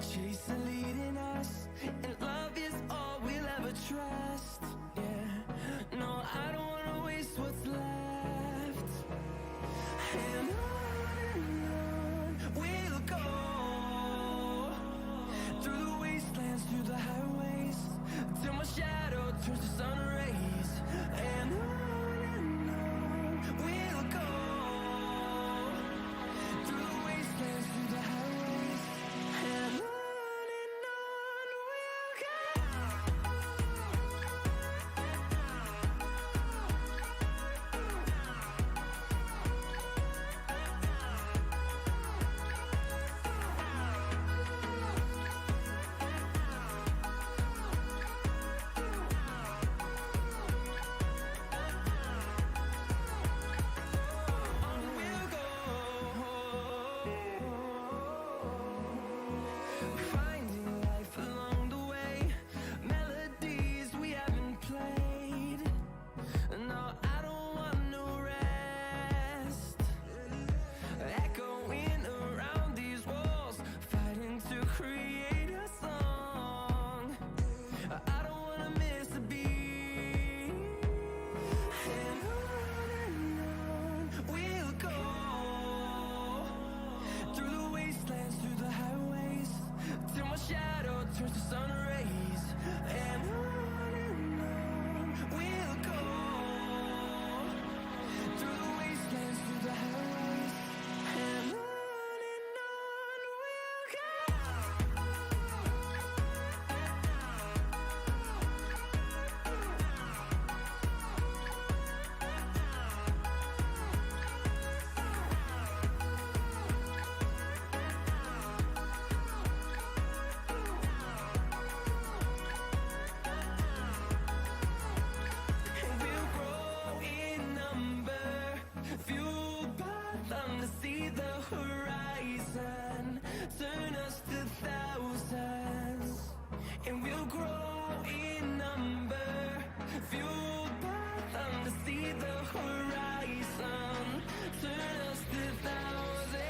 chase the leading us, and love is all we'll ever trust. Yeah, no, I don't wanna waste what's left. And on we'll go, through the wastelands, through the highways, till my shadow turns to sun rays. And on we'll go, through the wastelands, through the highways, and on we'll go. Finding life along the way, melodies we haven't played. No, I don't want no rest. Echoing around these walls, fighting to create a song. I don't wanna miss a beat. And on we'll go, through the wastelands, through the highways, till my shadow turns to sun rays. And on we'll go, through the wastelands, through the highways, and on we'll go. And we'll grow in number, fueled by them to see the horizon, turn us to thousands. And we'll grow in number, fueled by them to see the horizon, turn us to thousands.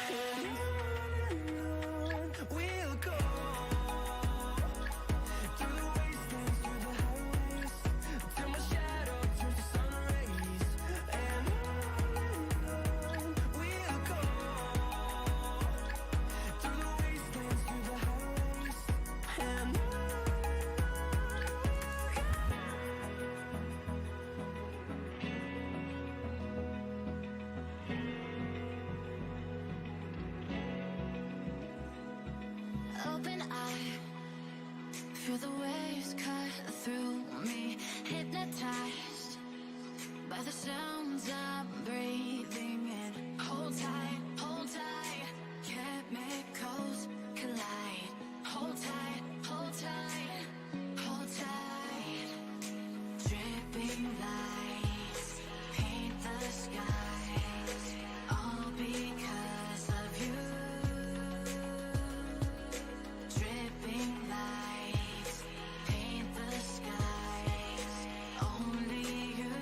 And on we'll go, through the wastelands, through the highways, till my shadow turns to sun rays. And on we'll go, through the wastelands, through the highways, and on we'll go. Open eye, feel the waves cut through me, hypnotized by the sounds I'm breathing in. Hold tight, chemicals collide. Hold tight, hold tight, hold tight. Dripping lights paint the skies, all because of you. Dripping lights paint the skies, only you.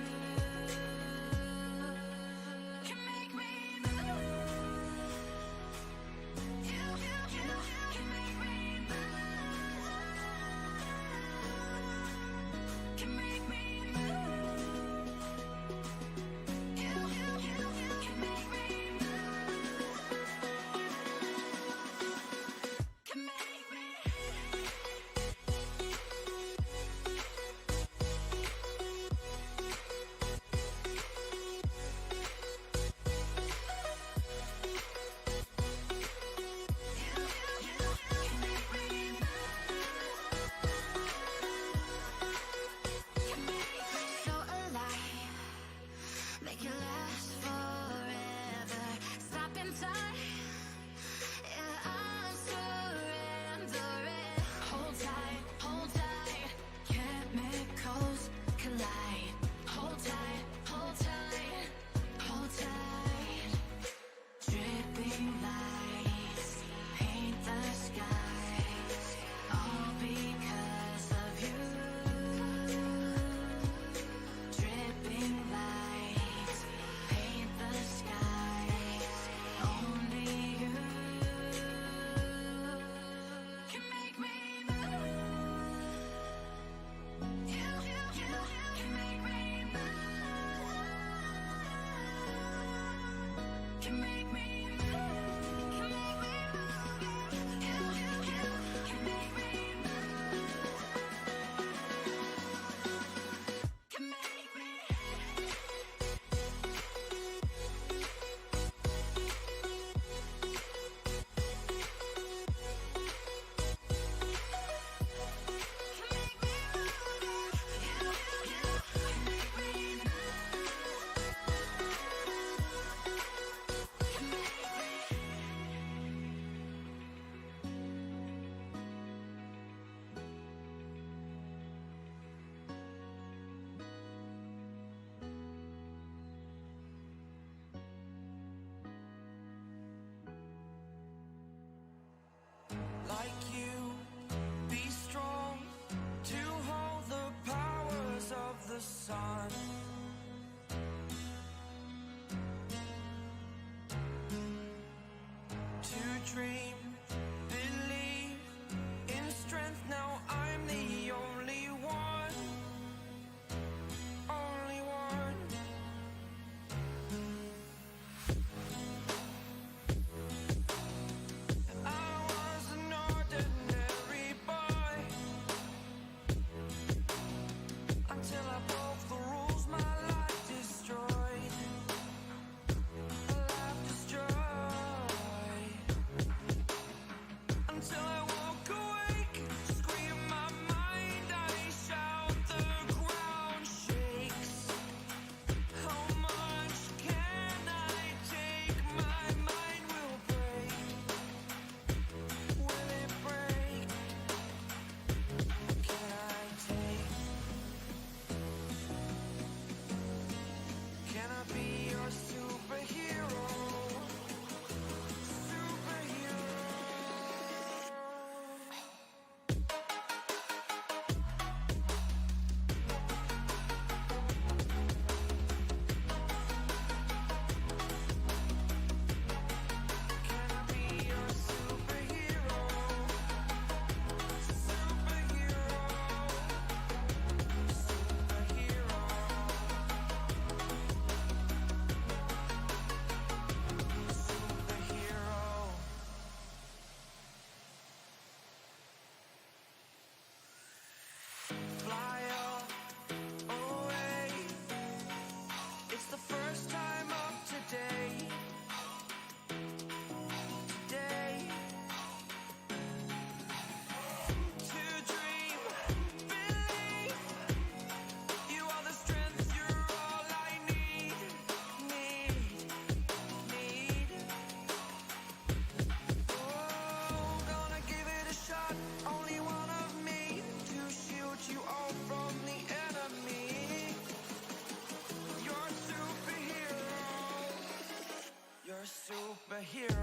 a superhero.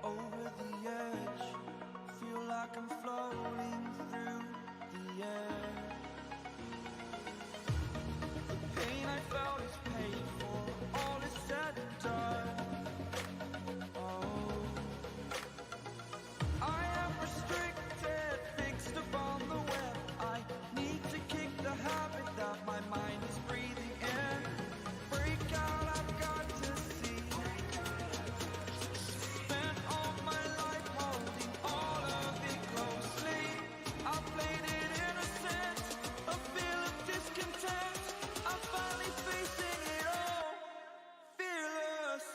Over the edge, feel like I'm floating through the air. The pain I felt is paid for, all is said and done. Oh, I am restricted, fixed upon the web. I need to kick the habit that my mind is breathing in. Break out, I've got to see. Spent all my life holding all of it closely. I played it innocent, a feel of discontent. I'm finally facing it all, fearless.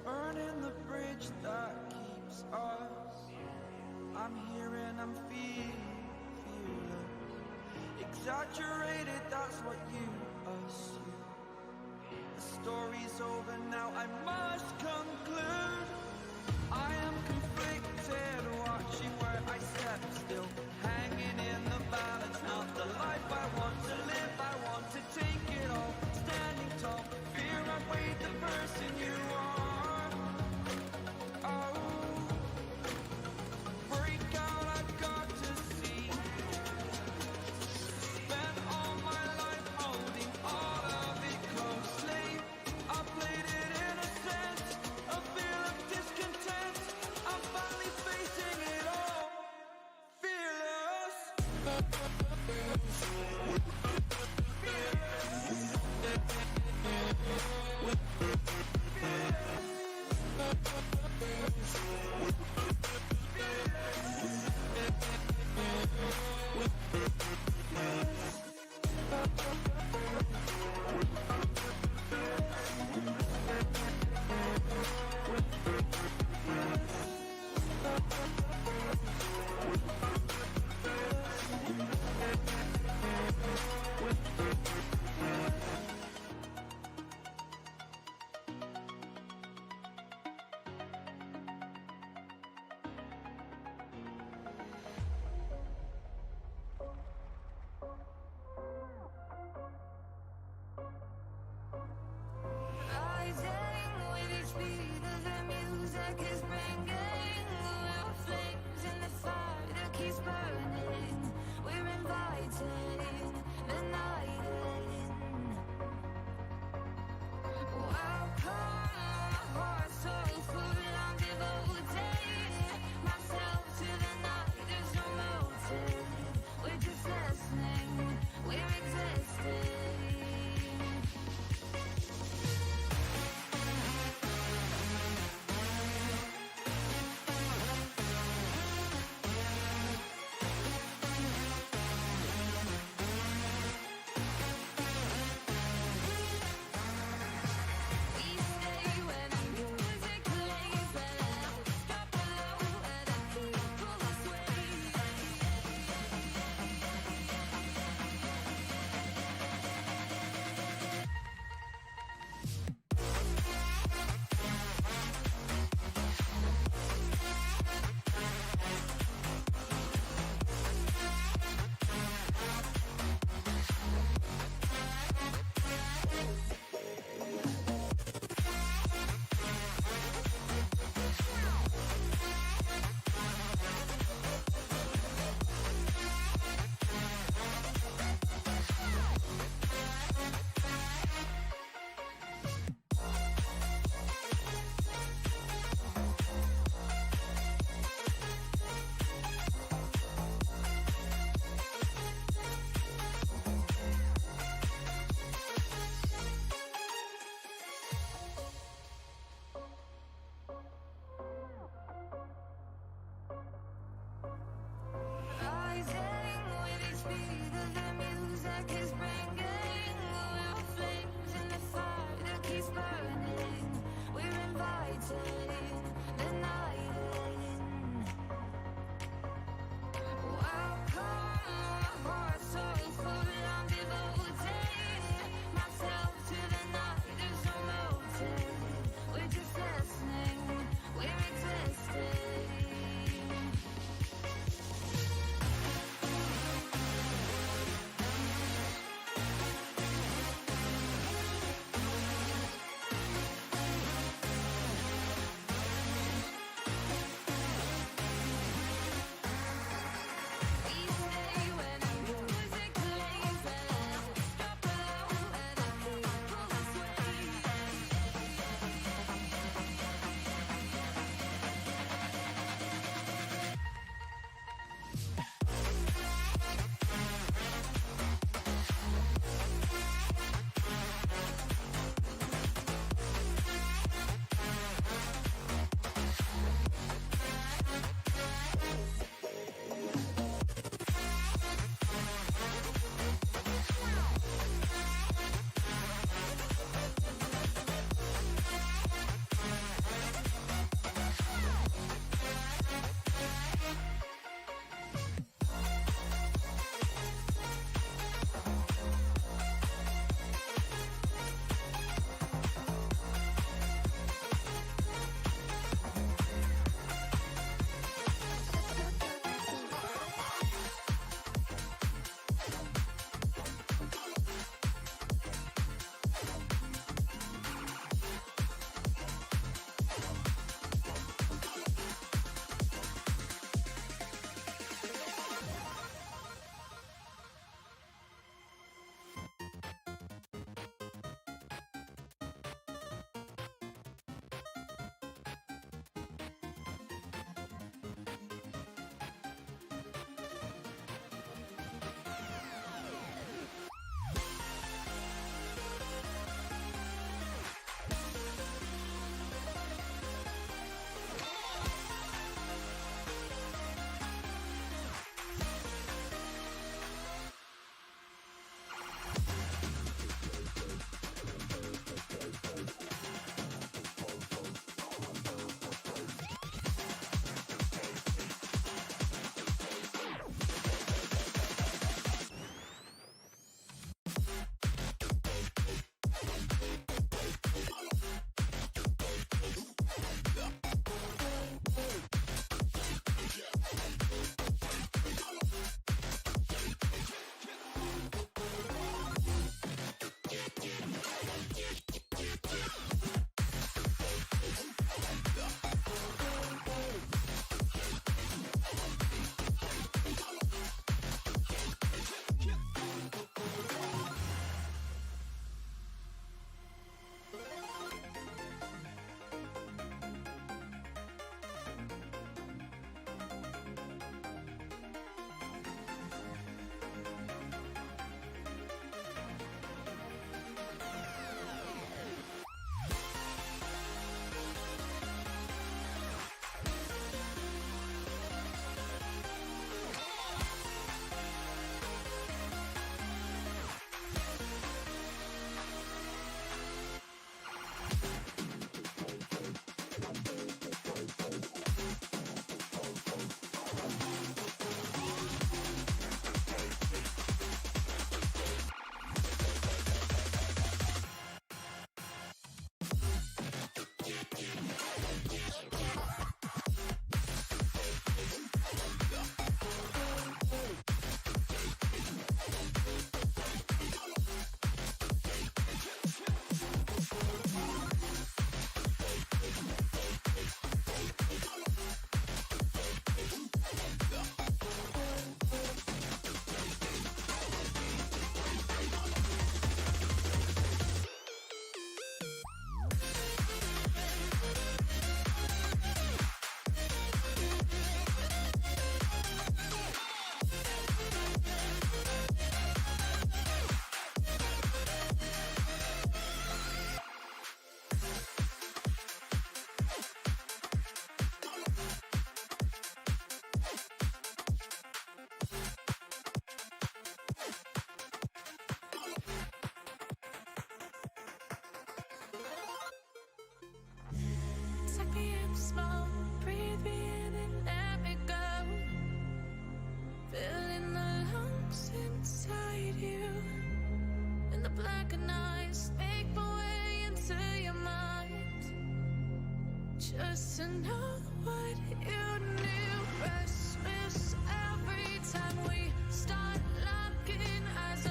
Burning the bridge that keeps us. I'm here and I'm feeling exaggerated, that's what you assume. The story's over now, I must conclude. I am conflicted, watching where I step still, hanging in the balance. Not the life I want to live, I want to take it all. Standing tall, fear I weighed the person you are. Oh, break out, I've got to see. Spent all my life holding all of it closely. I played it innocent, a feel of discontent. I'm finally facing it all, fearless. small, breathe me in and let me go. Filling the lumps inside you, and the blackened eyes make my way into your mind. Just to know what you knew. Restless every time we start locking eyes.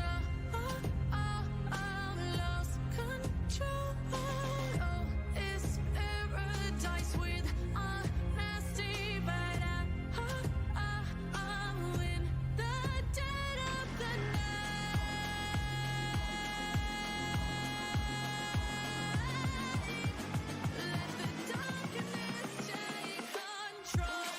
Lost control. Oh, it's paradise with honesty, but I'm in the dead of the night. Let the darkness take control.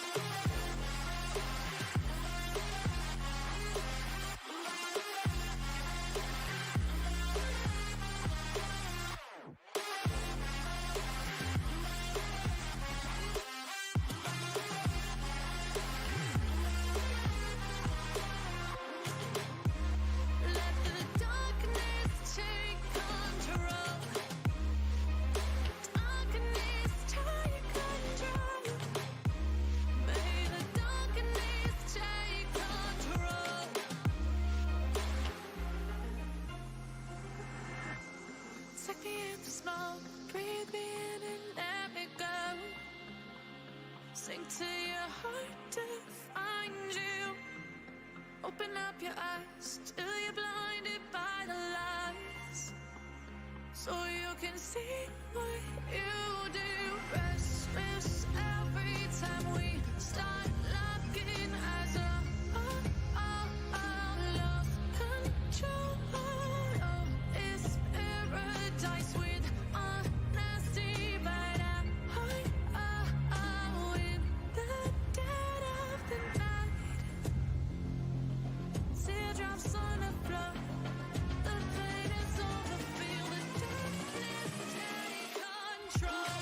Let the darkness take control. Darkness take control. May the darkness take control. Take me in the smoke, breathe me in and let me go. Sink to your heart to find you. Open up your eyes till you're blinded by the lies, so you can see what you do. Restless every time we start locking eyes. Lost control. Oh, it's paradise with honesty, but I'm in the dead of the night. Teardrops on the floor. The pain is over. Feel the darkness take control.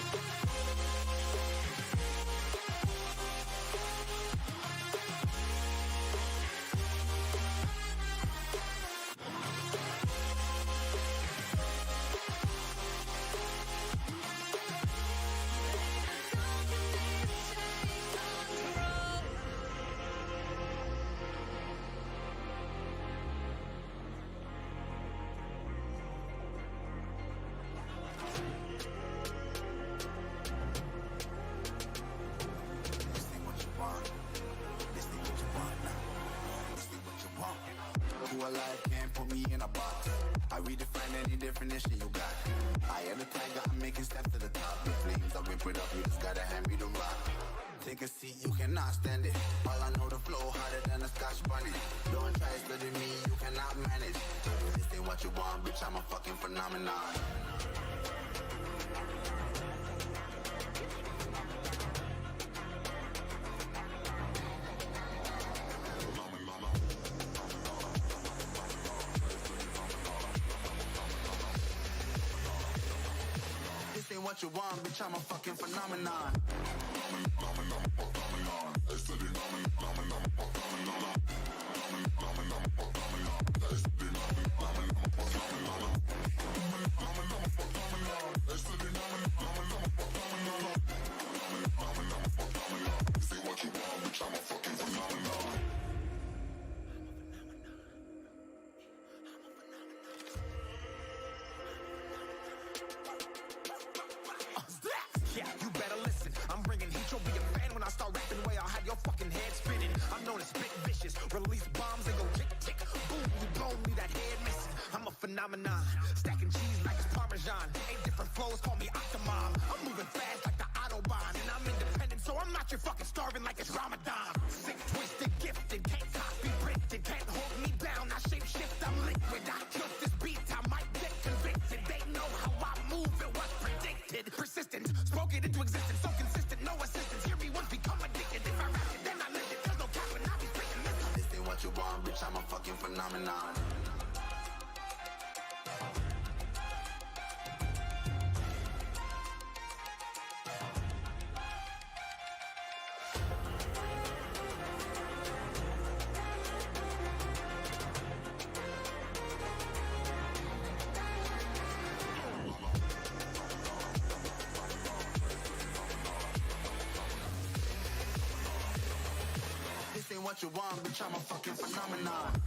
This ain't what you want. This ain't what you want now. This ain't what you want. Who alive can't put me in a box. I redefine any definition you got. I am the tiger, I'm making steps to the top. The flames, I whip it up, you just gotta hand me the rock. Take a seat, you cannot stand it. All I know, the flow harder than a scotch bunny. Don't try studying me, you cannot manage. This ain't what you want, bitch, I'm a fucking phenomenon. This ain't what you want, bitch, I'm a fucking phenomenon. Yeah, you better listen. I'm bringing heat. You'll be a fan when I start rapping. Way I'll have your fucking head spinning. I'm known as spit vicious. Release bombs and go tick tick. Boom, you blow me that head missing. I'm a phenomenon. Stacking cheese like it's Parmesan. 8 different flows, call me Octomom. I'm moving fast like the Autobahn. And I'm independent, so I'm not your fucking starving like it's Ramadan. Sick, twisted, gifted. Can't copy, printed. Can't hold me down. I shape shift, I'm liquid. I killed this beat, I might get convicted. They know how I move, it was predicted. Persistent, spoke it into existence. So consistent, no assistance. Hear me once, become addicted. If I rap it, then I live it. There's no cap when I be freaking this. This ain't what you want, bitch, I'm a fucking phenomenon. what you want, bitch, I'm a fucking phenomenon.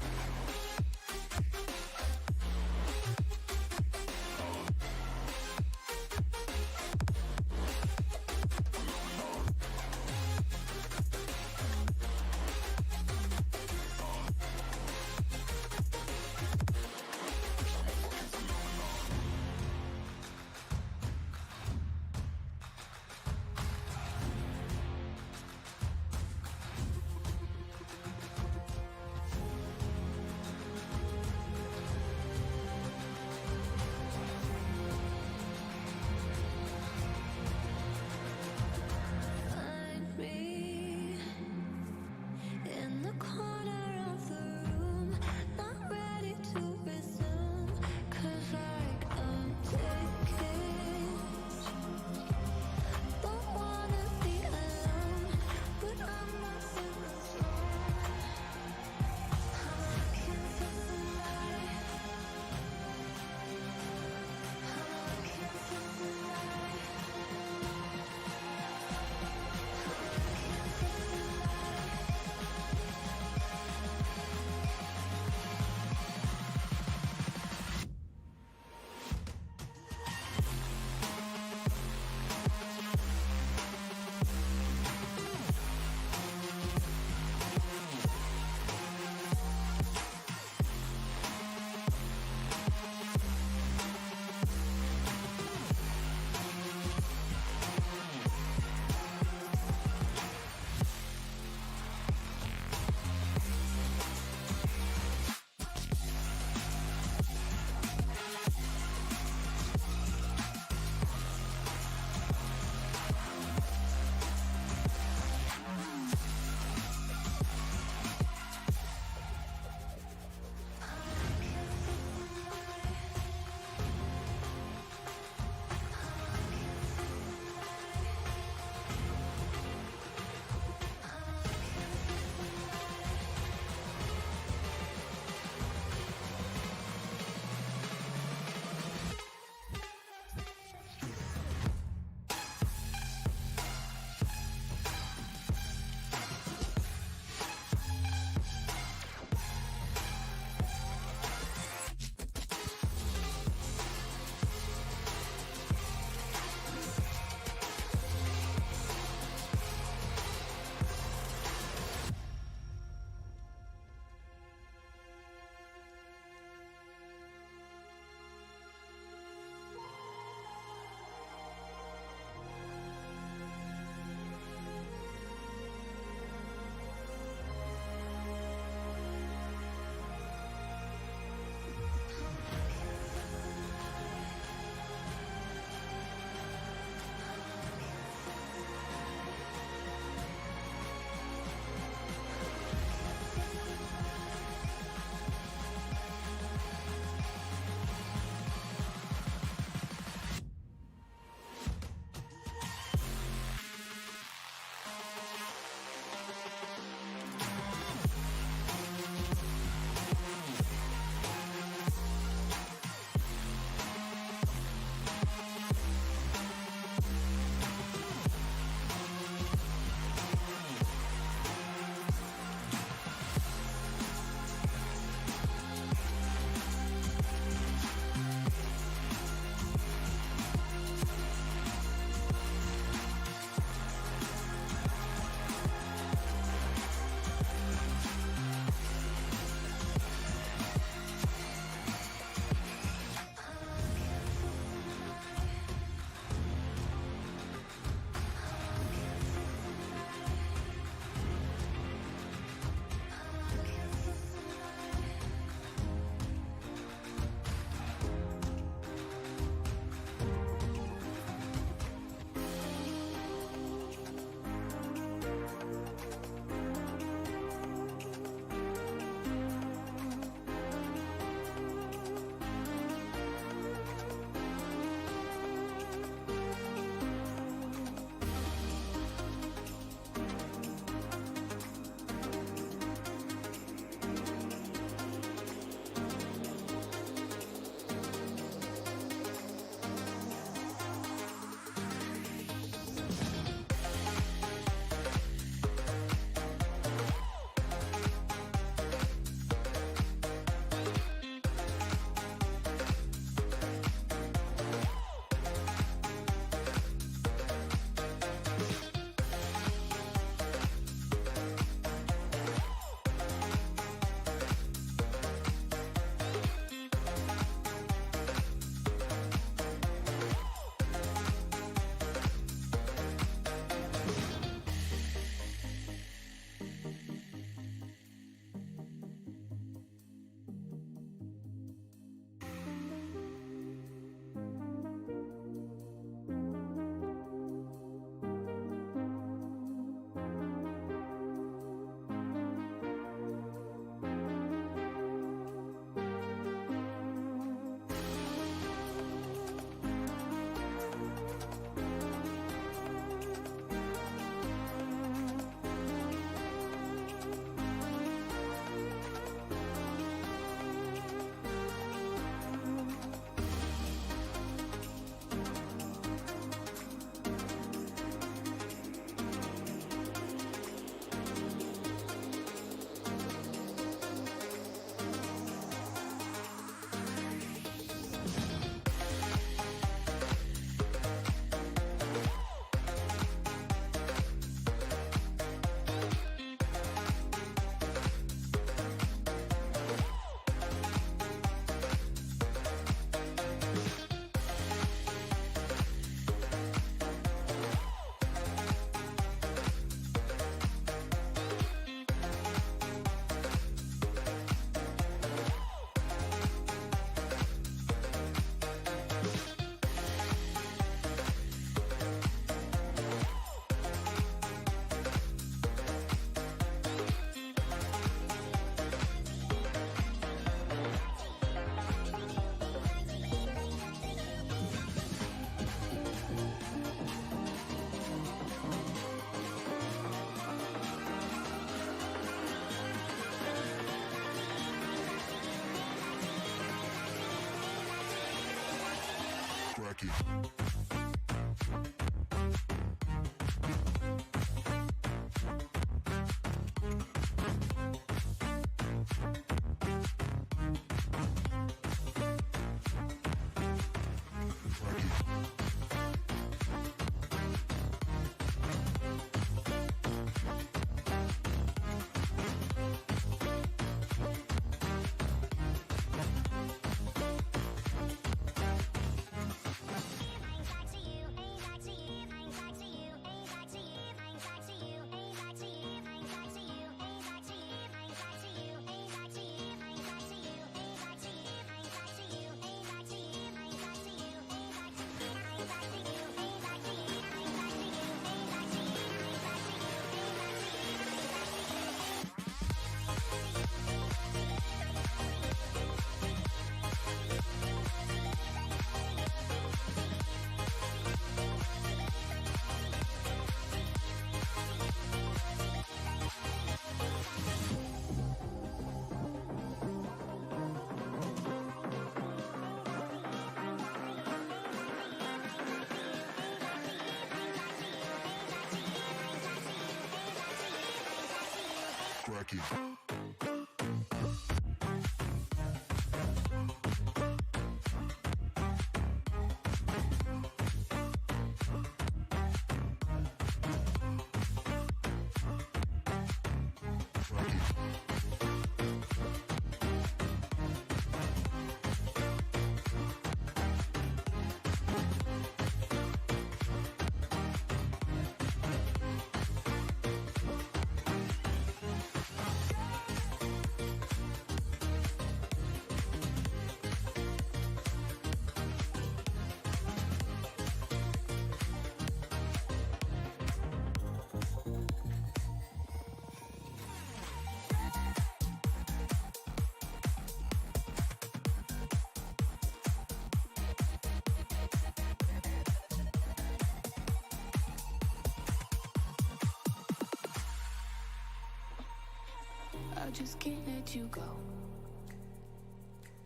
I just can't let you go.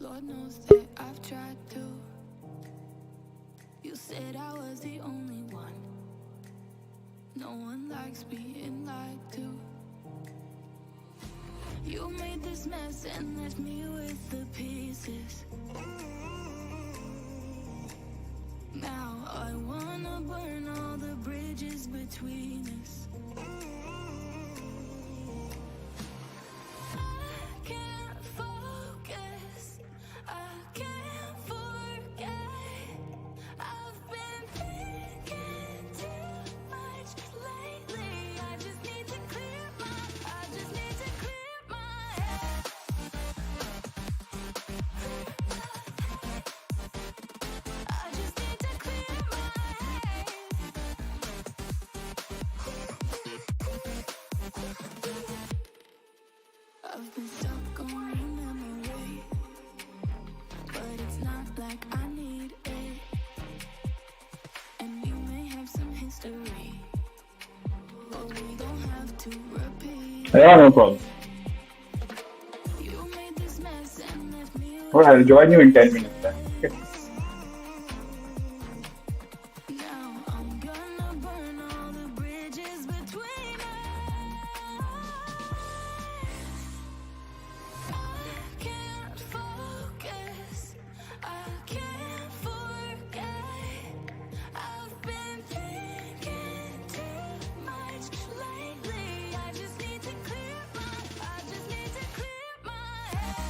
Lord knows that I've tried to. You said I was the only one. No one likes being lied to. You made this mess and left me with the pieces. Now I wanna burn all the bridges between us. I can't focus, I can't forget. I've been thinking too much lately. I just need to clear my head. I just need to clear my head. I've been stuck on your memory, but it's not like I need it. And we may have some history, but we don't have to repeat. Yeah, no problem. You made this mess and left me with Well, I'll join you in 10 minutes then. Okay. now I'm gonna burn all the bridges between us. I can't focus, I can't forget. I've been thinking too much lately. I just need to clear my head.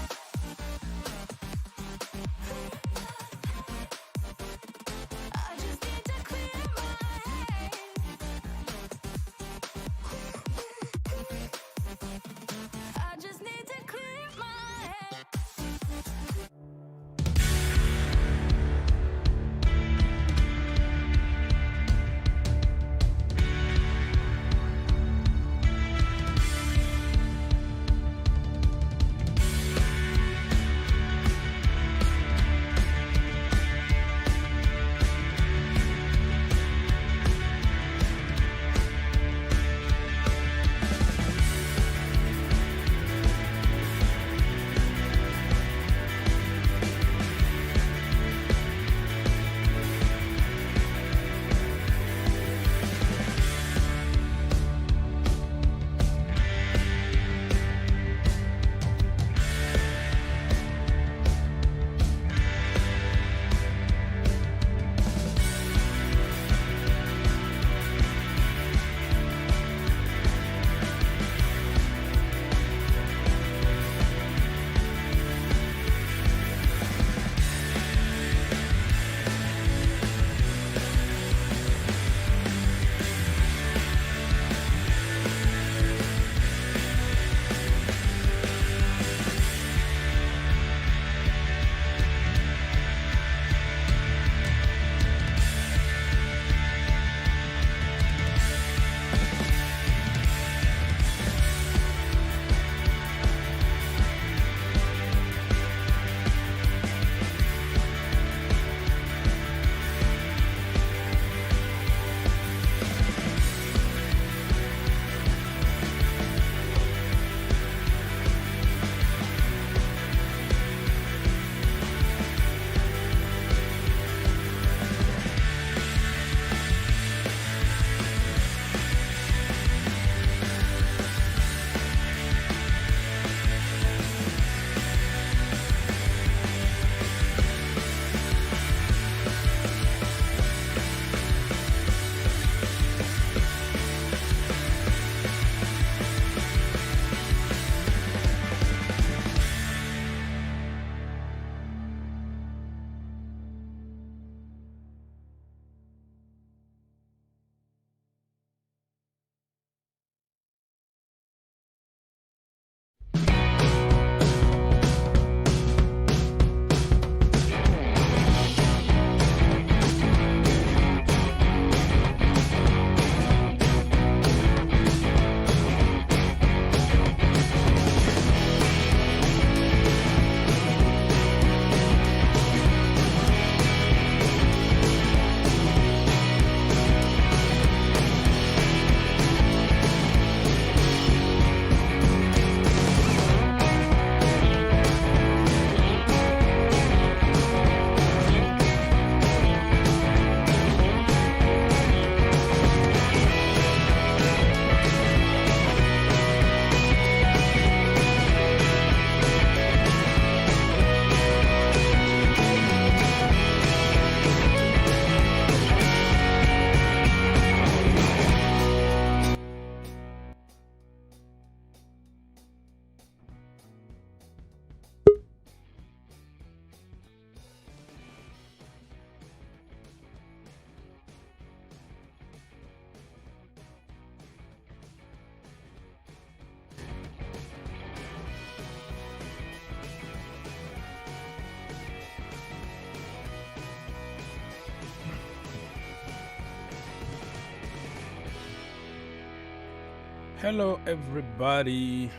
Hello, everybody.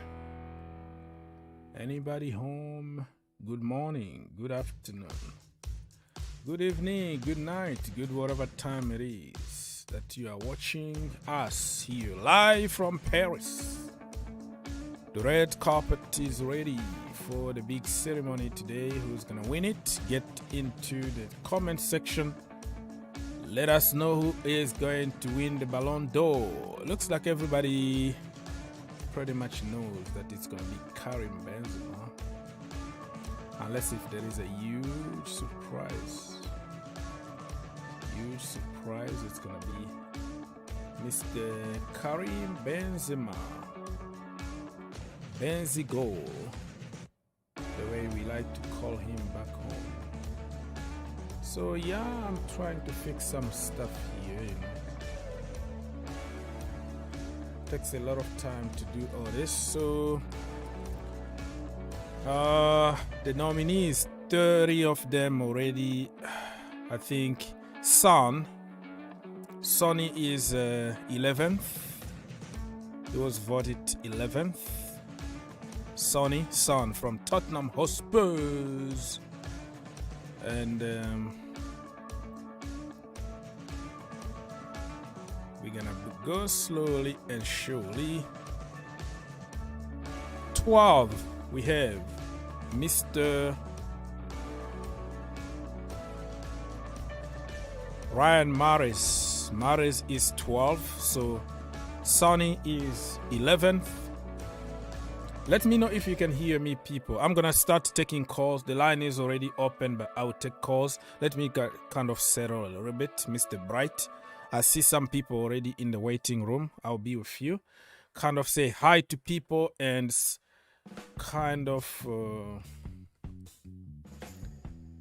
Anybody home? Good morning, good afternoon, good evening, good night, good whatever time it is that you are watching us here live from Paris. The red carpet is ready for the big ceremony today. Who's gonna win it? Get into the comment section. Let us know who is going to win the Ballon d'Or. Looks like everybody pretty much knows that it's going to be Karim Benzema. Unless if there is a huge surprise. Huge surprise, it's going to be Mr. Karim Benzema. Benzigo, the way we like to call him back home. So yeah, I'm trying to fix some stuff here, you know. Takes a lot of time to do all this. So the nominees, 30 of them already. I think Sonny is 11th. He was voted 11th. Son from Tottenham Hotspurs. And we're gonna go slowly and surely. 12, we have Mr. Ryan Mahrez. Mahrez is 12, so Sonny is 11th. Let me know if you can hear me, people. I'm gonna start taking calls. The line is already open, but I'll take calls. Let me kind of settle a little bit, Mr. Bright. I see some people already in the waiting room. I'll be with you. Kind of say hi to people and kind of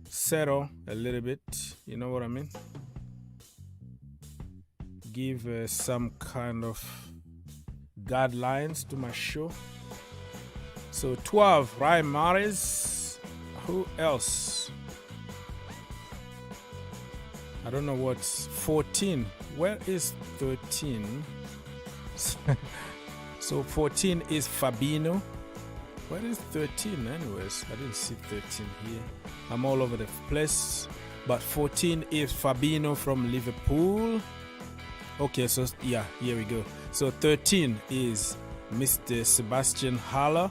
settle a little bit. You know what I mean? Give some kind of guidelines to my show. So 12, Ryan Mahrez. Who else? I don't know what's 14. Where is 13? So 14 is Fabinho. Where is 13 anyways? I didn't see 13 here. I'm all over the place. But 14 is Fabinho from Liverpool. Okay, so yeah, here we go. So 13 is Mr. Sebastian Haller,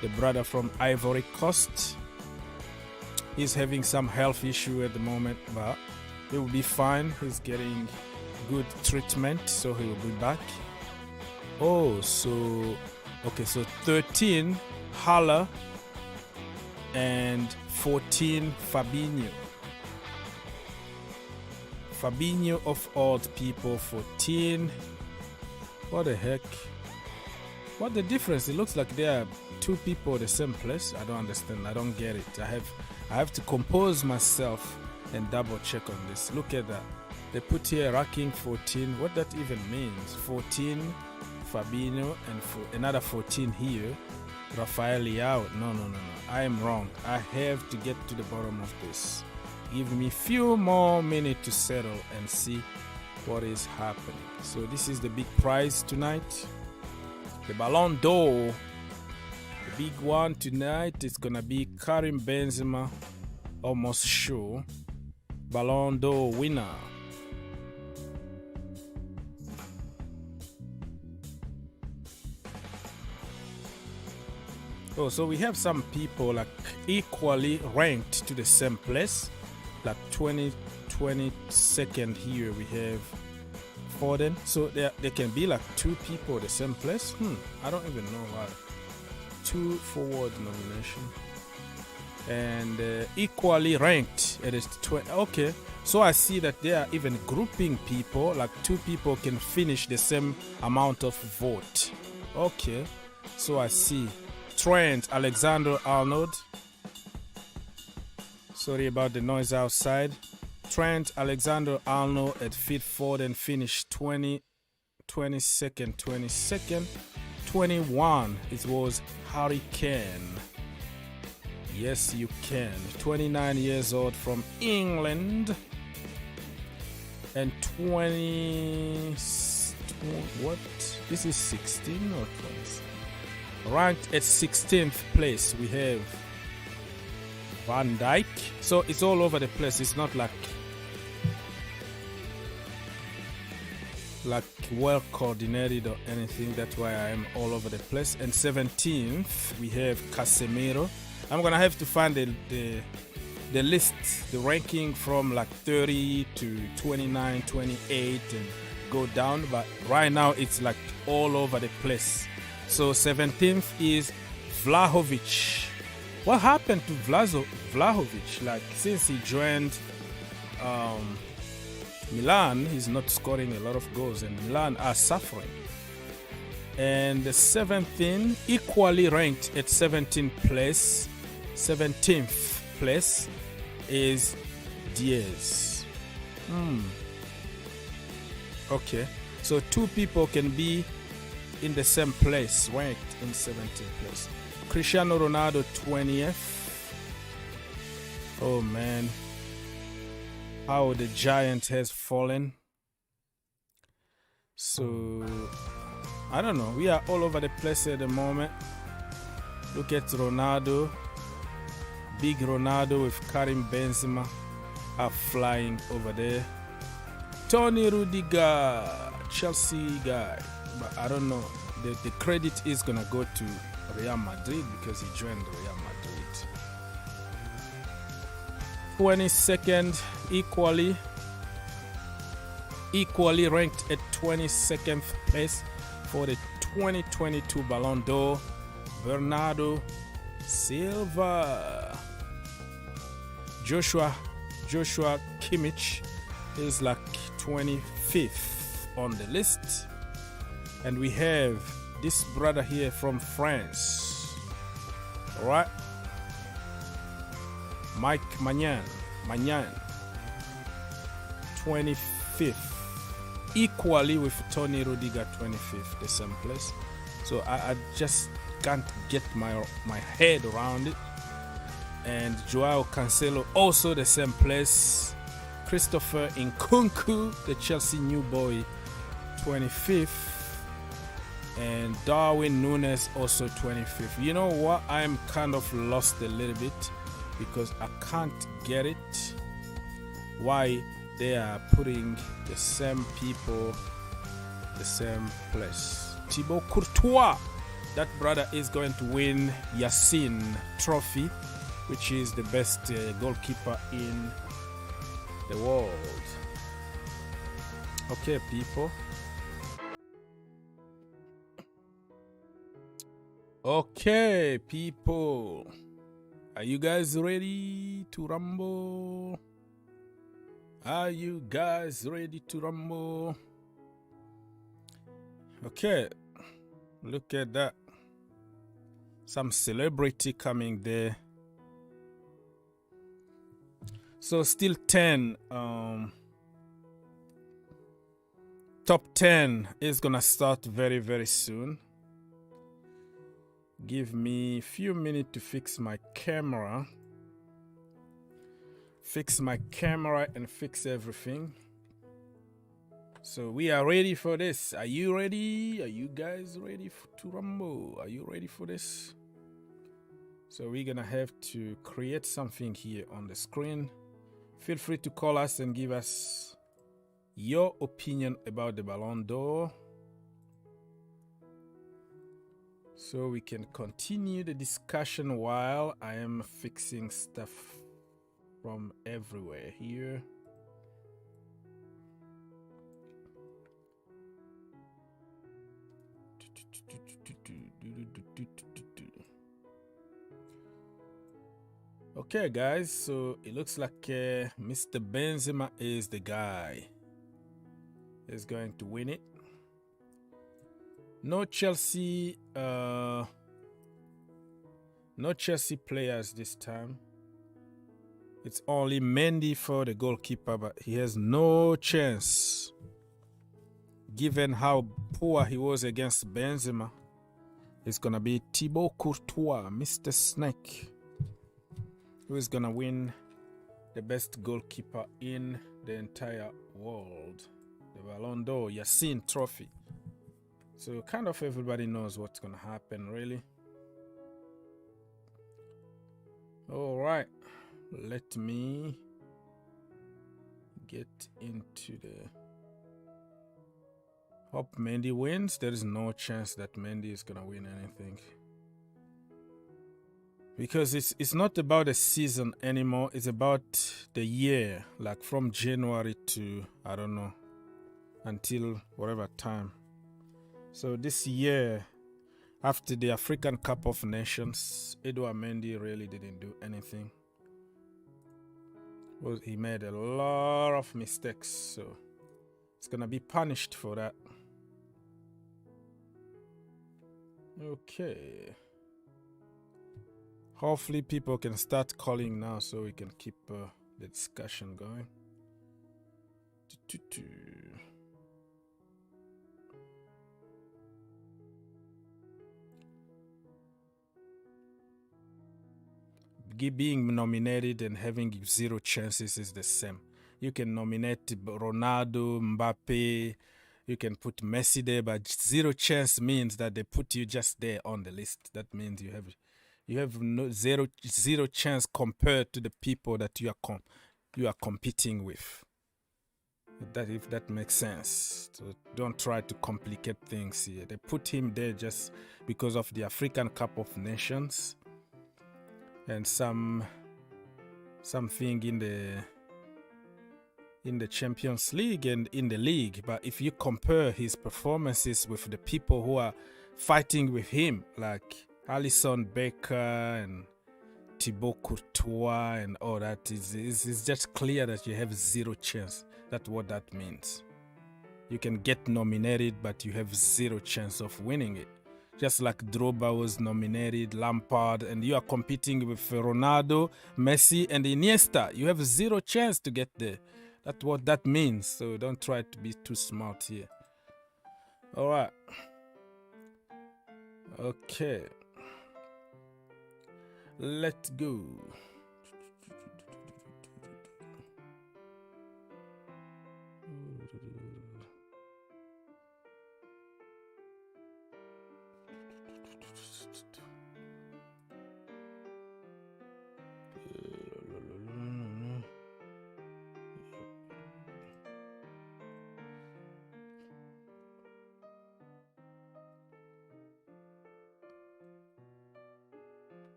the brother from Ivory Coast. He's having some health issue at the moment, but he will be fine. He's getting good treatment, so he will be back. Oh, so okay, so 13 Haller and 14 Fabinho. Fabinho of all people, 14. What the heck? What the difference? It looks like there are two people the same place. I don't understand. I don't get it. I have to compose myself and double check on this. Look at that. They put here ranking 14. What that even means? 14 Fabinho and another 14 here. Rafael Leao. No. I am wrong. I have to get to the bottom of this. Give me a few more minutes to settle and see what is happening. So this is the big prize tonight. The Ballon d'Or. The big one tonight is gonna be Karim Benzema. Almost sure. Ballon d'Or winner. Oh, so we have some people like equally ranked to the same place. Like 22nd here we have Foden. So there can be like two people the same place. I don't even know why. 2 forward nomination. And equally ranked. It is 20. Okay. So I see that they are even grouping people. Like two people can finish the same amount of vote. Okay. So I see. Trent Alexander-Arnold. Sorry about the noise outside. Trent Alexander-Arnold at Fitford and finished 22nd. 21. It was Harry Kane. Yes, you can. 29 years old from England. And 20 what? This is 16 or 20? Ranked at 16th place, we have Van Dijk. So it's all over the place. It's not like well coordinated or anything. That's why I am all over the place. And 17th, we have Casemiro. I'm gonna have to find the list, the ranking from like 30 to 29, 28 and go down, but right now it's like all over the place. So 17th is Vlahovic. What happened to Vlahovic? Like since he joined Milan, he's not scoring a lot of goals and Milan are suffering. And the 17th, equally ranked at 17th place is Diaz. Okay, so two people can be in the same place, ranked in 17th place. Cristiano Ronaldo 20th. Oh man, how the giant has fallen. So I don't know, we are all over the place at the moment. Look at Ronaldo. Big Ronaldo with Karim, Benzema are flying over there. Tony Rudiger, Chelsea guy, but I don't know. The credit is gonna go to Real Madrid because he joined Real Madrid. 22nd, equally ranked at 22nd place for the 2022 Ballon d'Or, Bernardo Silva. Joshua Kimmich is like 25th on the list. And we have this brother here from France. Alright. Mike Maignan, 25th. Equally with Tony Rudiger, 25th, the same place. So I just can't get my head around it. And Joao Cancelo also the same place. Christopher Nkunku, the Chelsea new boy, 25th. And Darwin Núñez also 25th. You know what? I'm kind of lost a little bit because I can't get it. Why they are putting the same people the same place. Thibaut Courtois, that brother is going to win Yashin trophy, which is the best goalkeeper in the world. Okay, people. Okay, people. Are you guys ready to rumble? Are you guys ready to rumble? Okay. Look at that. Some celebrity coming there. So still 10. Top 10 is gonna start very, very soon. Give me a few minutes to fix my camera. Fix my camera and fix everything. So we are ready for this. Are you ready? Are you guys ready to rumble? Are you ready for this? So we're gonna have to create something here on the screen. Feel free to call us and give us your opinion about the Ballon d'Or, so we can continue the discussion while I am fixing stuff from everywhere here. Okay, guys, so it looks like Mr. Benzema is the guy. He's going to win it. No Chelsea players this time. It's only Mendy for the goalkeeper, but he has no chance given how poor he was against Benzema. It's gonna be Thibaut Courtois, Mr. Snake, who is gonna win the best goalkeeper in the entire world, the Ballon d'Or Yashin trophy. So kind of everybody knows what's gonna happen, really. All right, let me get into the. Hope Mendy wins. There is no chance that Mendy is gonna win anything, because it's not about the season anymore. It's about the year, like from January to, I don't know, until whatever time. So this year, after the African Cup of Nations, Edouard Mendy really didn't do anything. Well, he made a lot of mistakes, so he's gonna be punished for that. Okay. Hopefully people can start calling now so we can keep the discussion going. Being nominated and having 0 chances is the same. You can nominate Ronaldo, Mbappe, you can put Messi there, but 0 chance means that they put you just there on the list. That means you have no zero chance compared to the people that you are competing with. If that makes sense. So don't try to complicate things here. They put him there just because of the African Cup of Nations and something in the Champions League and in the league. But if you compare his performances with the people who are fighting with him, like Alisson Becker and Thibaut Courtois and all that, it's just clear that you have 0 chance. That's what that means. You can get nominated, but you have 0 chance of winning it. Just like Drogba was nominated, Lampard, and you are competing with Ronaldo, Messi, and Iniesta. You have 0 chance to get there. That's what that means. So don't try to be too smart here. All right. Okay. Let's go.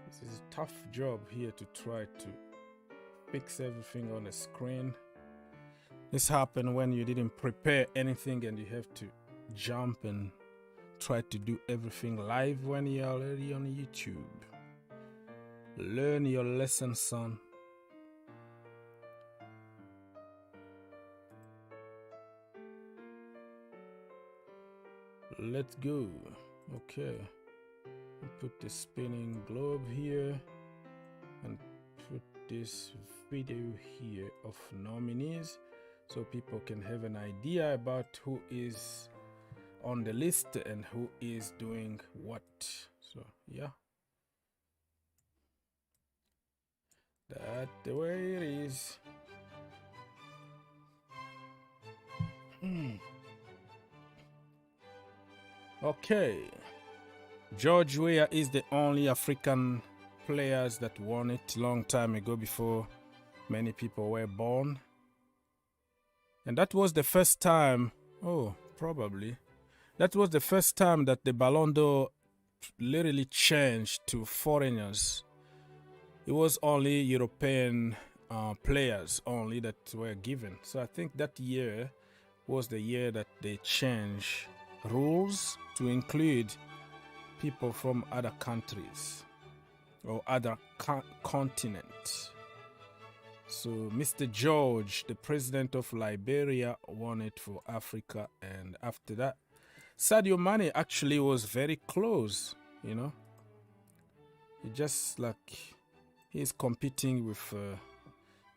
This is a tough job here to try to fix everything on the screen. This happened when you didn't prepare anything and you have to jump and try to do everything live when you're already on YouTube. Learn your lesson, son. Let's go. Okay. Put the spinning globe here and put this video here of nominees so people can have an idea about who is on the list and who is doing what. So yeah, that's the way it is. Okay, George Weah is the only African players that won it long time ago, before many people were born. And that was the first time, that was the first time that the Ballon d'Or literally changed to foreigners. It was only European players only that were given. So I think that year was the year that they changed rules to include people from other countries or other continents. So Mr. George, the president of Liberia, won it for Africa, and after that Sadio Mane actually was very close, you know. He just like he's competing with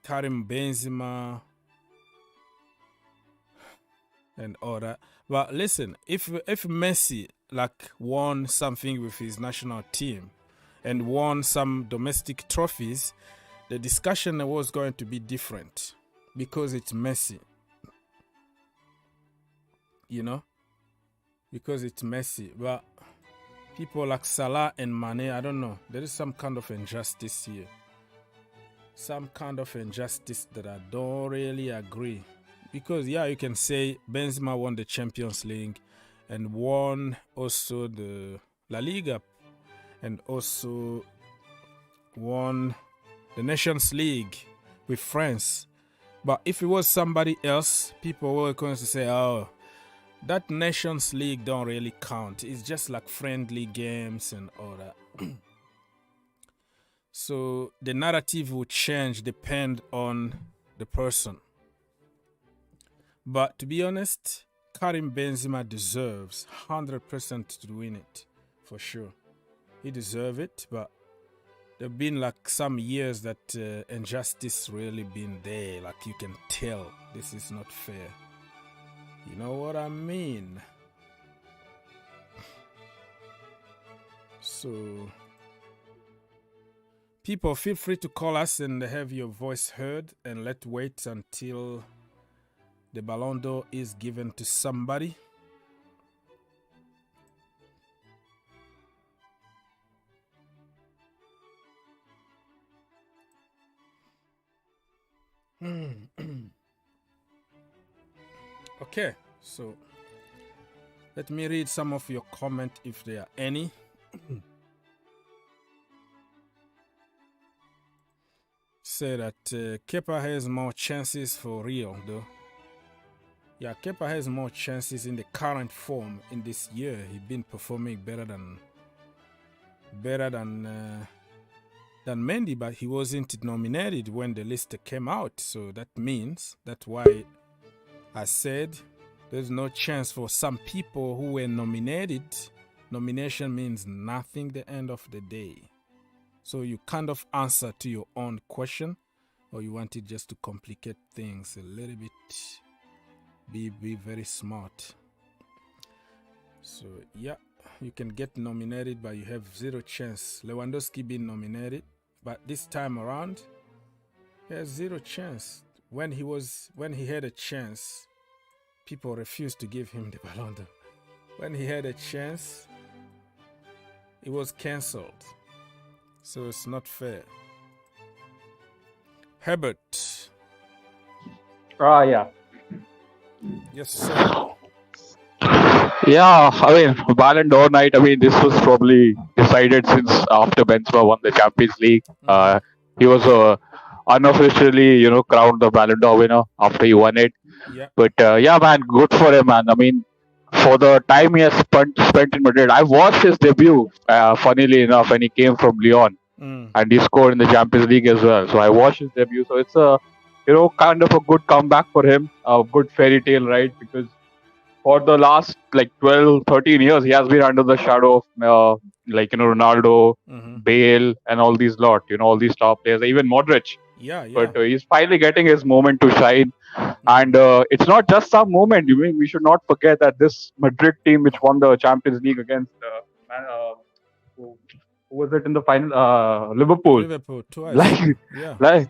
Karim, Benzema and all that. But listen, if Messi like won something with his national team and won some domestic trophies, the discussion was going to be different because it's Messi. you know, because it's Messi. But people like Salah and Mané, I don't know. There is some kind of injustice here. Some kind of injustice that I don't really agree. Because, yeah, you can say Benzema won the Champions League and won also the La Liga and also won the Nations League with France. But if it was somebody else, people were going to say, oh, that Nations League don't really count. It's just like friendly games and all that. So the narrative will change depend on the person. But to be honest, Karim Benzema deserves 100% to win it, for sure. He deserves it, but there have been like some years that injustice really been there. Like you can tell this is not fair. You know what I mean? So, people, feel free to call us and have your voice heard, and let's wait until the Ballon d'Or is given to somebody. Okay, so let me read some of your comments if there are any. Say that Kepa has more chances for real, though. Yeah, Kepa has more chances in the current form in this year. He's been performing better than Mendy, but he wasn't nominated when the list came out. So that means that's why I said there's no chance for some people who were nominated. Nomination means nothing at the end of the day. So you kind of answer to your own question, or you want it just to complicate things a little bit. Be very smart. So yeah, you can get nominated, but you have zero chance. Lewandowski been nominated, but this time around, he has zero chance. When he had a chance, people refused to give him the Ballon d'Or. When he had a chance, it was cancelled. So it's not fair. Herbert. Yeah. Yes, sir. Yeah, I mean, Ballon d'Or night, I mean, this was probably decided since after Benzema won the Champions League. He was unofficially, crowned the Ballon d'Or winner after he won it. Yeah. But yeah, man, good for him, man. I mean, for the time he has spent in Madrid, I watched his debut, funnily enough, when he came from Lyon. And he scored in the Champions League as well. So I watched his debut. So it's a, kind of a good comeback for him. A good fairy tale, right? Because for the last 12, 13 years, he has been under the shadow of Ronaldo, Bale, and all these all these top players, even Modric. Yeah. But he's finally getting his moment to shine. And it's not just some moment. We should not forget that this Madrid team, which won the Champions League against who was it in the final? Liverpool. Liverpool twice. The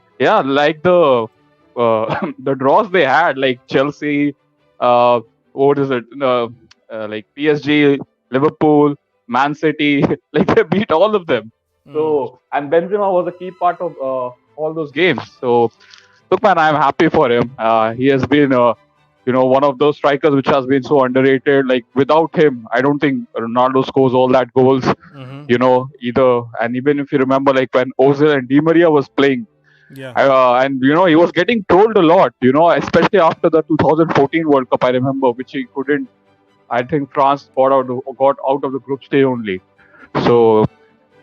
the draws they had, like Chelsea, what is it? Like PSG, Liverpool, Man City, they beat all of them. So, and Benzema was a key part of all those games. So, look, man, I'm happy for him. He has been, one of those strikers which has been so underrated. Like, without him, I don't think Ronaldo scores all that goals, either. And even if you remember, when Ozil and Di Maria was playing, and he was getting trolled a lot, especially after the 2014 World Cup, I remember, which he couldn't. I think France got out of the group stage only. So,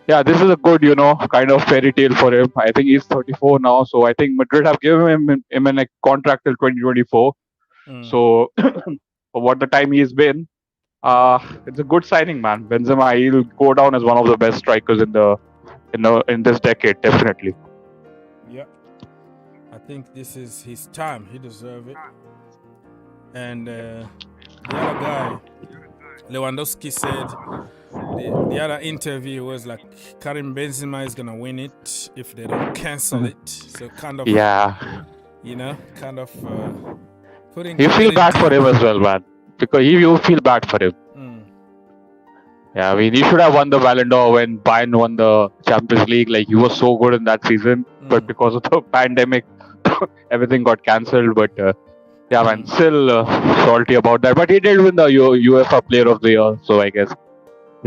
yeah, this is a good, kind of fairy tale for him. I think he's 34 now, so I think Madrid have given him a contract till 2024. So, for what the time he's been, it's a good signing, man. Benzema, he'll go down as one of the best strikers in this decade, definitely. Yeah, I think this is his time. He deserves it. And the other guy, Lewandowski, said the other interview was like Karim Benzema is gonna win it if they don't cancel it. So kind of putting. You feel bad for him as well, man. because you feel bad for him. Yeah, I mean, he should have won the Ballon d'Or when Bayern won the Champions League. Like, he was so good in that season, but because of the pandemic, everything got cancelled. But yeah, man, still salty about that. But he did win the UEFA Player of the Year, so I guess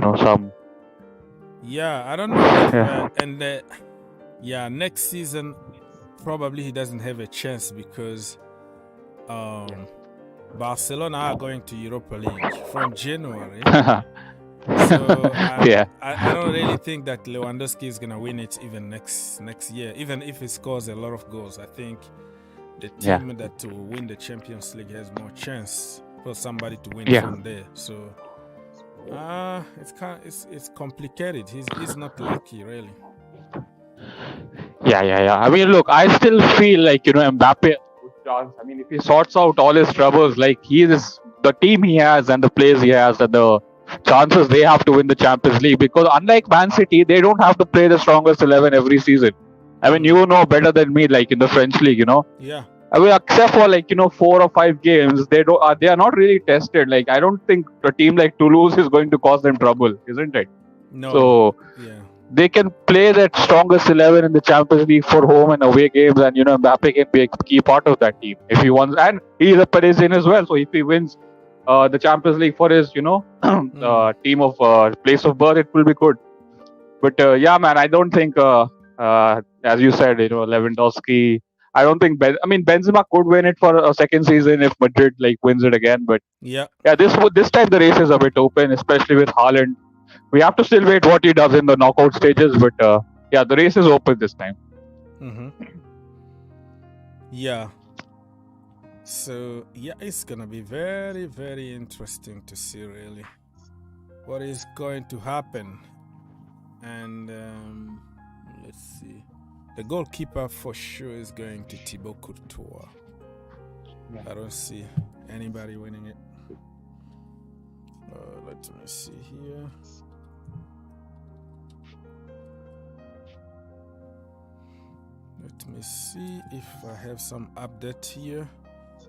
some. Yeah, I don't know. If, next season probably he doesn't have a chance because Barcelona are going to Europa League from January. So I don't really think that Lewandowski is gonna win it even next year. Even if he scores a lot of goals, I think the team that to win the Champions League has more chance for somebody to win from there. So it's complicated. He's not lucky really. Yeah. I mean, look, I still feel like Mbappe has a good chance. I mean, if he sorts out all his troubles, like the team he has and the players he has and the chances they have to win the Champions League, because unlike Man City, they don't have to play the strongest 11 every season. I mean, you know better than me, like in the French league, Yeah. I mean, except for 4 or 5 games, they are not really tested. Like, I don't think a team like Toulouse is going to cause them trouble, isn't it? No. So they can play that strongest 11 in the Champions League for home and away games, and Mbappe can be a key part of that team if he wants. And he's a Parisian as well, so if he wins the Champions League for his team of place of birth, it will be good. But yeah, man, I don't think as you said, Lewandowski, I don't think Benzema could win it for a second season if Madrid wins it again. But this time the race is a bit open, especially with Haaland. We have to still wait what he does in the knockout stages, but the race is open this time. Yeah. So it's gonna be very, very interesting to see really what is going to happen. And let's see, the goalkeeper for sure is going to Thibaut Courtois. I don't see anybody winning it. Let me see here. Let me see if I have some update here.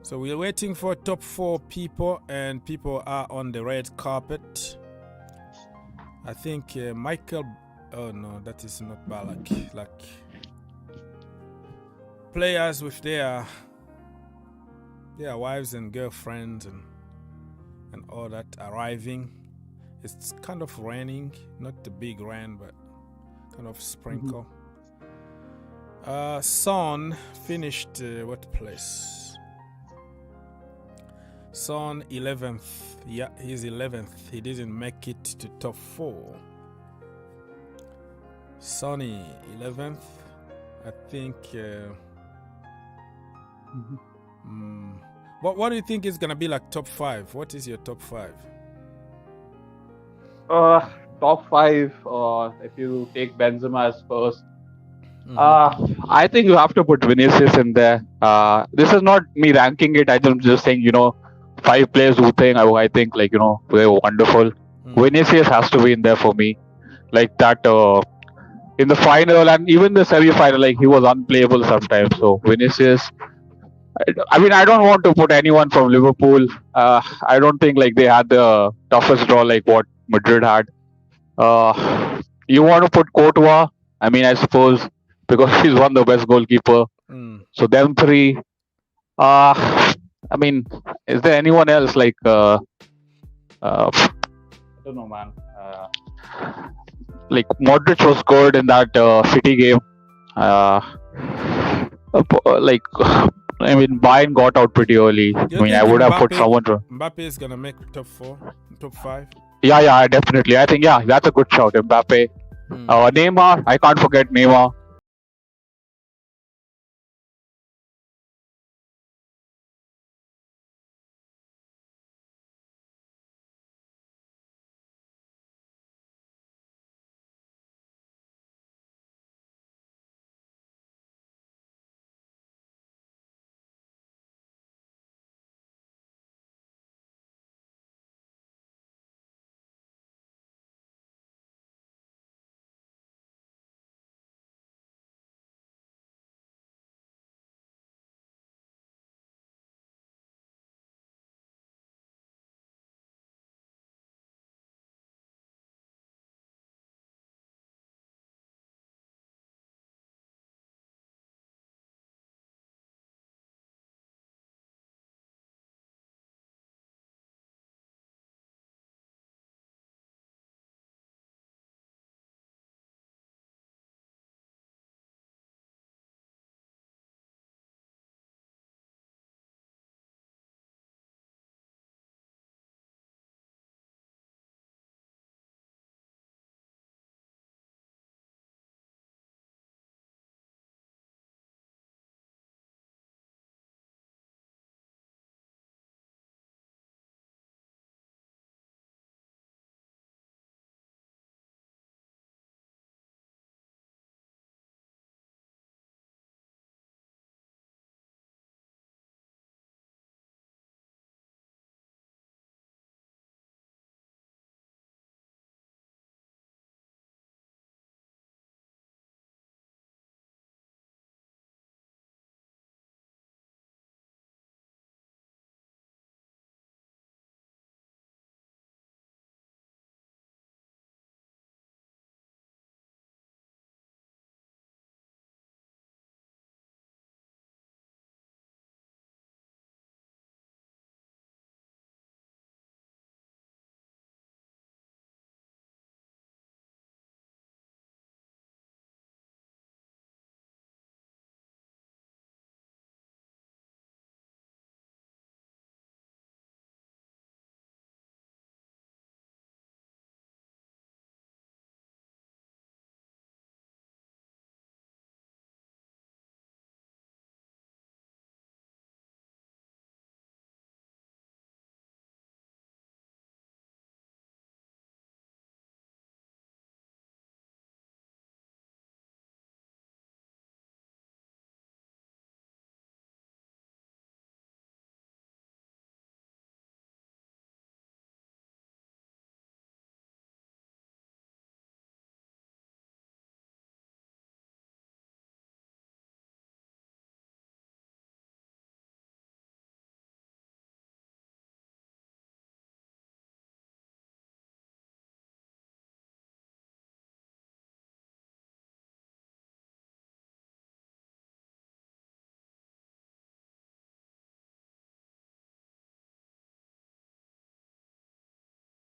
So we're waiting for top 4 people, and people are on the red carpet. I think Michael. Oh no, that is not Balak. Like players with their wives and girlfriends and all that arriving. It's kind of raining, not the big rain, but kind of sprinkle. Son finished what place? Son 11th. Yeah, he's 11th. He didn't make it to top 4. Sonny 11th. I think. What do you think is gonna be like top 5? What is your top 5? Top 5. If you take Benzema as first. I think you have to put Vinicius in there. This is not me ranking it. I'm just saying, 5 players who I think they're wonderful. Vinicius has to be in there for me. Like that in the final and even the semi-final, he was unplayable sometimes. So Vinicius. I mean, I don't want to put anyone from Liverpool. I don't think they had the toughest draw like what Madrid had. You want to put Courtois? I mean, I suppose because he's one of the best goalkeeper. So them 3. I mean, is there anyone else I don't know, man. Modric was good in that City game. I mean, Bayern got out pretty early. I would have put someone. Mbappe is gonna make top 4, top 5. Yeah, definitely. I think that's a good shout. Mbappe, Neymar. I can't forget Neymar.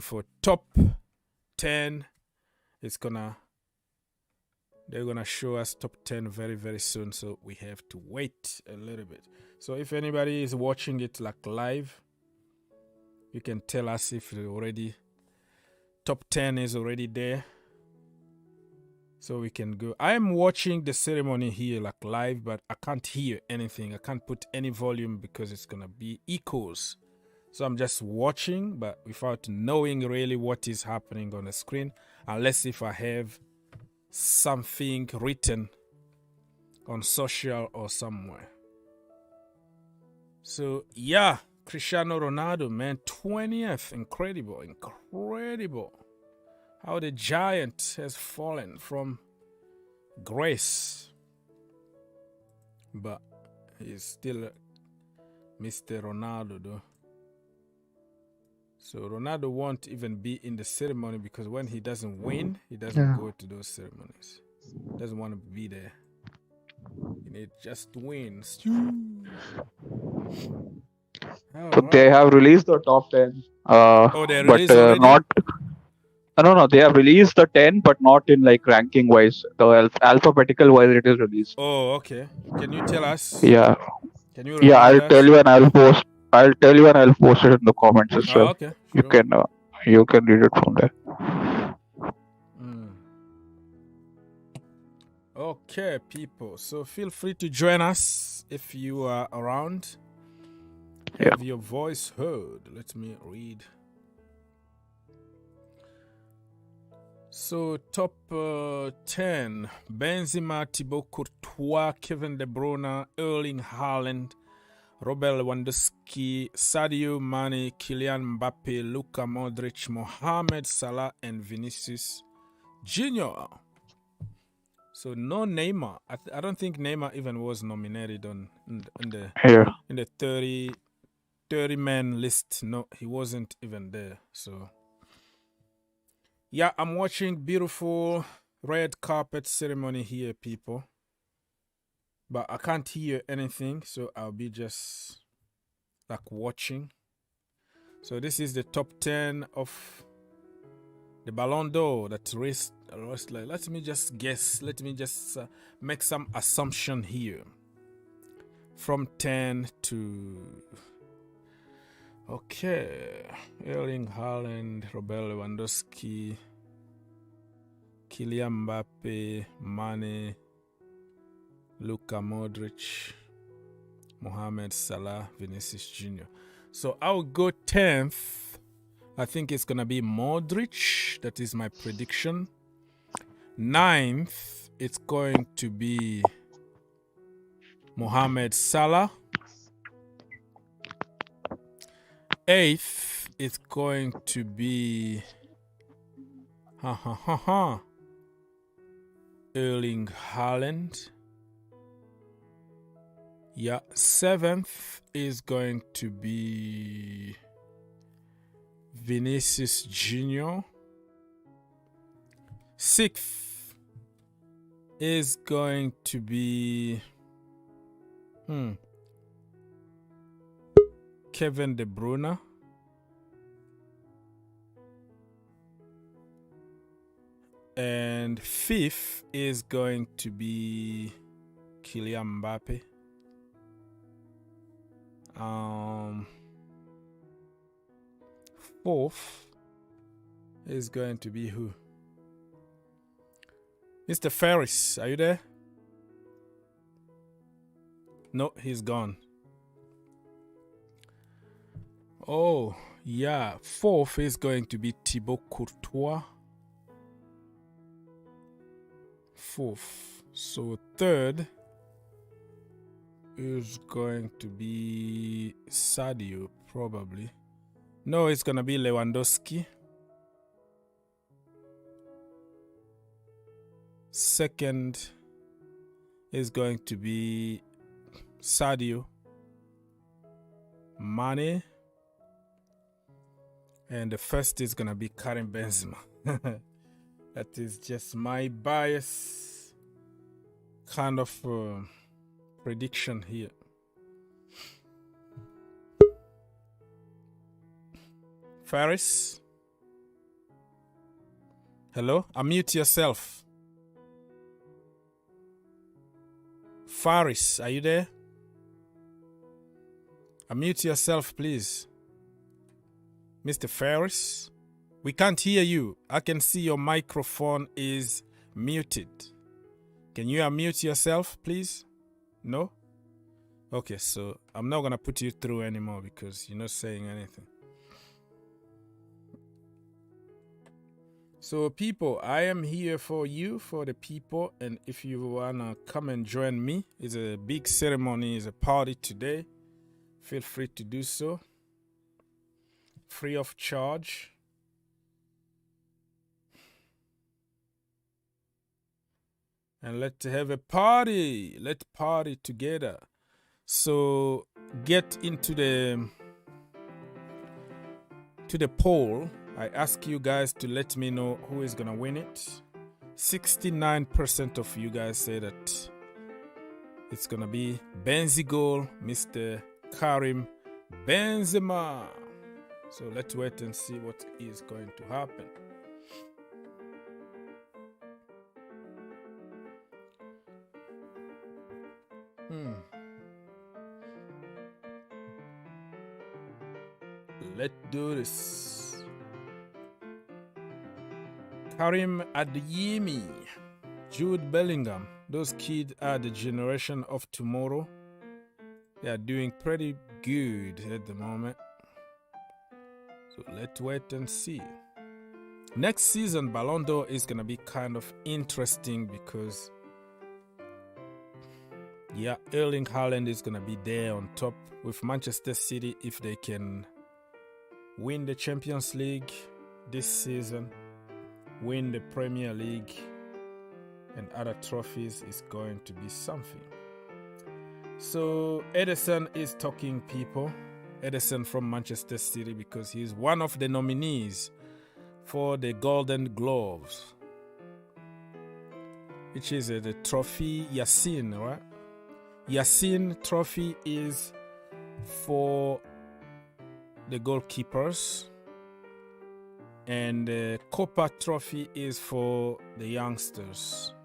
for top 10. They're gonna show us top 10 very, very soon, so we have to wait a little bit. So if anybody is watching it like live, you can tell us if already top 10 is already there, so we can go. I am watching the ceremony here like live, but I can't hear anything. I can't put any volume because it's gonna be echoes. So I'm just watching, but without knowing really what is happening on the screen, unless if I have something written on social or somewhere. So yeah, Cristiano Ronaldo, man, 20th. Incredible. How the giant has fallen from grace. But he's still Mr. Ronaldo though. So Ronaldo won't even be in the ceremony because when he doesn't win, he doesn't go to those ceremonies. Doesn't want to be there. He needs just to win. So they have released the top 10. They but released already? not. No, they have released the 10, but not in like ranking wise. The alphabetical wise, it is released. Oh, okay. Can you tell us? Yeah. Can you? Yeah, I'll tell you and I'll post. I'll tell you and I'll post it in the comments as well. Okay. Sure. You can read it from there. Okay, people. So feel free to join us if you are around. Have your voice heard. Let me read. So top 10: Benzema, Thibaut Courtois, Kevin De Bruyne, Erling Haaland, Robert Lewandowski, Sadio Mane, Kylian Mbappe, Luka Modric, Mohamed Salah, and Vinicius Junior. So no Neymar. I don't think Neymar even was nominated in the 30-man list. No, he wasn't even there. So yeah, I'm watching beautiful red carpet ceremony here, people. But I can't hear anything, so I'll be just like watching. So this is the top 10 of the Ballon d'Or that raised. Let me just guess. Let me just make some assumption here. From 10 to... Okay. Erling Haaland, Robert Lewandowski, Kylian Mbappe, Mané, Luka Modric, Mohamed Salah, Vinicius Junior. So I'll go 10th. I think it's going to be Modric. That is my prediction. 9th, it's going to be Mohamed Salah. 8th, it's going to be Erling Haaland. Yeah, 7th is going to be Vinicius Junior. 6th is going to be Kevin De Bruyne. And 5th is going to be Kylian Mbappe. 4th is going to be who? Mr. Ferris, are you there? No, he's gone. Oh, yeah. 4th is going to be Thibaut Courtois. 4th. So 3rd is going to be Sadio, probably. No, it's going to be Lewandowski. 2nd is going to be Sadio Mane. And the 1st is going to be Karim Benzema. That is just my bias kind of prediction here. Faris, Hello? Unmute yourself. Faris, are you there? Unmute yourself, please. Mr. Faris, we can't hear you. I can see your microphone is muted. Can you unmute yourself, please? No? Okay, so I'm not going to put you through anymore because you're not saying anything. So people, I am here for you, for the people, and if you wanna come and join me, it's a big ceremony, it's a party today. Feel free to do so. Free of charge. And let's have a party. Let's party together. So get into the poll. I ask you guys to let me know who is gonna win it. 69% of you guys say that it's gonna be Benzigol, Mr. Karim Benzema. So let's wait and see what is going to happen. Let's do this. Karim Adeyemi, Jude Bellingham. Those kids are the generation of tomorrow. They are doing pretty good at the moment. So let's wait and see. Next season, Ballon d'Or is going to be kind of interesting because, yeah, Erling Haaland is going to be there on top with Manchester City if they can win the Champions League this season. Win the Premier League and other trophies is going to be something. So Edison is talking, people. Edison from Manchester City, because he's one of the nominees for the Golden Gloves, which is the trophy yashin, right? Yashin trophy is for the goalkeepers, and the Kopa trophy is for the youngsters.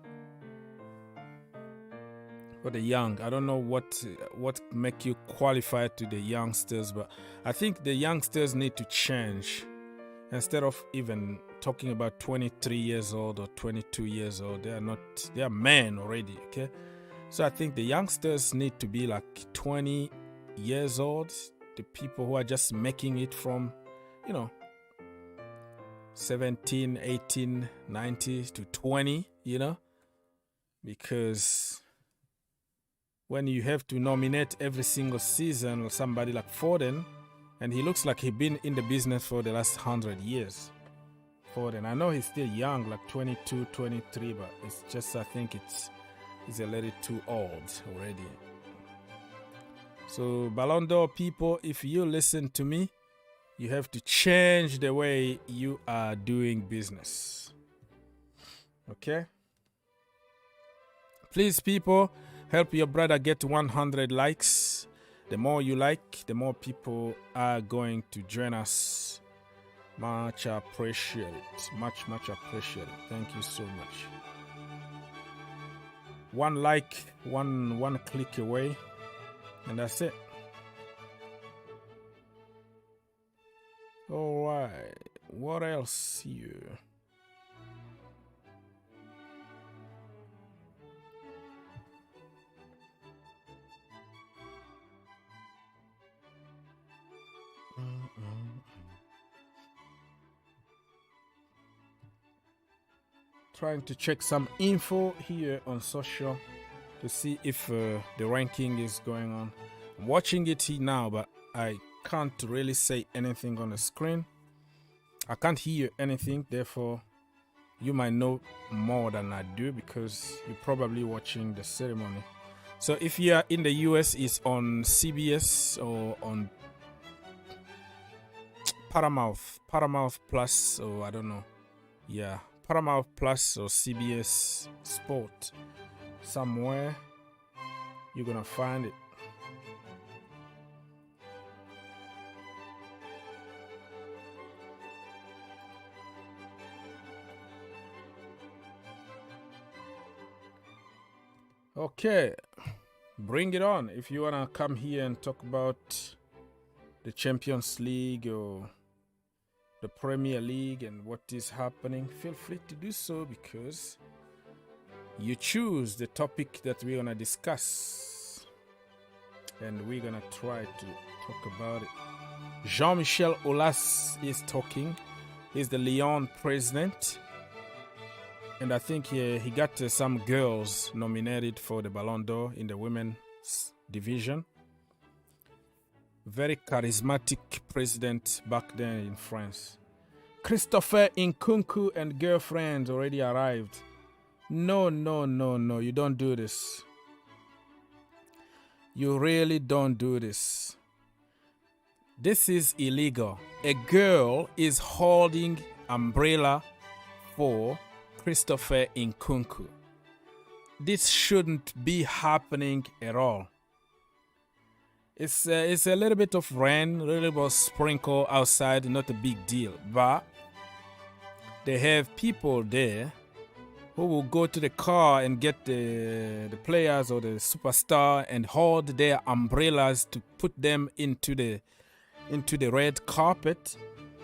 For the young, I don't know what make you qualify to the youngsters, but I think the youngsters need to change. Instead of even talking about 23 years old or 22 years old, they are men already, okay? So I think the youngsters need to be like 20 years old, the people who are just making it from, 17, 18, 19 to 20, because when you have to nominate every single season or somebody like Foden, and he looks like he's been in the business for the last 100 years. Foden, I know he's still young, like 22, 23, but it's just, I think he's a little too old already. So Ballon d'Or people, if you listen to me, you have to change the way you are doing business. Okay? Please, people, help your brother get 100 likes. The more you like, the more people are going to join us. Much appreciated. Much appreciated. Thank you so much. One like, one click away, and that's it. All right, what else here? Trying to check some info here on social to see if the ranking is going on. I'm watching it here now, but I can't really say anything on the screen. I can't hear anything, therefore you might know more than I do because you're probably watching the ceremony. So if you are in the US, it's on CBS or on Paramount Plus, or I don't know. Yeah, Paramount Plus or CBS Sport. Somewhere you're gonna find it. Okay, bring it on. If you wanna come here and talk about the Champions League or the Premier League and what is happening, feel free to do so, because you choose the topic that we're gonna discuss, and we're gonna try to talk about it. Jean-Michel Aulas is talking. He's the Lyon president, and I think he got some girls nominated for the Ballon d'Or in the women's division. Very charismatic president back then in France. Christopher Nkunku and girlfriend already arrived. No, you don't do this. You really don't do this. This is illegal. A girl is holding umbrella for Christopher Nkunku. This shouldn't be happening at all. It's a little bit of rain, a little bit of sprinkle outside, not a big deal. But they have people there who will go to the car and get the players or the superstar and hold their umbrellas to put them into the red carpet.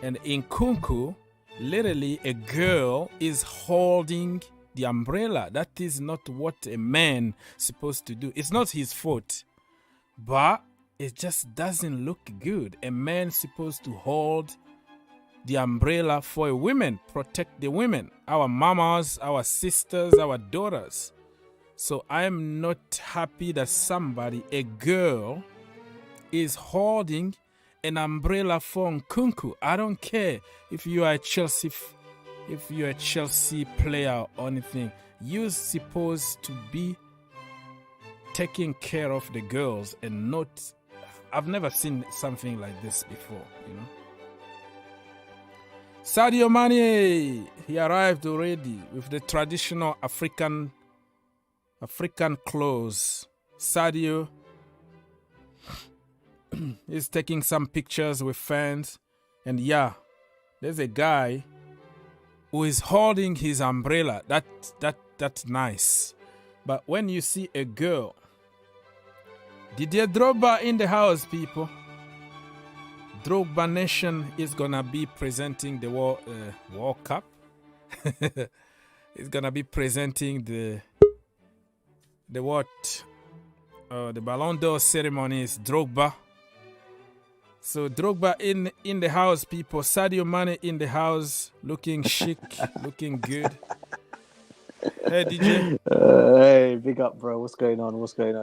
And in Nkunku, literally a girl is holding the umbrella. That is not what a man is supposed to do. It's not his fault, but it just doesn't look good. A man is supposed to hold the umbrella for a woman, protect the women, our mamas, our sisters, our daughters. So I'm not happy that somebody, a girl, is holding an umbrella for Nkunku. I don't care if you are a Chelsea player or anything. You're supposed to be taking care of the girls and not. I've never seen something like this before, you know. Sadio Mane, he arrived already with the traditional African clothes. Sadio is taking some pictures with fans, and yeah, there's a guy who is holding his umbrella. That's nice. But when you see a girl, Didier Drogba in the house, people. Drogba Nation is gonna be presenting the World Cup. It's gonna be presenting the Ballon d'Or ceremony is Drogba. So Drogba in the house, people. Sadio Mane in the house, looking chic, looking good. Hey DJ. Hey, big up, bro. What's going on?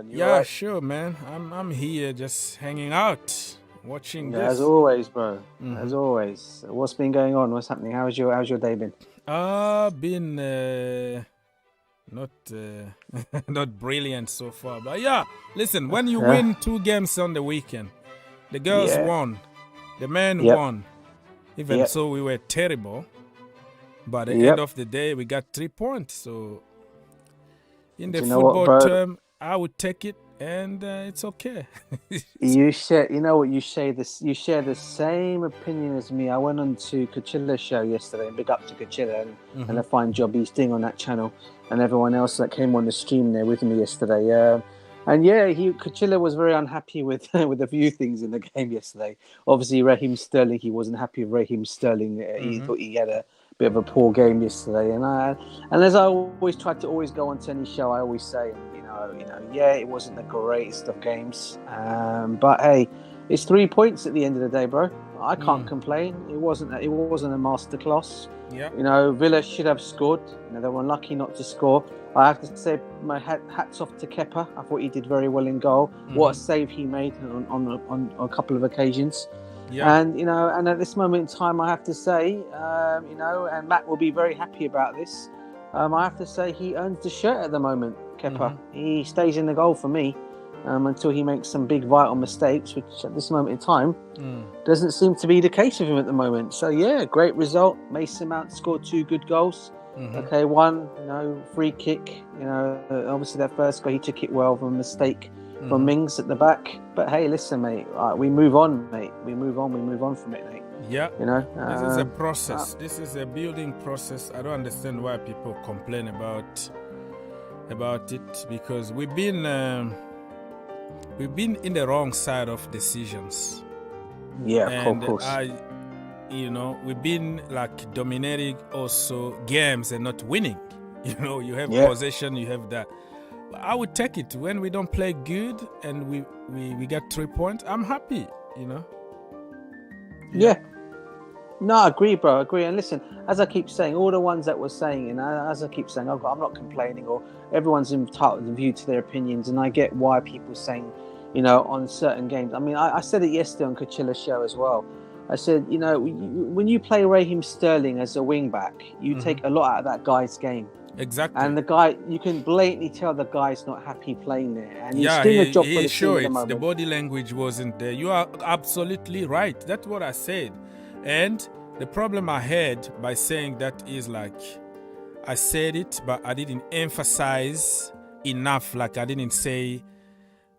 You Yeah, right? sure, man. I'm here just hanging out, watching this. As always, bro. As always. What's been going on? What's happening? How's your day been? Been not brilliant so far, but yeah. Listen, when you win 2 games on the weekend, the girls won, the men won. Even so, we were terrible. But at the end of the day, we got 3 points. So in the football term, I would take it, and it's okay. You share the same opinion as me. I went on to Kachilla's show yesterday, and big up to Kachilla and a fine job he's doing on that channel, and everyone else that came on the stream there with me yesterday. And yeah, Kachilla was very unhappy with a few things in the game yesterday. Obviously, Raheem Sterling, he wasn't happy with Raheem Sterling. He thought he had a bit of a poor game yesterday. And as I always try to always go on to any show, I always say, it wasn't the greatest of games. But hey, it's 3 points at the end of the day, bro. I can't complain. It wasn't a masterclass. Yeah. Villa should have scored. They were unlucky not to score. I have to say my hats off to Kepa. I thought he did very well in goal. What a save he made on a couple of occasions. Yeah. And at this moment in time, I have to say, and Matt will be very happy about this. I have to say he earns the shirt at the moment, Kepa. He stays in the goal for me until he makes some big vital mistakes, which at this moment in time doesn't seem to be the case with him at the moment. So yeah, great result. Mason Mount scored 2 good goals. Okay, one, free kick. Obviously that first goal he took it well from a mistake from Mings at the back. But hey, listen, mate, we move on, mate. We move on from it, mate. Yeah, this is a process. This is a building process. I don't understand why people complain about about it because we've been in the wrong side of decisions. Yeah, And of course. we've been like dominating also games and not winning. You have Yeah. possession, you have that. I would take it when we don't play good and we get 3 points. I'm happy. Yeah. No, I agree, bro. I agree. And listen, as I keep saying, all the ones that were saying, and as I keep saying, I'm not complaining, or everyone's entitled to view to their opinions, and I get why people are saying, on certain games. I mean, I said it yesterday on Kachilla's show as well. I said, when you play Raheem Sterling as a wing back, you take a lot out of that guy's game. Exactly. And the guy, you can blatantly tell the guy's not happy playing there. And he's Yeah, doing a job for he the team at the the moment. body language wasn't there. You are absolutely right. That's what I said. And the problem I had by saying that is like, I said it, but I didn't emphasize enough. Like I didn't say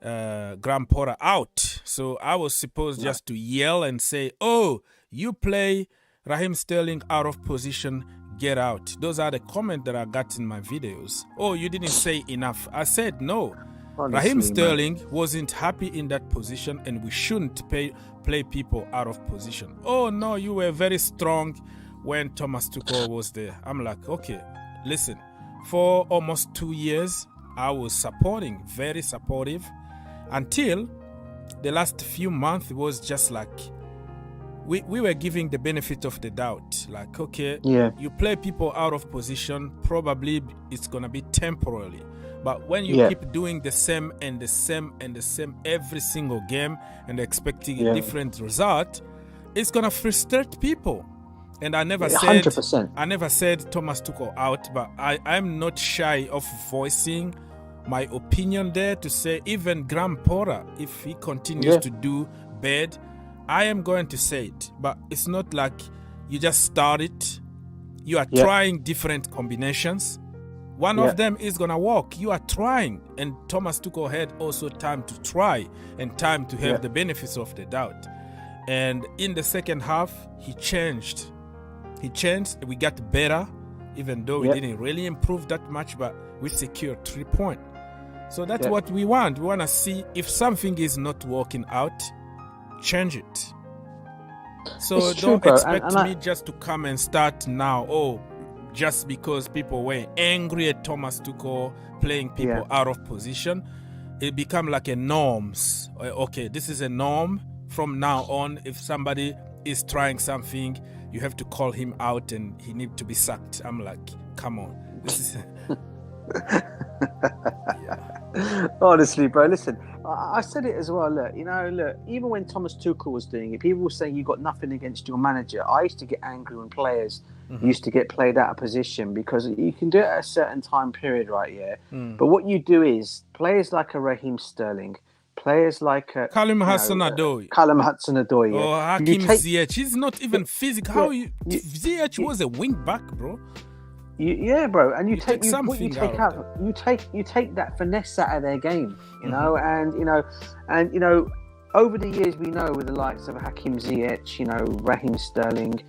Graham Potter out. So I was supposed just to yell and say, oh, you play Raheem Sterling out of position, get out. Those are the comments that I got in my videos. Oh, you didn't say enough. I said no. Honestly, Raheem Sterling wasn't happy in that position and we shouldn't play people out of position. Oh no, you were very strong when Thomas Tuchel was there. I'm like, okay, listen, for almost 2 years, I was supporting, very supportive, until the last few months. It was just like, we were giving the benefit of the doubt. Like, okay, you play people out of position, probably it's going to be temporarily. But when you keep doing the same and the same and the same every single game and expecting a different result, it's going to frustrate people. And I never said 100%. I never said Thomas Tuchel out, but I'm not shy of voicing my opinion there to say even Graham Potter, if he continues to do bad, I am going to say it. But it's not like you just start it. You are trying different combinations. One of them is going to work. You are trying. And Thomas Tuchel had also time to try and time to have the benefits of the doubt. And in the second half, he changed. We got better, even though we didn't really improve that much, but we secured 3 points. So that's what we want. We want to see if something is not working out, change it. So don't expect me just to come and start now. Just because people were angry at Thomas Tuchel playing people out of position, it become like a norms. Okay, this is a norm from now on. If somebody is trying something, you have to call him out and he need to be sacked. I'm like, come on. This is Honestly, bro, listen, I said it as well. Look, even when Thomas Tuchel was doing it, people were saying you got nothing against your manager. I used to get angry when players used to get played out of position because you can do it at a certain time period, right? Yeah. But what you do is players like a Raheem Sterling, players like Karim Hudson-Odoi. Or Hakim Ziyech. He's not even physical. How Ziyech was a wing back, bro. Bro, and you take that finesse out of their game, and over the years we know with the likes of Hakim Ziyech, Raheem Sterling,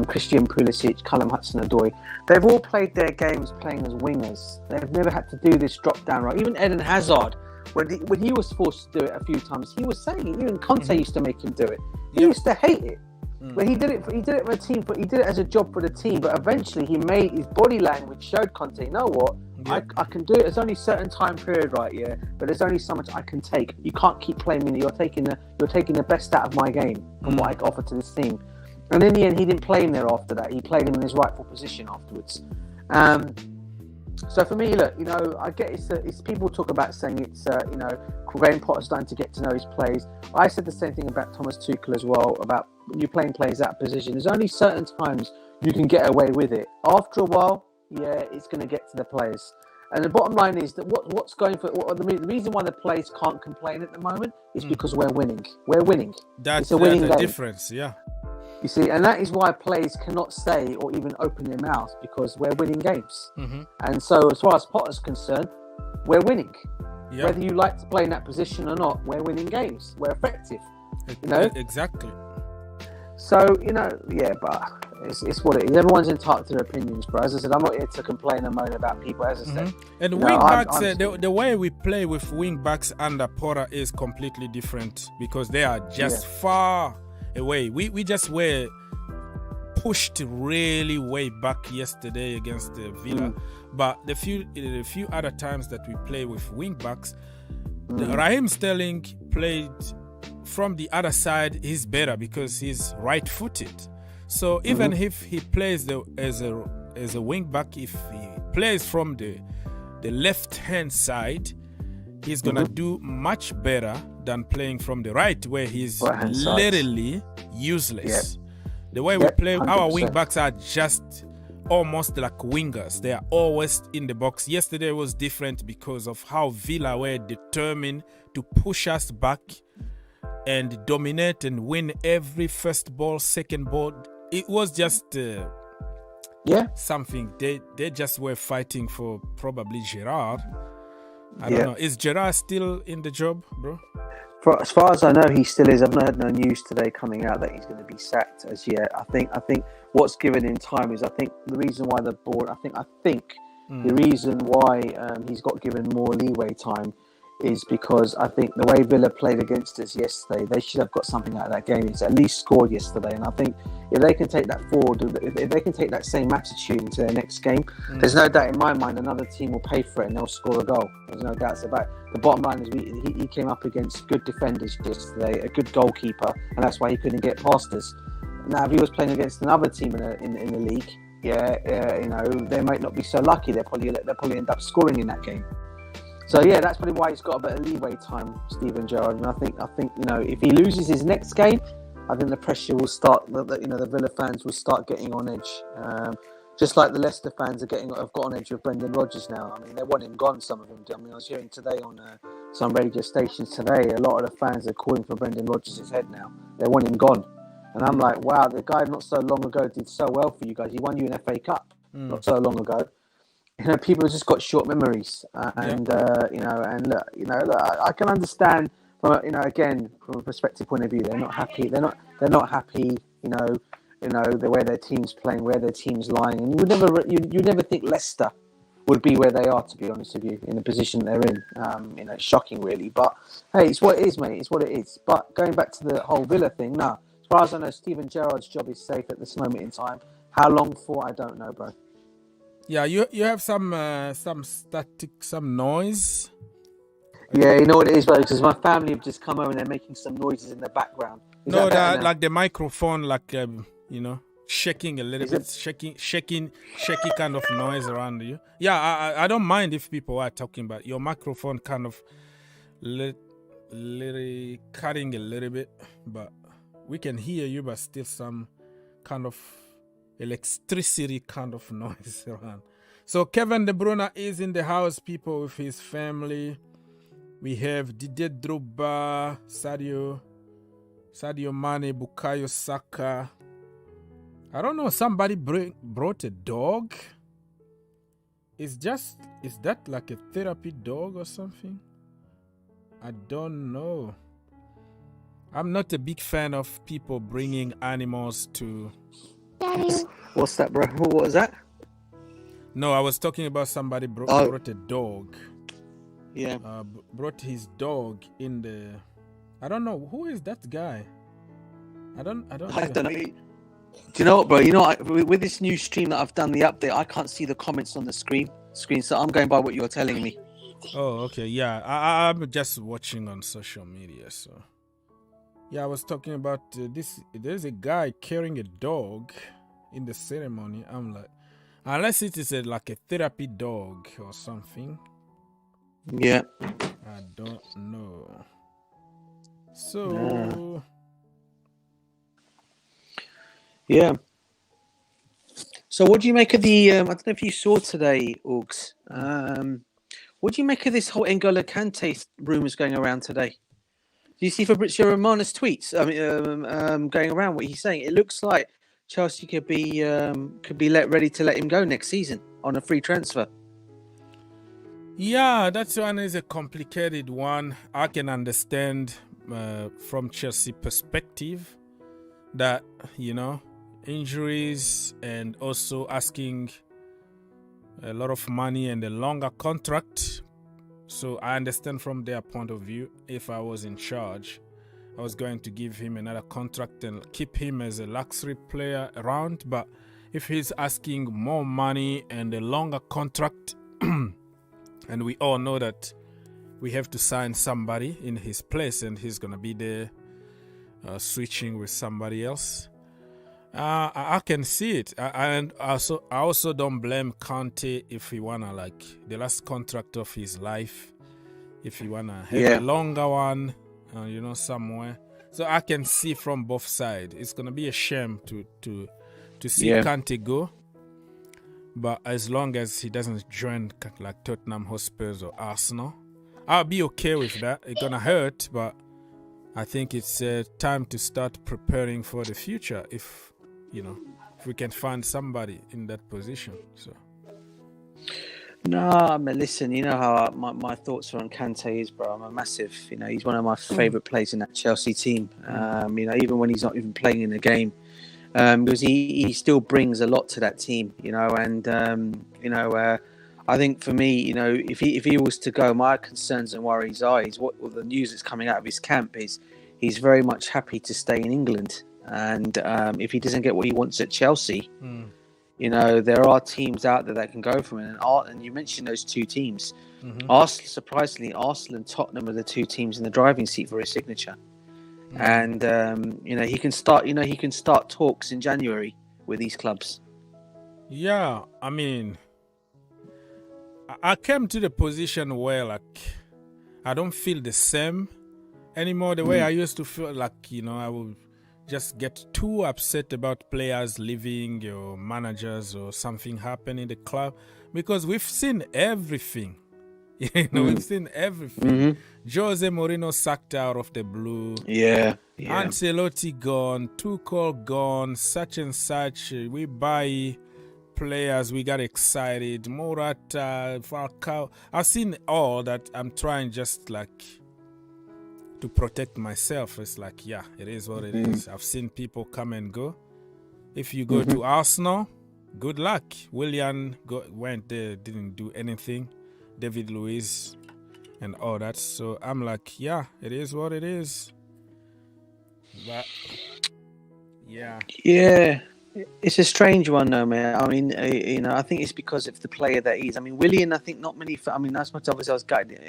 Christian Pulisic, Callum Hudson-Odoi, they've all played their games playing as wingers. They've never had to do this drop down right. Even Eden Hazard, when he was forced to do it a few times, he was saying it. Even Conte used to make him do it. He used to hate it. But he did it for a team. He did it as a job for the team. But eventually, he made his body language showed Conte. You know what? I can do it. There's only a certain time period, right? Yeah. But there's only so much I can take. You can't keep playing me. You're taking the best out of my game from what I offer to this team. And in the end, he didn't play him there after that. He played him in his rightful position afterwards. So for me, look, I get it's people talk about saying it's, Graham Potter starting to get to know his plays. I said the same thing about Thomas Tuchel as well, about when you're playing plays out of position. There's only certain times you can get away with it. After a while, it's going to get to the players. And the bottom line is that what's going for the reason why the players can't complain at the moment is because we're winning. We're winning. That's a winning game. Difference, yeah. You see, and that is why players cannot say or even open their mouths because we're winning games. And so, as far as Potter's concerned, we're winning. Yep. Whether you like to play in that position or not, we're winning games. We're effective. Exactly. So but It's what it is. Everyone's entitled to their opinions, bro. As I said, I'm not here to complain and moan about people. As I said, and you know, wing backs, the way we play with wing backs under Porter is completely different because they are just far away. We just were pushed really way back yesterday against the Villa, but the few other times that we play with wing backs, Raheem Sterling played from the other side. He's better because he's right-footed. So even if he plays as a wing back, if he plays from the left-hand side, he's gonna do much better than playing from the right, where he's literally useless. The way we play, 100%. Our wing backs are just almost like wingers. They are always in the box. Yesterday was different because of how Villa were determined to push us back and dominate and win every first ball, second ball. It was just something. They just were fighting for probably Gerrard. I don't know. Is Gerrard still in the job, bro? As far as I know, he still is. I've not had no news today coming out that he's going to be sacked as yet. I think what's given him time is the reason why the board. I think the reason why he's got given more leeway time is because I think the way Villa played against us yesterday, they should have got something out of that game. It's at least scored yesterday, and I think if they can take that forward, if they can take that same attitude into their next game, there's no doubt in my mind another team will pay for it and they'll score a goal. There's no doubts about it. The bottom line is he came up against good defenders yesterday, a good goalkeeper, and that's why he couldn't get past us. Now, if he was playing against another team in the league, you know, they might not be so lucky. They'll probably end up scoring in that game. So that's probably why he's got a bit of leeway time, Steven Gerrard. And I think you know, if he loses his next game, I think the pressure will start. You know, the Villa fans will start getting on edge, just like the Leicester fans have got on edge with Brendan Rodgers now. I mean, they want him gone. Some of them. I mean, I was hearing today on some radio stations today, a lot of the fans are calling for Brendan Rodgers' head now. They want him gone, and I'm like, wow, the guy not so long ago did so well for you guys. He won you an FA Cup not so long ago. You know, people have just got short memories, and you know, I can understand from again from a perspective point of view. They're not happy. They're not happy. You know, the way their team's playing, where their team's lying, and you never think Leicester would be where they are. To be honest with you, in the position they're in, you know, it's shocking really. But hey, it's what it is, mate. It's what it is. But going back to the whole Villa thing, no. As far as I know, Steven Gerrard's job is safe at this moment in time. How long for? I don't know, bro. Yeah, you have some static, some noise. Yeah, you know what it is, bro? Because my family have just come over and they're making some noises in the background. No, that like the microphone, like you know, shaking a little bit, shaky kind of noise around you. Yeah, I don't mind if people are talking, but your microphone kind of little cutting a little bit, but we can hear you, but still some kind of electricity kind of noise around. So Kevin De Bruyne is in the house, people, with his family. We have Didier Drogba, Sadio Mane, Bukayo Saka. I don't know, somebody brought a dog. Is that like a therapy dog or something? I don't know. I'm not a big fan of people bringing animals to... What's that, bro? What was that? No, I was talking about somebody brought a dog. Yeah. Brought his dog in the... I don't know. Who is that guy? I don't know. Do you know what, bro? You know, with this new stream that I've done, the update, I can't see the comments on the screen, so I'm going by what you're telling me. Oh, okay. Yeah, I'm just watching on social media, so... Yeah, I was talking about this. There's a guy carrying a dog in the ceremony. I'm like, unless it is like a therapy dog or something. Yeah. I don't know. So. Yeah. So what do you make of the? I don't know if you saw today, Augs. What do you make of this whole N'Golo Kante rumors going around today? Do you see Fabrizio Romano's tweets going around what he's saying? It looks like Chelsea could be ready to let him go next season on a free transfer. Yeah, that one is a complicated one. I can understand from Chelsea perspective that, you know, injuries and also asking a lot of money and a longer contract. So I understand from their point of view, if I was in charge, I was going to give him another contract and keep him as a luxury player around. But if he's asking more money and a longer contract, and we all know that we have to sign somebody in his place and he's going to be there switching with somebody else, I can see it. I also don't blame Kante if he want to, like, the last contract of his life, if he want to have a longer one, somewhere. So I can see from both sides. It's going to be a shame to see Kante go. But as long as he doesn't join like Tottenham Hotspur or Arsenal, I'll be okay with that. It's going to hurt, but I think it's time to start preparing for the future if we can find somebody in that position. So. No, I mean, listen, you know how my thoughts are on Kante is, bro. I'm a massive, he's one of my favourite players in that Chelsea team. Even when he's not even playing in the game, because he still brings a lot to that team, and I think for me, if he was to go, my concerns and worries are what the news that's coming out of his camp is he's very much happy to stay in England, and if he doesn't get what he wants at Chelsea. There are teams out there that can go from it. And you mentioned those two teams. Arsenal, surprisingly, Arsenal and Tottenham are the two teams in the driving seat for his signature. And he can start talks in January with these clubs. Yeah, I mean, I came to the position where, like, I don't feel the same anymore the way I used to feel. Like, I would just get too upset about players leaving or managers or something happen in the club, because we've seen everything. We've seen everything. Jose Mourinho sacked out of the blue. Yeah. Ancelotti gone, Tuchel gone, such and such. We buy players, we got excited. Morata, Falcao. I've seen all that. I'm trying just like to protect myself. It's like, yeah, it is what it is. I've seen people come and go. If you go to Arsenal, good luck. Willian went there, didn't do anything. David Luiz and all that. So I'm like, yeah, it is what it is. But yeah, it's a strange one though, man. I mean, I think it's because of the player that he is. I mean, Willian, I think not many. I mean, that's much obviously I was guided.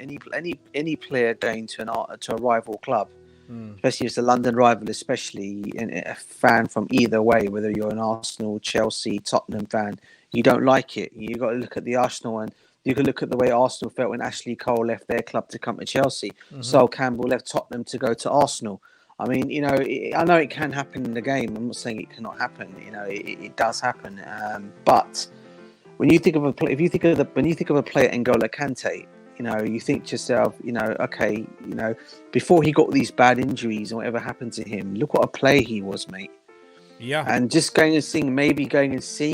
Any player going to a rival club, especially if it's a London rival, especially a fan from either way, whether you're an Arsenal, Chelsea, Tottenham fan, you don't like it. You got to look at the Arsenal one. You can look at the way Arsenal felt when Ashley Cole left their club to come to Chelsea. Sol Campbell left Tottenham to go to Arsenal. I mean, I know it can happen in the game. I'm not saying it cannot happen. It does happen. But when you think of a player, when you think of a player, N'Golo Kante, you think to yourself, okay, before he got these bad injuries and whatever happened to him, look what a player he was, mate. Yeah. And just going and seeing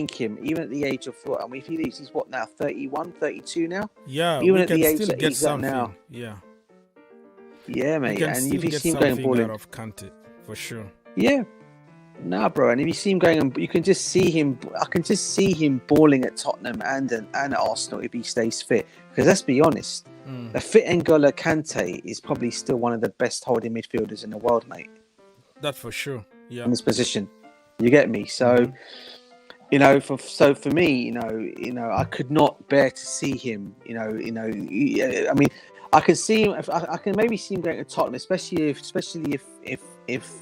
him, even at the age of what? I mean, if he's what now, 31, 32 now? Yeah, even we at can the age still that get he's at something now. Yeah. Yeah, mate. You can and still if you get see him going something balling out of Kante, for sure. Yeah. Nah, bro. And if you see him going, and you can just see him. I can just see him balling at Tottenham and at Arsenal if he stays fit. Because let's be honest, a fit N'Golo Kante is probably still one of the best holding midfielders in the world, mate. That for sure. Yeah. In this position, you get me. So, for me, I could not bear to see him. I mean, I can see him. I can maybe see him going to Tottenham, especially if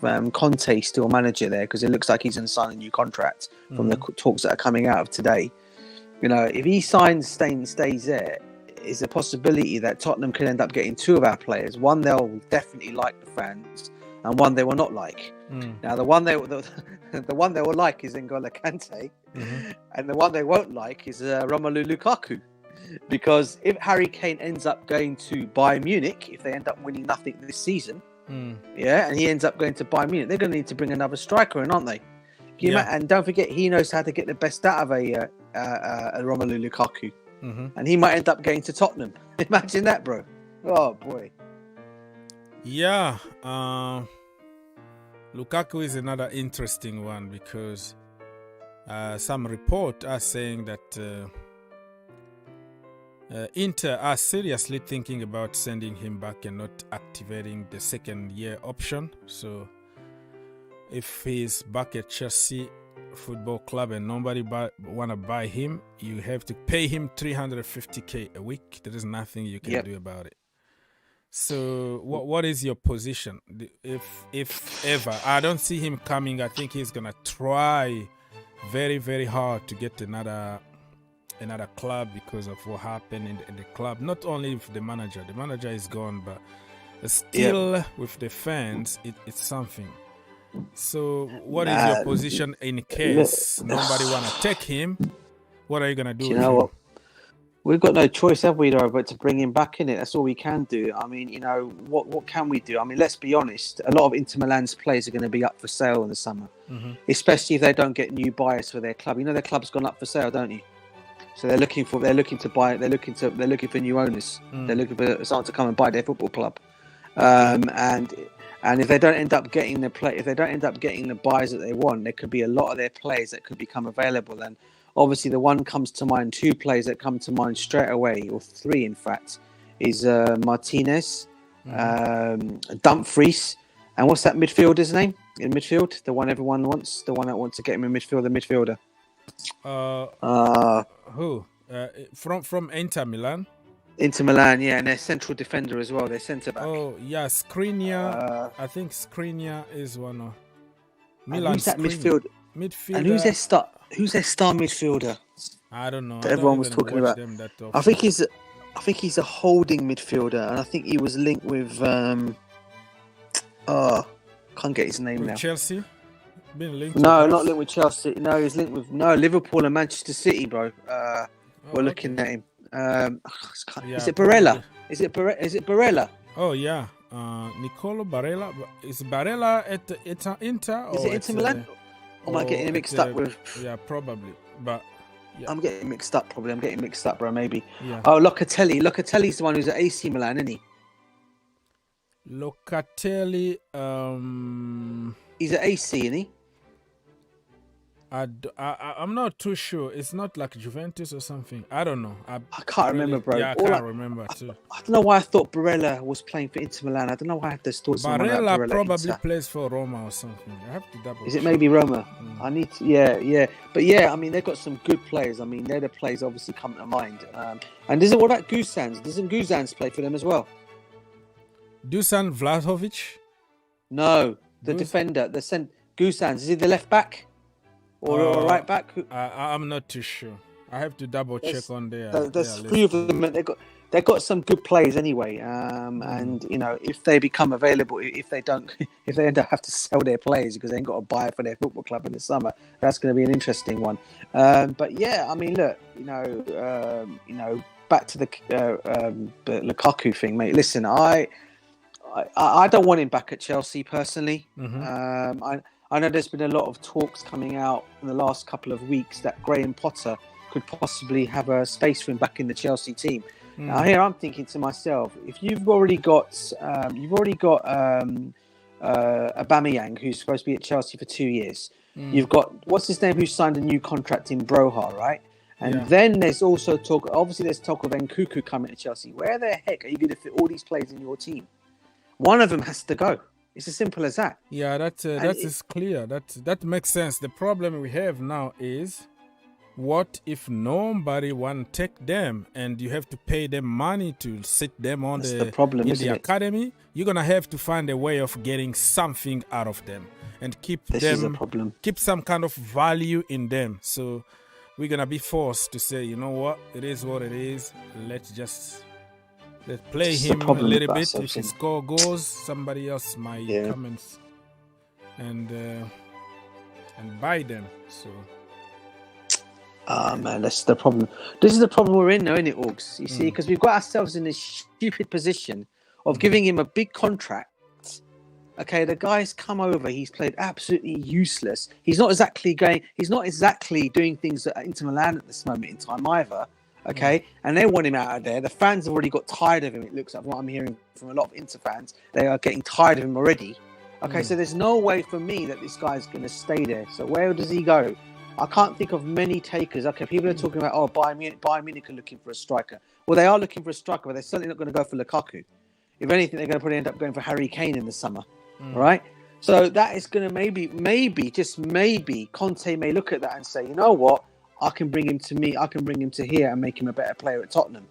Conte's still manager there, because it looks like he's going to sign a new contract from the talks that are coming out of today. If he stays there, is a possibility that Tottenham could end up getting two of our players. One they'll definitely like the fans, and one they will not like. Now the one they will like is N'Golo Kante, and the one they won't like is Romelu Lukaku. Because if Harry Kane ends up going to Bayern Munich, if they end up winning nothing this season, and he ends up going to Bayern Munich, they're going to need to bring another striker in, aren't they? And don't forget, he knows how to get the best out of a Romelu Lukaku, and he might end up going to Tottenham. Imagine that, bro. Oh boy. Yeah, Lukaku is another interesting one because some report are saying that Inter are seriously thinking about sending him back and not activating the second year option. So if he's back at Chelsea Football Club and nobody want to buy him, you have to pay him 350k a week. There is nothing you can do about it. So what is your position? If ever, I don't see him coming. I think he's gonna try very, very hard to get another club because of what happened in the club. Not only with the manager is gone, but still with the fans, it's something. So what is your position in case nobody want to take him? What are you gonna do? You know what? We've got no choice, have we, though, but to bring him back in it. That's all we can do. I mean, you know, what can we do? I mean, let's be honest. A lot of Inter Milan's players are going to be up for sale in the summer, especially if they don't get new buyers for their club. You know, their club's gone up for sale, don't you? So they're looking for new owners. They're looking for someone to come and buy their football club. And if they don't end up getting the buyers that they want, there could be a lot of their players that could become available. And obviously, the one comes to mind, two players that come to mind straight away, or three, in fact, is Martinez, Dumfries, and what's that midfielder's name in midfield? The one everyone wants, the one that wants to get him in midfield, the midfielder. Who? From Inter Milan? Inter Milan, yeah, and their central defender as well, their centre back. Oh, yeah, Skriniar. I think Skriniar is one of Milan. Who's that midfielder? And who's their star midfielder? I don't know. That everyone was talking about. I think he's a holding midfielder, and I think he was linked with can't get his name now. Chelsea? Been linked not linked with Chelsea. No, he's linked with Liverpool and Manchester City, bro. We're looking at him. Is it Barella? Is it Barella? Oh yeah, Nicolo Barella. Is Barella at Inter? Is it Inter Milan? Am I getting mixed up with? Yeah, probably. But yeah. I'm getting mixed up. Probably. I'm getting mixed up, bro. Maybe. Yeah. Oh, Locatelli. Locatelli's the one who's at AC Milan, isn't he? Locatelli. He's at AC, isn't he? I'm not too sure. It's not like Juventus or something. I don't know. I can't remember, bro. Yeah, I can't remember too. I don't know why I thought Barella was playing for Inter Milan. I don't know why I had this thought. Barella probably plays for Roma or something. I have to double. Is it maybe Roma? I need to. Yeah. But yeah, I mean, they've got some good players. I mean, they're the players obviously come to mind. And what about Guzans? Doesn't Guzans play for them as well? Dusan Vlahovic? No, the defender. Guzans. Is he the left back? Or right back? I'm not too sure. I have to double check on there. There's three of them. They've got some good players anyway. And you know, if they become available, if they end up have to sell their players because they ain't got a buyer for their football club in the summer, that's going to be an interesting one. But yeah, I mean, look, you know, back to the Lukaku thing, mate. Listen, I don't want him back at Chelsea personally. I know there's been a lot of talks coming out in the last couple of weeks that Graham Potter could possibly have a space for him back in the Chelsea team. Now here I'm thinking to myself, if you've already got Aubameyang, who's supposed to be at Chelsea for 2 years, you've got what's his name, who signed a new contract in Broha, right? And then there's also talk. Obviously, there's talk of Nkunku coming to Chelsea. Where the heck are you going to fit all these players in your team? One of them has to go. It's as simple as that. Yeah, that is clear. That makes sense. The problem we have now is, what if nobody want to take them and you have to pay them money to sit them on the problem, in the academy? You're gonna have to find a way of getting something out of them and keep some kind of value in them. So we're gonna be forced to say, you know what, it is what it is. Let's play him a little bit. If he score goals, somebody else might come and buy them. So. Man, that's the problem. This is the problem we're in now, isn't it, Augs? You see, because we've got ourselves in this stupid position of giving him a big contract. Okay, the guy's come over. He's played absolutely useless. He's not exactly doing things at Inter Milan at this moment in time either. Okay, and they want him out of there. The fans have already got tired of him. It looks like, what I'm hearing from a lot of Inter fans, they are getting tired of him already. Okay, so there's no way for me that this guy's going to stay there. So where does he go? I can't think of many takers. Okay, people are talking about Bayern Munich are looking for a striker. Well, they are looking for a striker, but they're certainly not going to go for Lukaku. If anything, they're going to probably end up going for Harry Kane in the summer. All right. So that is going to maybe, just maybe, Conte may look at that and say, you know what, I can bring him to me. I can bring him to here and make him a better player at Tottenham.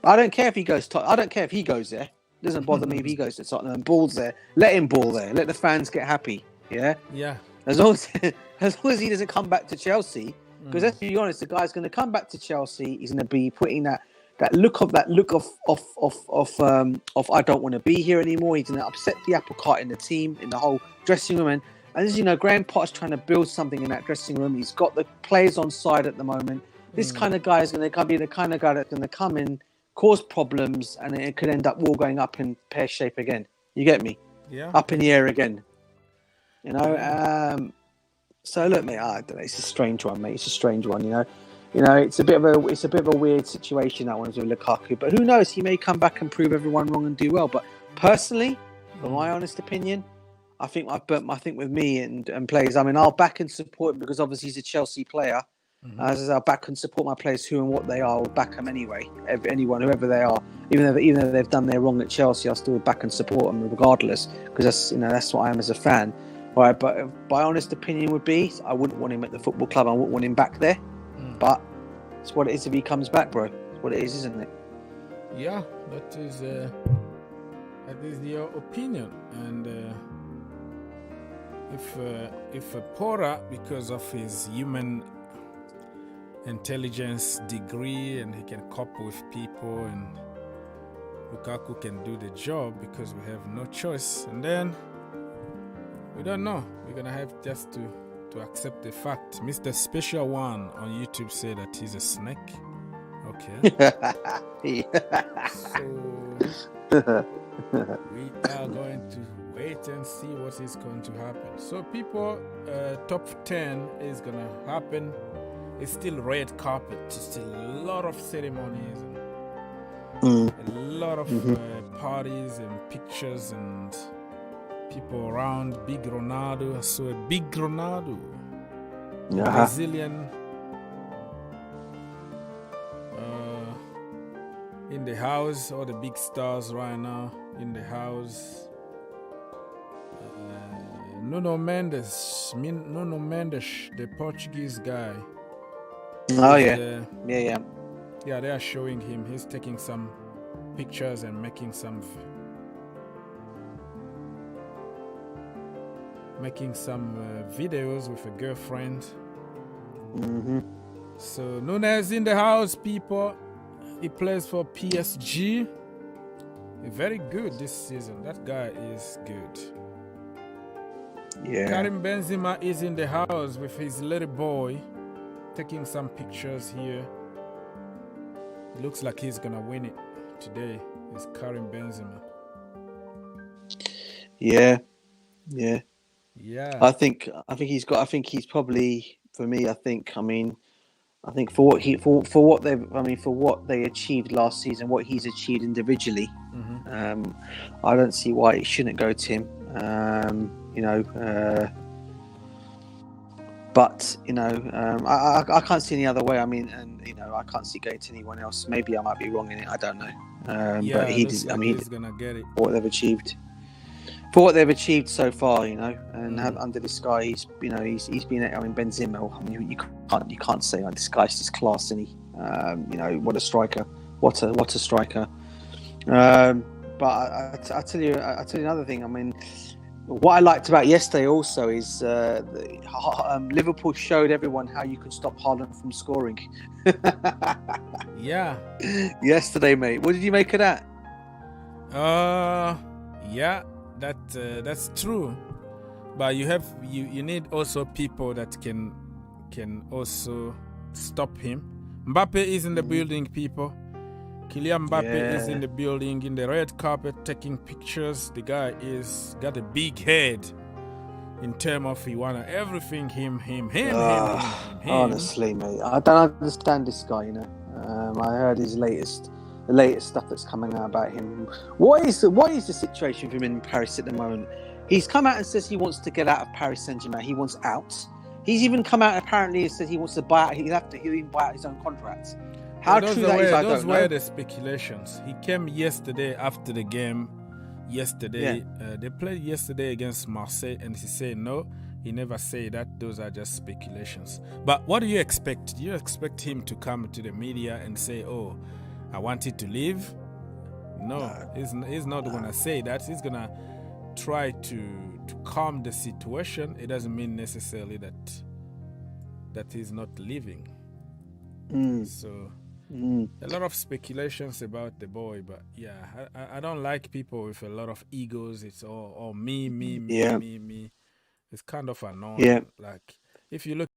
I don't care if he goes. I don't care if he goes there. It doesn't bother me if he goes to Tottenham and balls there. Let him ball there. Let the fans get happy. Yeah. Yeah. As long as he doesn't come back to Chelsea, because let's be honest, the guy's going to come back to Chelsea. He's going to be putting that look of I don't want to be here anymore. He's going to upset the apple cart in the team, in the whole dressing room, and as you know, Graham Potter's trying to build something in that dressing room. He's got the players on side at the moment. This kind of guy is going to be the kind of guy that's going to come in, cause problems, and it could end up all going up in pear shape again. You get me? Yeah. Up in the air again. You know. So look, mate. I don't know. It's a strange one, mate. It's a strange one. You know. It's a bit of a weird situation, that one with Lukaku. But who knows? He may come back and prove everyone wrong and do well. But personally, for my honest opinion, I think with me and players, I mean, I'll back and support him because obviously he's a Chelsea player. As I'll back and support my players, who and what they are, I'll back them anyway. Anyone, whoever they are, even though they've done their wrong at Chelsea, I'll still back and support them regardless, because that's what I am as a fan. All right, but my honest opinion would be, I wouldn't want him at the football club. I wouldn't want him back there. But it's what it is if he comes back, bro. It's what it is, isn't it? Yeah, that is your opinion. And if Pora, because of his human intelligence degree, and he can cope with people, and Lukaku can do the job because we have no choice, and then we don't know. We're gonna have just to accept the fact. Mr. Special One on YouTube said that he's a snake. Okay. So we are going to wait and see what is going to happen. So people, top 10 is gonna happen. It's still red carpet. It's still a lot of ceremonies and a lot of parties and pictures and people around. Big Ronaldo. I saw a big Ronaldo. Brazilian in the house. All the big stars right now in the house. Nuno Mendes, the Portuguese guy. Oh yeah. Yeah. Yeah, they are showing him. He's taking some pictures and making some videos with a girlfriend. So Nunes in the house, people. He plays for PSG. Very good this season. That guy is good. Yeah. Karim Benzema is in the house with his little boy, taking some pictures here. It looks like he's gonna win it today. It's Karim Benzema. Yeah. I think he's probably, for me, I think for what they achieved last season, what he's achieved individually, I don't see why it shouldn't go to him. But I can't see any other way. I mean, and I can't see going to anyone else. Maybe I might be wrong in it. I don't know. But he's gonna get it. What they've achieved. For what they've achieved so far, and under this guy, he's been. I mean, Benzema. I mean, you can't say this guy's just class, isn't he? What a striker! What a striker! But I tell you another thing. I mean, what I liked about yesterday also is Liverpool showed everyone how you can stop Haaland from scoring. Yeah. Yesterday, mate. What did you make of that? Yeah. That's true, but you need also people that can also stop him. Mbappe is in the building, people. Kylian Mbappe is in the building, in the red carpet, taking pictures. The guy is got a big head in terms of he wanna everything him. Honestly, mate, I don't understand this guy. I heard his the latest stuff that's coming out about him. What is the situation for him in Paris at the moment? He's come out and says he wants to get out of Paris Saint-Germain. He wants out. He's even come out and apparently said he wants to buy out. He'll even buy out his own contract. How Well, true that is, I those don't were know. the speculations. He came yesterday after the game. Yesterday, they played yesterday against Marseille, and he said no. He never said that. Those are just speculations. But what do you expect? Do you expect him to come to the media and say, "Oh, I wanted to leave"? No. He's not gonna say that. He's gonna try to calm the situation. It doesn't mean necessarily that he's not leaving. So a lot of speculations about the boy, but yeah, I don't like people with a lot of egos. It's all me. It's kind of annoying. Yeah. Like if you look.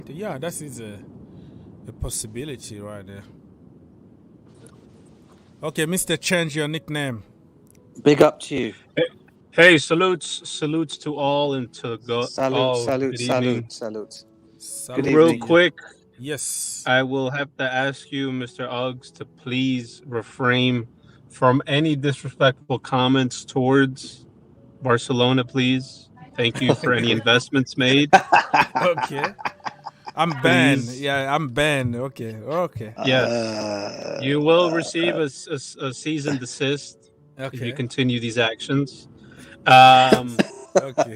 Yeah, that is a possibility right there. Okay, Mr. Change your nickname. Big up to you. Hey, salutes to all and to go. Salute. Good evening. Good Real evening. quick, Yes. I will have to ask you, Mr. Uggs, to please refrain from any disrespectful comments towards Barcelona, please. Thank you for any investments made. Okay. I'm banned. Please. Yeah, I'm banned. Okay. Okay. Yes. You will receive a cease and desist if you Okay. continue these actions. Um, Okay.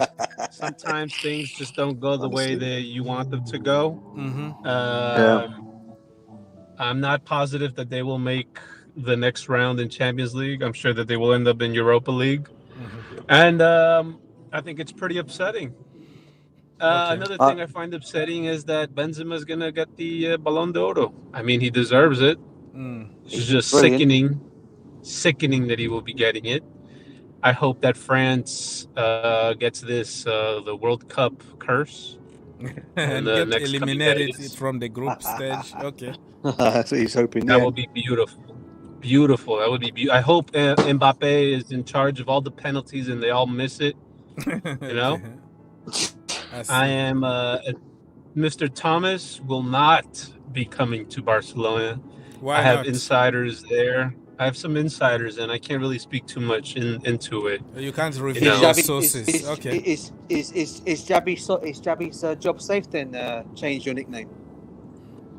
sometimes things just don't go the way that you want them to go. Mm-hmm. I'm not positive that they will make the next round in Champions League. I'm sure that they will end up in Europa League. And I think it's pretty upsetting. Another thing I find upsetting is that Benzema is going to get the Ballon d'Oro. I mean, he deserves it. It's just brilliant. sickening that he will be getting it. I hope that France gets this, the World Cup curse. And the get next coming eliminated days. from the group stage. Okay. That's what he's hoping. That will be beautiful. Beautiful. That would be I hope Mbappe is in charge of all the penalties and they all miss it. You know? I am Mr. Thomas will not be coming to Barcelona. Why I have not? insiders there. I have some insiders, and I can't really speak too much into it. You can't reveal your sources. Okay. Is Javi's job safe then? Change your nickname.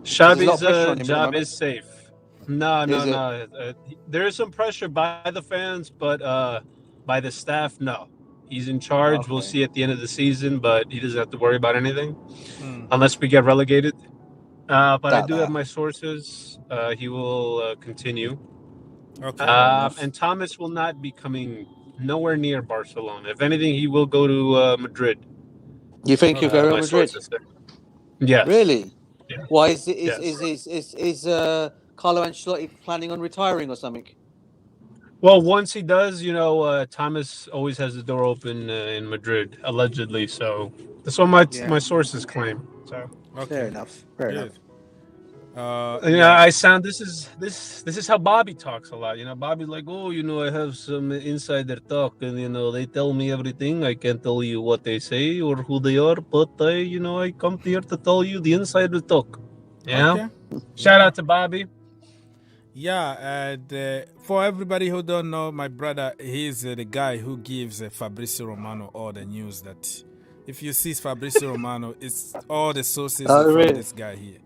Xavi's job is safe. No. There is some pressure by the fans, but by the staff, no. He's in charge. Okay. We'll see at the end of the season, but he doesn't have to worry about anything unless we get relegated. But I do have my sources. He will continue. Okay. And Thomas will not be coming nowhere near Barcelona. If anything, he will go to Madrid. You think he'll go to Madrid? Yes. Really? Yeah. Why is Carlo Ancelotti planning on retiring or something? Well, once he does, Thomas always has the door open in Madrid, allegedly. So that's what my sources claim. So fair enough. Fair enough. I sound. This is how Bobby talks a lot. Bobby's like, I have some insider talk, and they tell me everything. I can't tell you what they say or who they are, but I come here to tell you the insider talk. Yeah. Okay. Shout out to Bobby. Yeah, and for everybody who don't know, my brother, he's the guy who gives Fabrizio Romano all the news. That if you see Fabrizio Romano, it's all the sources from this guy here.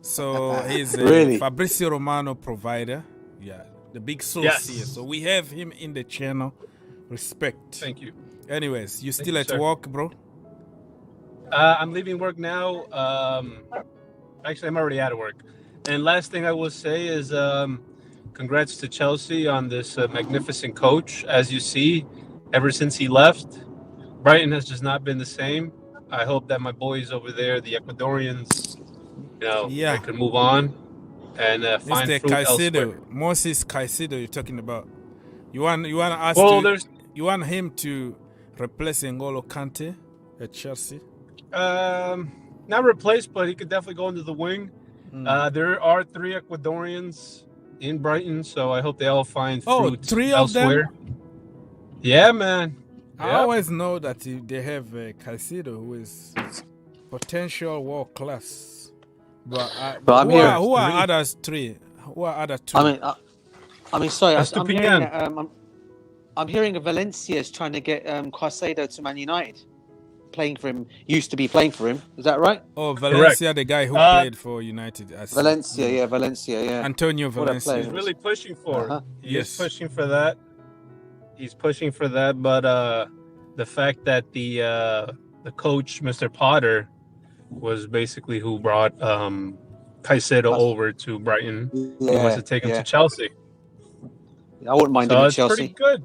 So he's a Fabrizio Romano provider. Yeah, the big source here. So we have him in the channel. Respect. Thank you. Anyways, you still at work, bro? I'm leaving work now. Actually, I'm already out of work. And last thing I will say is congrats to Chelsea on this magnificent coach. As you see, ever since he left, Brighton has just not been the same. I hope that my boys over there, the Ecuadorians, they can move on and find fruit elsewhere. Moses Caicedo, you're talking about. You want to ask? You want him to replace N'Golo Kante at Chelsea? Not replace, but he could definitely go into the wing. There are 3 Ecuadorians in Brighton, so I hope they all find fruit 3 elsewhere. Of them? Yeah, man. I always know that they have Caicedo, who is potential world class. But who are others 3? Who are other 2? I mean, sorry, I'm hearing Valencia is trying to get Caicedo to Man United. Playing for him, used to be playing for him. Is that right? Oh, Valencia, correct. The guy who played for United. Valencia, yeah. Antonio Valencia. He's really pushing for it. He's pushing for that. But the fact that the coach, Mr. Potter, was basically who brought Caicedo over to Brighton. He wants to take him to Chelsea. I wouldn't mind him at Chelsea. It's pretty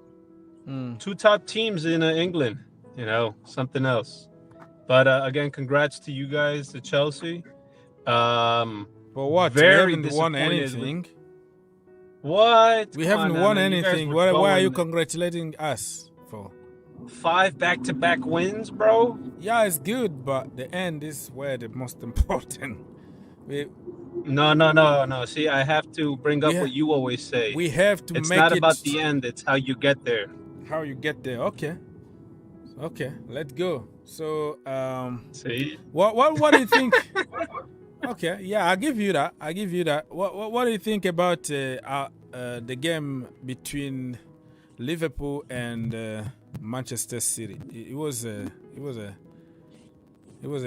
good. 2 top teams in England. Something else. But again, congrats to you guys, to Chelsea. But what? We haven't won anything. What? We haven't won anything. Why are you congratulating us for? 5 back-to-back wins, bro. Yeah, it's good, but the end is where the most important. No. See, I have to bring up what you always say. We have to make it. It's not about the end. It's how you get there. How you get there? Okay, let's go. So, see, what do you think? Okay, yeah, I give you that. What do you think about the game between Liverpool and Manchester City. It was a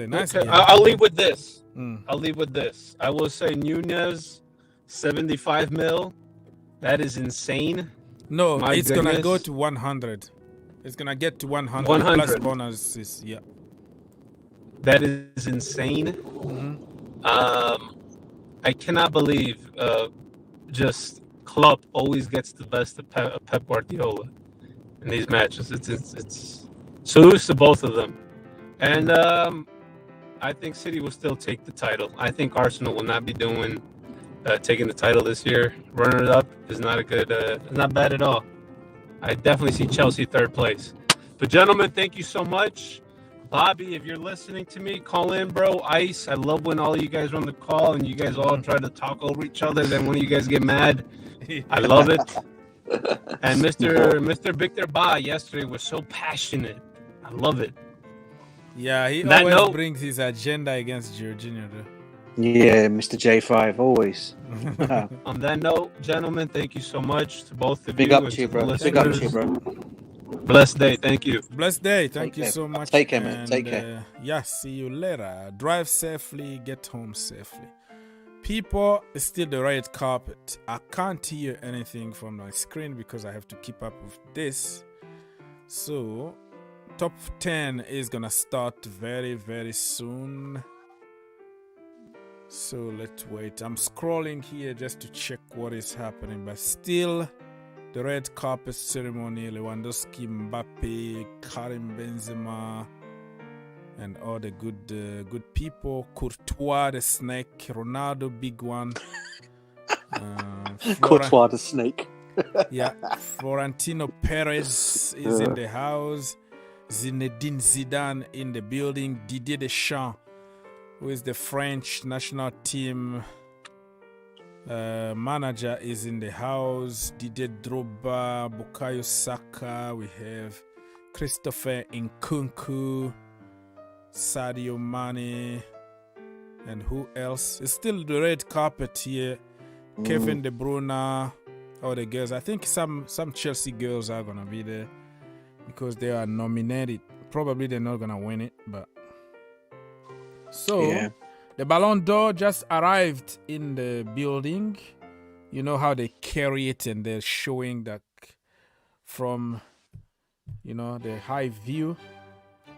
nice Okay, game. I'll leave with this. Mm. I'll leave with this. I will say Nunez, 75 mil. That is insane. No, My it's gonna go goodness. to 100. It's gonna get to 100, 100. plus bonuses. Yeah. That is insane. I cannot believe just Klopp always gets the best of Pep Guardiola in these matches. It's salute to both of them. And I think City will still take the title. I think Arsenal will not be doing taking the title this year. Runner it up is not a good, not bad at all. I definitely see Chelsea third place. But gentlemen, thank you so much. Bobby, if you're listening to me, call in, bro. Ice, I love when all of you guys are on the call and you guys all try to talk over each other. Then when you guys get mad, I love it. And Mr. Victor Ba yesterday was so passionate. I love it. Yeah, he That always note- brings his agenda against Jorginho, though. Yeah, Mr. J5, always. On that note, gentlemen, thank you so much to both of Big you. up and to you, the bro. Big up to you, listeners. bro. Blessed day. Thank you. Blessed day. Thank Take you care. so much. Take care, man. And, Take care. Yeah, see you later. Drive safely, get home safely. People, it's still the red carpet. I can't hear anything from my screen because I have to keep up with this. So, top 10 is gonna start very, very soon. So let's wait. I'm scrolling here just to check what is happening, but still the red carpet ceremony, Lewandowski, Mbappe, Karim, Benzema, and all the good people. Courtois, the snake, Ronaldo, big one. Courtois the snake. Yeah, Florentino Perez is in the house. Zinedine Zidane in the building. Didier Deschamps, who is the French national team manager, is in the house. Didier Drogba, Bukayo Saka. We have Christopher Nkunku, Sadio Mane, and who else? It's still the red carpet here. Kevin De Bruyne, all the girls. I think some Chelsea girls are gonna be there because they are nominated. Probably they're not gonna win it, but so Yeah. the Ballon d'Or just arrived in the building. You know how they carry it and they're showing that from, you know, the high view.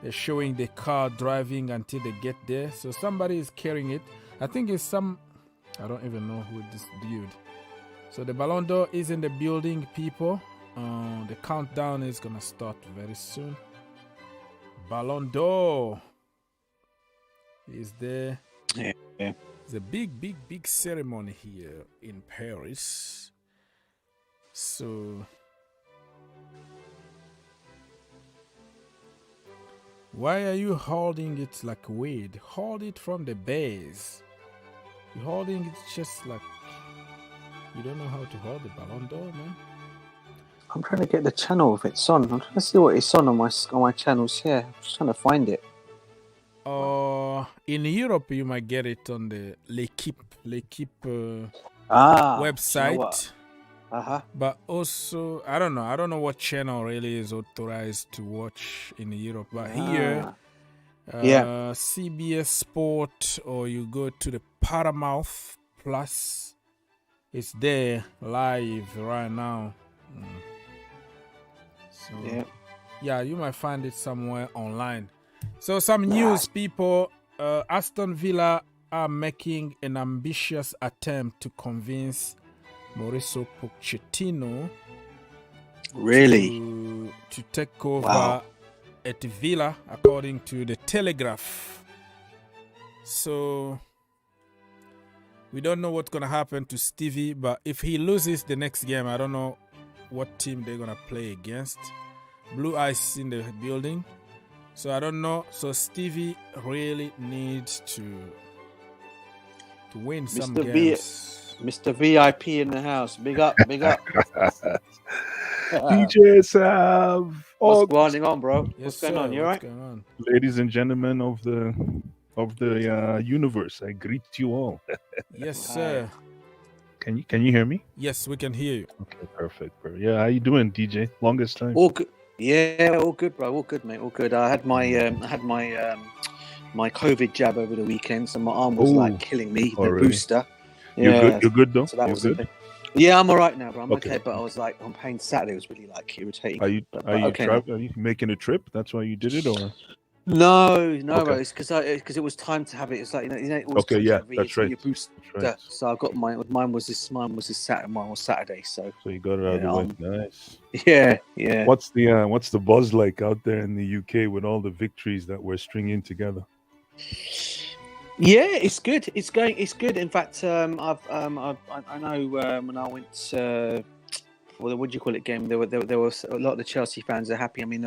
They're showing the car driving until they get there. So somebody is carrying it. I think it's I don't even know who this dude. So the Ballon d'Or is in the building, people. The countdown is gonna start very soon. Ballon d'Or is there. Yeah. It's a big ceremony here in Paris. So why are you holding it like weed? Hold it from the base. You're holding it just like you don't know how to hold the Ballon d'Or, man. I'm trying to get the channel if it's on. I'm trying to see what it's on my channels here. I'm just trying to find it. In Europe, you might get it on the l'Equipe You website. know what? Uh-huh. But also, I don't know what channel really is authorized to watch in Europe. But here, Yeah. CBS Sport, or you go to the Paramount Plus, it's there live right now. So, yeah, you might find it somewhere online. So some news, people. Aston Villa are making an ambitious attempt to convince Mauricio Pochettino Really? to take over at Villa, according to the Telegraph. So we don't know what's gonna happen to Stevie, but if he loses the next game, I don't know what team they're gonna play against. Blue Eyes in the building, so I don't know. So Stevie really needs to win some games. Mr. VIP in the house. Big up, big up. DJ Sav, What's going on, bro? Yes, What's going sir. on? You What's alright? going on? ladies and gentlemen of the universe, I greet you all. Yes, sir. Can you hear me? Yes, we can hear you. Okay, perfect. Yeah, how you doing, DJ? Longest time. All good. Yeah, all good, bro. All good, mate. All good. I had my my COVID jab over the weekend, so my arm was like killing me. The already. booster. You're good though. So that You're was good. a bit. Yeah, I'm all right now, bro. I'm Okay. okay. But I was like on pain Saturday. It was really like irritating. Are you okay now. are you making a trip? That's why you did it, or? No, Okay. bro. It's because it was time to have it. It's like it always Okay, comes yeah, every that's year for right. your booster. That's right. So I got mine was this Saturday. So So you got it out of the way. Nice. yeah. What's the buzz like out there in the UK with all the victories that we're stringing together? Yeah, it's good. It's good. In fact, I know when I went what do you call it game, there was a lot of the Chelsea fans are happy. I mean,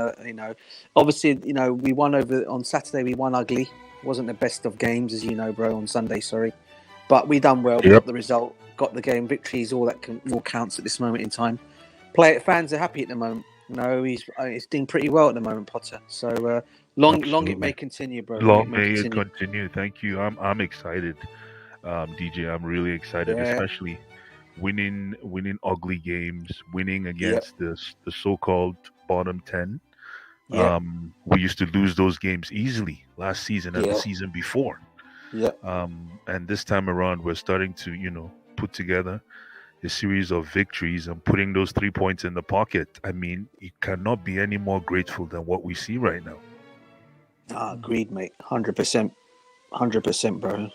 obviously, we won on Saturday. We won ugly. Wasn't the best of games, as you know, bro. On Sunday, sorry, but we done well. We got the result, got the game. Victories, all counts at this moment in time. Fans are happy at the moment. He's doing pretty well at the moment, Potter. So long it may continue, bro. Long may it continue. Thank you. I'm excited, DJ. I'm really excited, especially winning ugly games, winning against the so-called bottom 10. Yeah. We used to lose those games easily last season and the season before. Yeah. And this time around, we're starting to put together a series of victories and putting those 3 points in the pocket. I mean, you cannot be any more grateful than what we see right now. Agreed, mate. 100%, bro.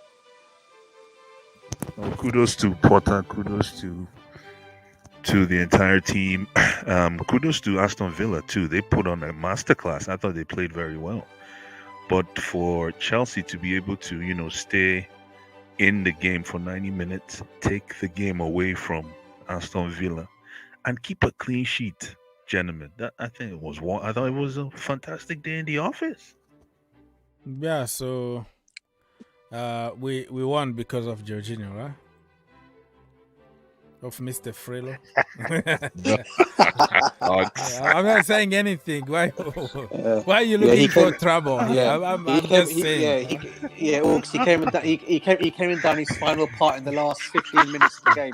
Well, kudos to Potter. Kudos to the entire team. Kudos to Aston Villa too. They put on a masterclass. I thought they played very well. But for Chelsea to be able to, stay in the game for 90 minutes, take the game away from Aston Villa, and keep a clean sheet, gentlemen. I thought it was a fantastic day in the office. Yeah, so we won because of Jorginho, right? Of Mr. Frelo. I'm not saying anything. Why are you looking for trouble? Yeah, I'm just saying. Orcs, he came and done his final part in the last 15 minutes of the game.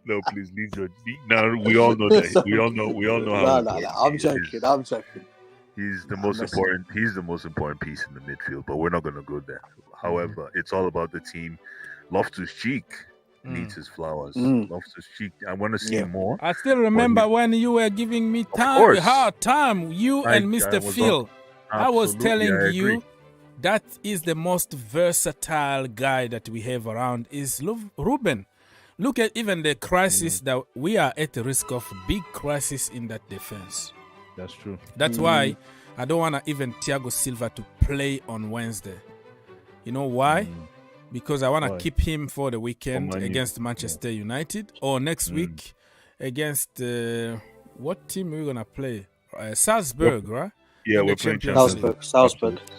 No, please leave your. Now we all know that. We all know how. No, I'm joking. He's the most important. He's the most important piece in the midfield, but we're not going to go there. However, it's all about the team. Loftus-Cheek needs his flowers. Loftus-Cheek, I want to see more. I still remember when you were giving me hard time. You and Mr. Phil. I was telling you that is the most versatile guy that we have around is Ruben. Look at even the crisis that we are at the risk of big crisis in that defense. That's true. That's why I don't want to even Thiago Silva to play on Wednesday. You know why? Because I want to keep him for the weekend against Manchester United or next week against what team are we going to play? Salzburg, right? Yeah, we're playing Salzburg.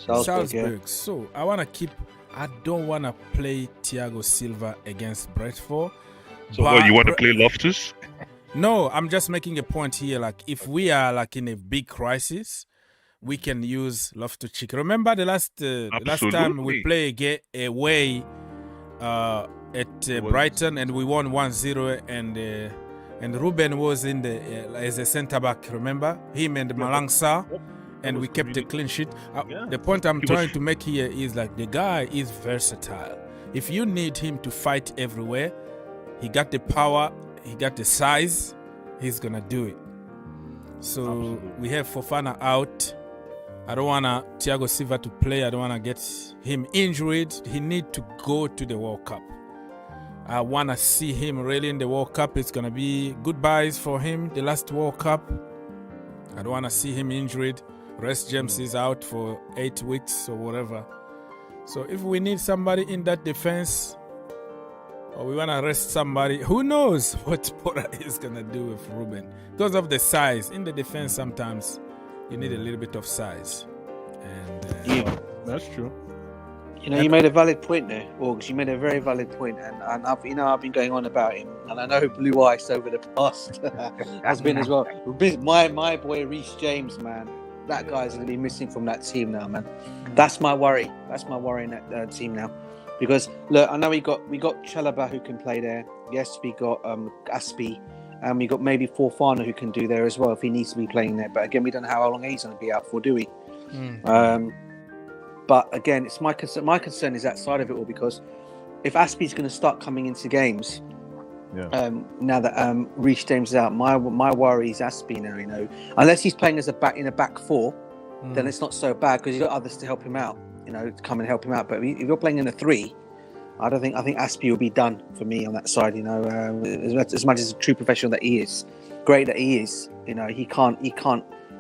Yeah. So I don't want to play Thiago Silva against Brentford. So what, you want to play Loftus? No, I'm just making a point here. Like if we are like in a big crisis, we can use Loftus-Cheek. Remember the last time we played away at Brighton and we won 1-0 and Ruben was in as a centre back. Remember him and Malangsa, and we kept a clean sheet. The point I'm trying to make here is like the guy is versatile. If you need him to fight everywhere, he got the power, he got the size, he's gonna do it. So we have Fofana out. I don't want Thiago Silva to play. I don't want to get him injured. He needs to go to the World Cup. I want to see him really in the World Cup. It's going to be goodbyes for him, the last World Cup. I don't want to see him injured. Rest James is out for 8 weeks or whatever. So if we need somebody in that defense or we want to rest somebody, who knows what Pora is going to do with Ruben. Because of the size. In the defense sometimes you need a little bit of size. And that's true. You made a valid point there, Orgs. You made a very valid point, and I've been going on about him, and I know Blue Ice over the past has been as well. My boy Reece James, man, that guy's going to be missing from that team now, man. That's my worry. That's my worry in that team now, because look, I know we got Chalobah who can play there. Yes, we got Aspi. And we got maybe Forfana who can do there as well if he needs to be playing there. But again, we don't know how long he's going to be out for, do we? But again, it's my concern. My concern is that side of it all, because if Aspi's going to start coming into games, now that Reece James is out, my worry is Aspi now. You know, unless he's playing as a back four, then it's not so bad because you've got others to help him out. You know, to come and help him out. But if you're playing in a 3, I think Aspi will be done for me on that side. You know, as much as a true professional that he is, great that he is. You know, he can't.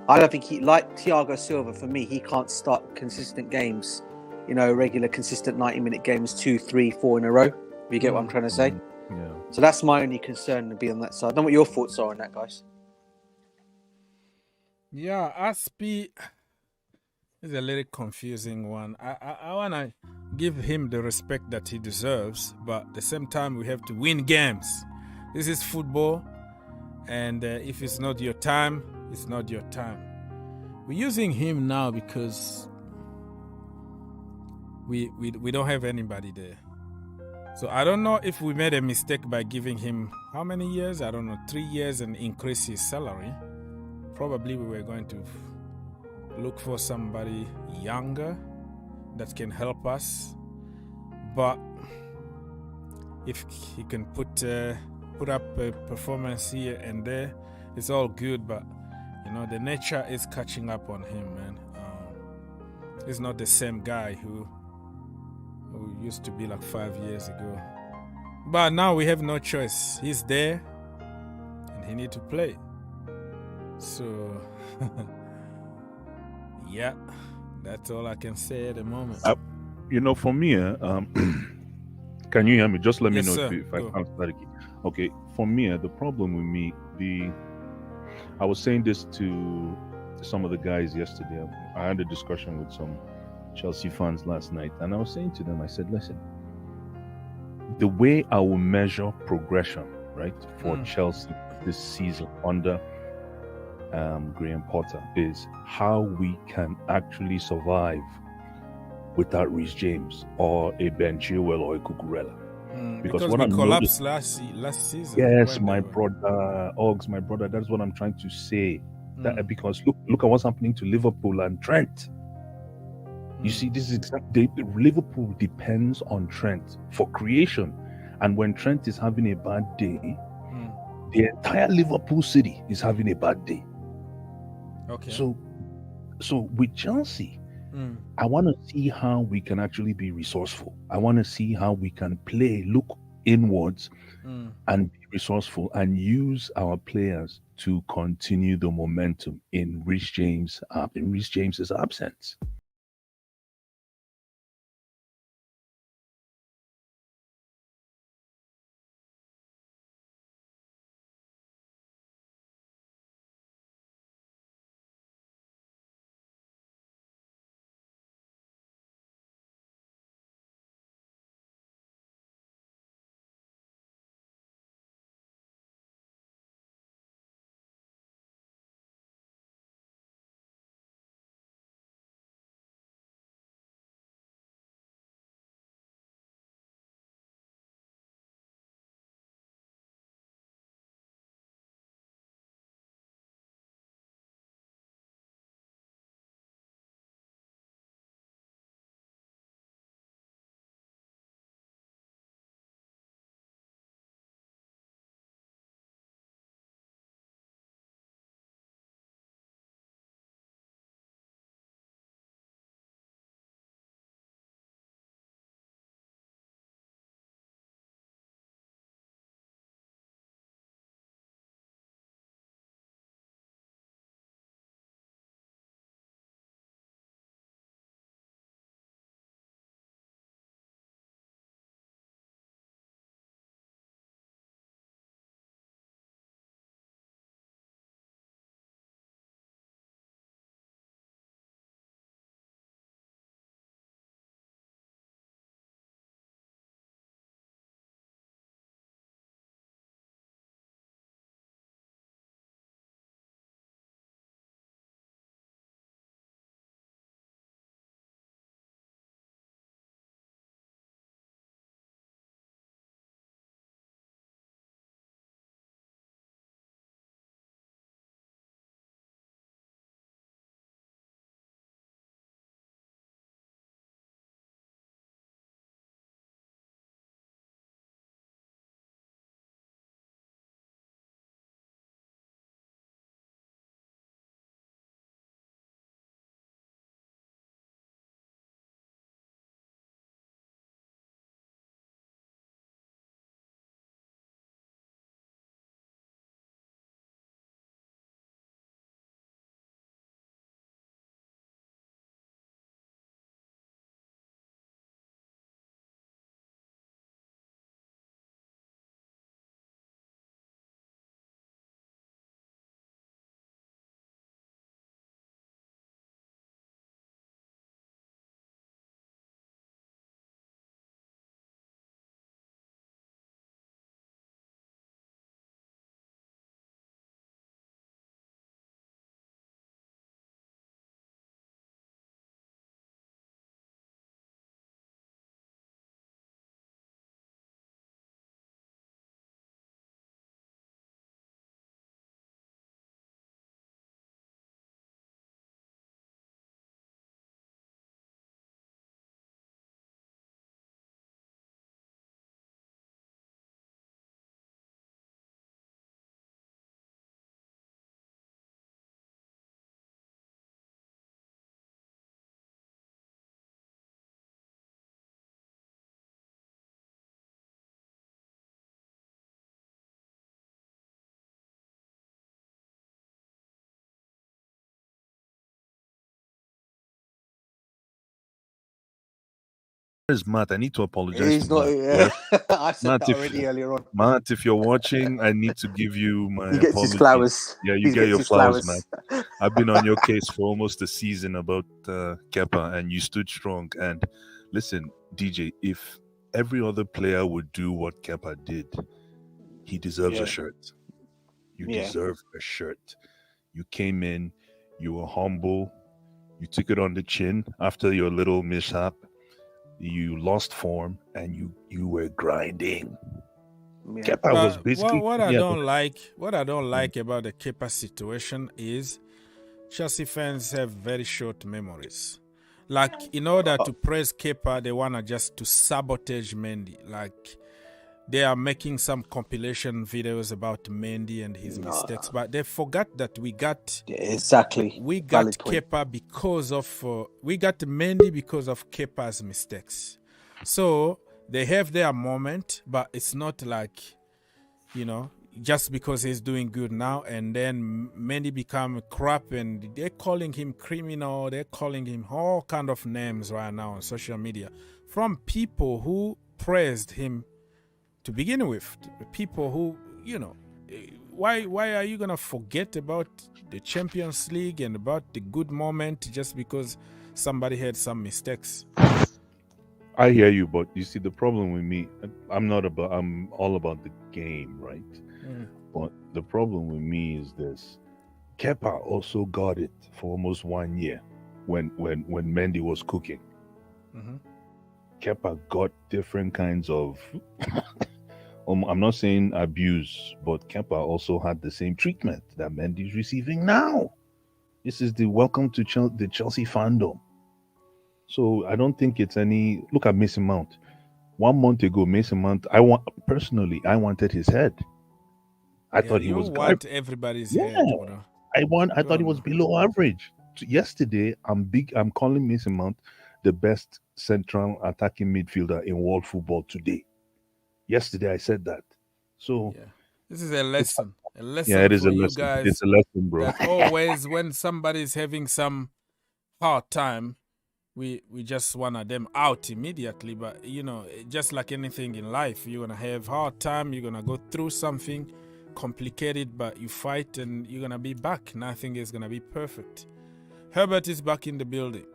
I don't think he, like Thiago Silva, for me, he can't start consistent games. You know, regular, consistent 90-minute games, 2, 3, 4 in a row. If you get what I'm trying to say. Yeah. So that's my only concern to be on that side. I don't know what your thoughts are on that, guys. Yeah, Aspi is a little confusing one. I want to give him the respect that he deserves, but at the same time, we have to win games. This is football, and if it's not your time, it's not your time. We're using him now because we don't have anybody there. So I don't know if we made a mistake by giving him how many years? I don't know, 3 years and increase his salary. Probably we were going to look for somebody younger that can help us. But if he can put up a performance here and there, it's all good. But you know, the nature is catching up on him, man. He's not the same guy who used to be like 5 years ago. But now we have no choice. He's there and he need to play. So yeah, that's all I can say at the moment. You know, for me, can you hear me? Just let me know sir. if I can't start again. Okay, for me, the problem with me, I was saying this to some of the guys yesterday. I had a discussion with some Chelsea fans last night, and I was saying to them, I said, listen, the way I will measure progression, right, for Chelsea this season under Graham Potter is how we can actually survive without Reece James or a Ben Chilwell or a Cucurella. Because what we collapsed last season. Yes, my brother, Oggs, my brother, that's what I'm trying to say. That because look at what's happening to Liverpool and Trent. You see, this is exactly, Liverpool depends on Trent for creation. And when Trent is having a bad day, the entire Liverpool city is having a bad day. Okay. So with Chelsea, I want to see how we can actually be resourceful. I want to see how we can look inwards and be resourceful and use our players to continue the momentum in Reece James's absence. Where's Matt? I need to apologize He's to not. Matt. Yeah. Yes? I said Matt, that already earlier on. Matt, if you're watching, I need to give you my He gets his apologies. flowers. Yeah, you He get gets your his flowers, Matt. I've been on your case for almost a season about Kepa, and you stood strong. And listen, DJ, if every other player would do what Kepa did, he deserves Yeah. a shirt. You Yeah. deserve a shirt. You came in, you were humble, you took it on the chin after your little mishap. You lost form, and you were grinding. Yeah. Kepa was basically what I don't like about the Kepa situation is Chelsea fans have very short memories. Like, in order to praise Kepa, they want to just to sabotage Mendy. Like, they are making some compilation videos about Mendy and his mistakes, but they forgot that we got Valid point. Kepa because of we got Mendy because of Kepa's mistakes. So they have their moment, but it's not like, you know, just because he's doing good now and then Mendy become crap and they're calling him criminal, they're calling him all kind of names right now on social media from people who praised him to begin with. People who, you know, why are you gonna forget about the Champions League and about the good moment just because somebody had some mistakes? I hear you, but you see, the problem with me, I'm all about the game, right? But the problem with me is this: Kepa also got it for almost 1 year when Mendy was cooking. Kepa got different kinds of I'm not saying abuse, but Kepa also had the same treatment that Mendy is receiving now. This is the welcome to the Chelsea fandom. So I don't think it's any. Look at Mason Mount. 1 month ago, Mason Mount, I wanted his head. I thought he was want everybody's head. I thought he was below average. Yesterday, I'm calling Mason Mount the best central attacking midfielder in world football today. Yesterday, I said that. So this is a lesson. A lesson. Yeah, it is for a you lesson. guys. It's a lesson, bro. That always, when somebody's having some hard time, we just want them out immediately. But you know, just like anything in life, you're gonna have hard time. You're gonna go through something complicated, but you fight and you're gonna be back. Nothing is gonna be perfect. Herbert is back in the building.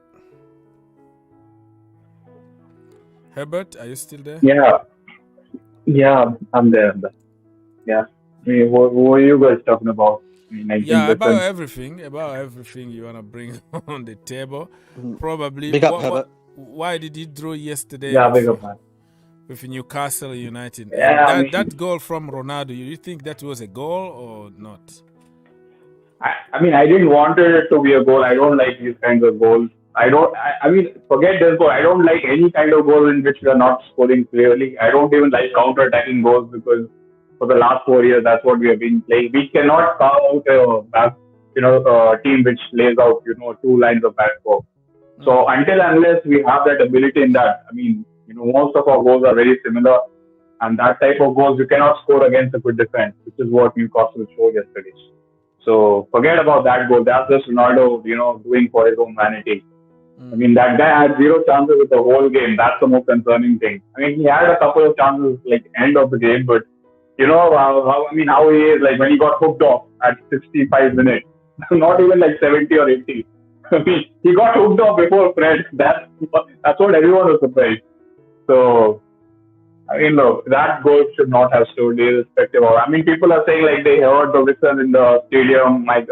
Herbert, are you still there? Yeah, I'm there. Yeah. I mean, what are you guys talking about? About everything you want to bring on the table. Probably. Big up, Herbert. Why did you draw yesterday? Yeah, big up, man. With Newcastle United. Yeah, that goal from Ronaldo, you think that was a goal or not? I mean, I didn't want it to be a goal. I don't like these kinds of goals. I mean, forget this goal. I don't like any kind of goal in which we are not scoring clearly. I don't even like counter-attacking goals because for the last 4 years, that's what we have been playing. We cannot carve out a team which lays out, 2 lines of back four. So unless we have that ability in that, I mean, most of our goals are very similar. And that type of goals, you cannot score against a good defense, which is what Newcastle showed yesterday. So forget about that goal. That's just Ronaldo, doing for his own vanity. I mean, that guy had 0 chances with the whole game. That's the most concerning thing. I mean, he had a couple of chances like end of the game, but how he is, like when he got hooked off at 65 minutes, not even like 70 or 80. I mean, he got hooked off before Fred. That's what everyone was surprised. So, I mean, look, that goal should not have stood irrespective of. I mean, people are saying like they heard the whistle in the stadium, like,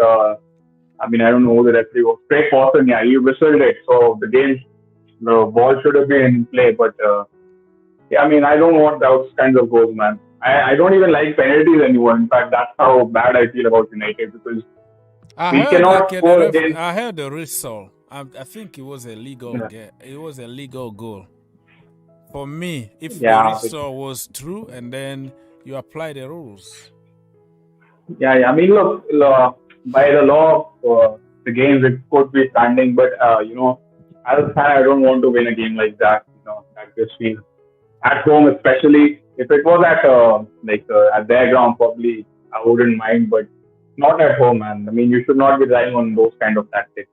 I don't know who the referee was. Craig Pawson, he whistled it. So the ball should have been in play. But I don't want those kinds of goals, man. I don't even like penalties anymore. In fact, that's how bad I feel about United because we cannot score against. I heard the whistle. I think it was a legal. It was a legal goal. For me, if the whistle was true, and then you apply the rules. I mean, look, by the law of the games, it could be standing, but as a fan, I don't want to win a game like that. That just feels at home, especially if it was at their ground, probably I wouldn't mind, but not at home, man. I mean, you should not be relying on those kind of tactics.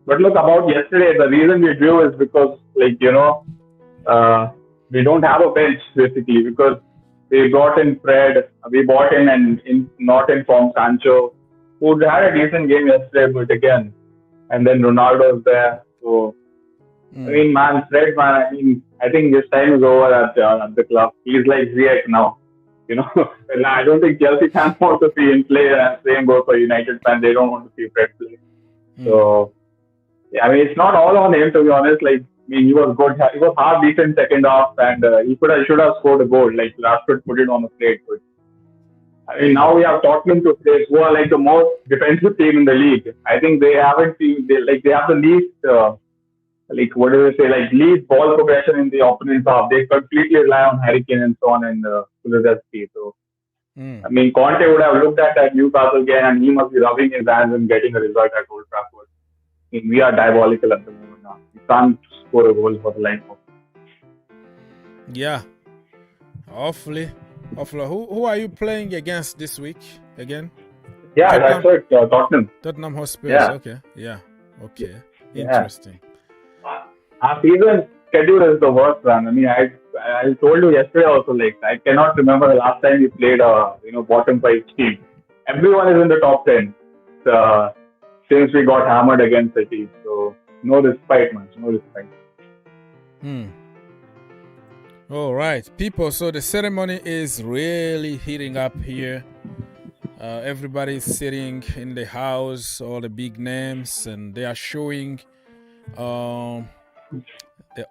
But look, about yesterday, the reason we drew is because, we don't have a bench basically because we brought in Fred, we bought in and in not in form Sancho, who had a decent game yesterday, but again, and then Ronaldo was there. So I mean, man, Fred, man, I mean, I think his time is over at the club. He's like Ziyech now. You know, and I don't think Chelsea fans want to see him play, and same goes for United fans. They don't want to see Fred play. So, yeah, I mean, it's not all on him, to be honest. Like, I mean, he was good. He was half decent second half, and he should have scored a goal. Like, Rashford put it on the plate. But I mean, now we have Tottenham to face, who are like the most defensive team in the league. I think they haven't seen, they have the least, what do they say, like least ball progression in the opponent's half. They completely rely on Harry Kane and so on and Kulusevski. So, I mean, Conte would have looked at that Newcastle game and he must be rubbing his hands and getting a result at Old Trafford. I mean, we are diabolical at the moment now. We can't score a goal for the life of. Yeah. Hopefully. Who are you playing against this week again? Yeah, that's right. Tottenham. Tottenham Hotspur. Yeah. Okay. Yeah. Okay. Interesting. Our season schedule is the worst one. I mean, I told you yesterday also, like, I cannot remember the last time we played a bottom 5 team. Everyone is in the top 10 since we got hammered against City. So, no respite, man. No respite. All right, people. So the ceremony is really heating up here. Everybody's sitting in the house, all the big names, and they are showing the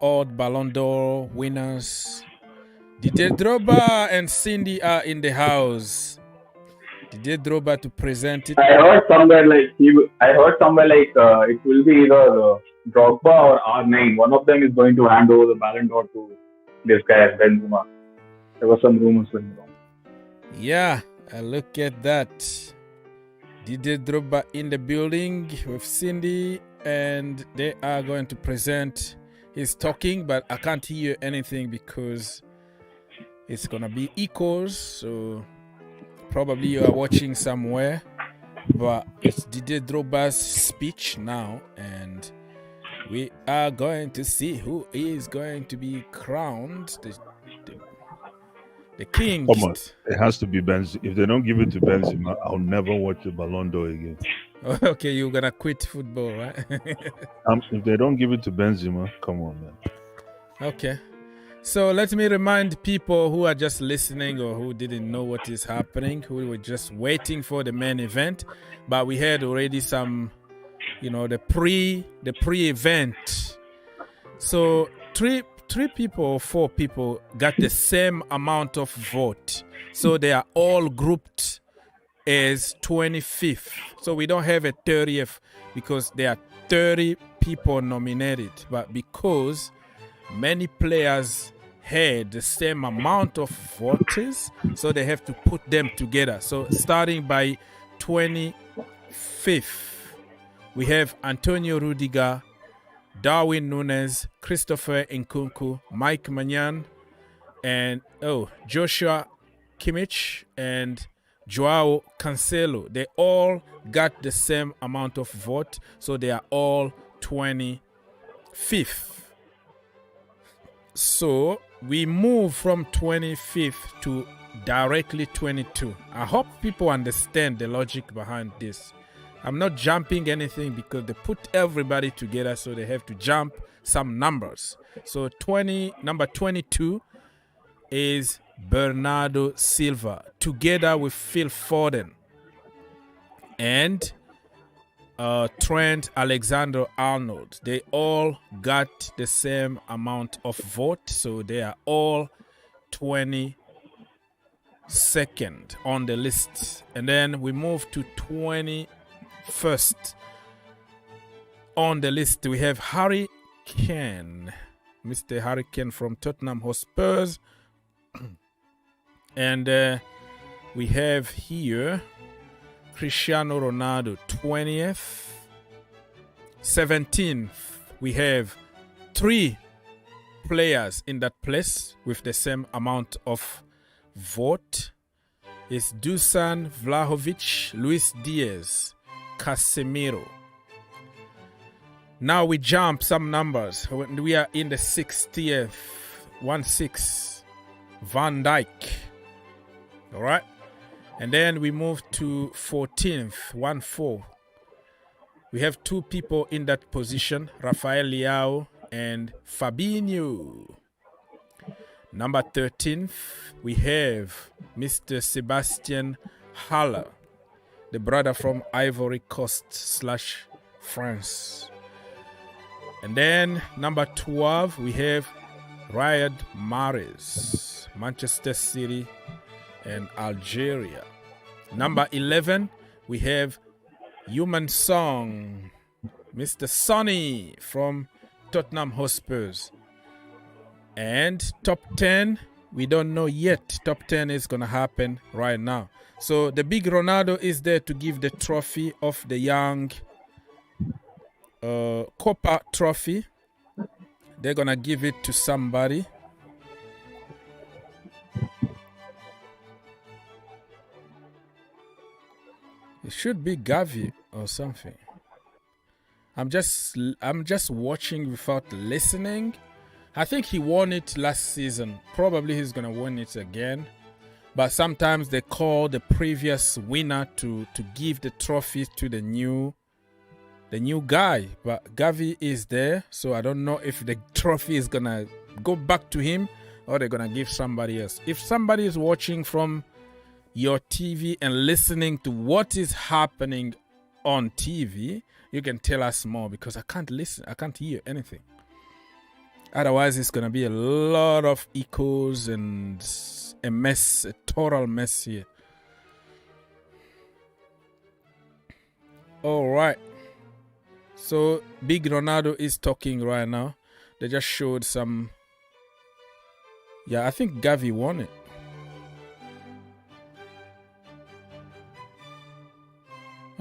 odd Ballon d'Or winners. Didier Drogba and Cindy are in the house. Didier Drogba to present it. I heard somewhere like it will be either Drogba or R9. One of them is going to hand over the Ballon d'Or to this guy Benzema. There were some rumors going on. Yeah, look at that. Didier Drogba in the building with Cindy, and they are going to present. He's talking, but I can't hear anything because it's gonna be echoes. So probably you are watching somewhere, but it's Didier Drogba's speech now, and we are going to see who is going to be crowned the king. Come on, it has to be Benzema. If they don't give it to Benzema, I'll never watch the Ballon d'Or again. Okay, you're gonna quit football, right? If they don't give it to Benzema, come on, man. Okay, so let me remind people who are just listening or who didn't know what is happening, who were just waiting for the main event, but we had already some, the pre-event. So three people or 4 people got the same amount of vote, so they are all grouped as 25th. So we don't have a 30th because there are 30 people nominated, but because many players had the same amount of voters, so they have to put them together. So starting by 25th, we have Antonio Rudiger, Darwin Núñez, Christopher Nkunku, Mike Maignan, and Joshua Kimmich and Joao Cancelo. They all got the same amount of vote, so they are all 25th. So we move from 25th to directly 22. I hope people understand the logic behind this. I'm not jumping anything because they put everybody together, so they have to jump some numbers. So number 22 is Bernardo Silva, together with Phil Foden and Trent Alexander-Arnold. They all got the same amount of vote, so they are all 22nd on the list. And then we move to 21st on the list. We have Harry Kane, Mr. Harry Kane from Tottenham Hotspurs. And we have here Cristiano Ronaldo, 20th. 17th, we have 3 players in that place with the same amount of vote. It's Dusan Vlahovic, Luis Diaz, Casemiro. Now we jump some numbers. We are in the 60th 1-6, Van Dijk. All right. And then we move to 14th, 1-4. We have two people in that position, Rafael Leao and Fabinho. Number 13th, we have Mr. Sebastian Haller, the brother from Ivory Coast / France. And then number 12, we have Riyad Mahrez, Manchester City and Algeria. Number 11, we have Human Song, Mr. Sonny from Tottenham Hotspurs. And top 10, we don't know yet. Top 10 is going to happen right now. So the big Ronaldo is there to give the trophy of the young Kopa trophy. They're going to give it to somebody. It should be Gavi or something. I'm just watching without listening. I think he won it last season. Probably he's gonna win it again. But sometimes they call the previous winner to give the trophy to the new guy. But Gavi is there, so I don't know if the trophy is gonna go back to him or they're gonna give somebody else. If somebody is watching from your TV and listening to what is happening on TV, you can tell us more, because I can't listen. I can't hear anything. Otherwise, it's going to be a lot of echoes and a mess, a total mess here. All right. So, Big Ronaldo is talking right now. They just showed some. Yeah, I think Gavi won it.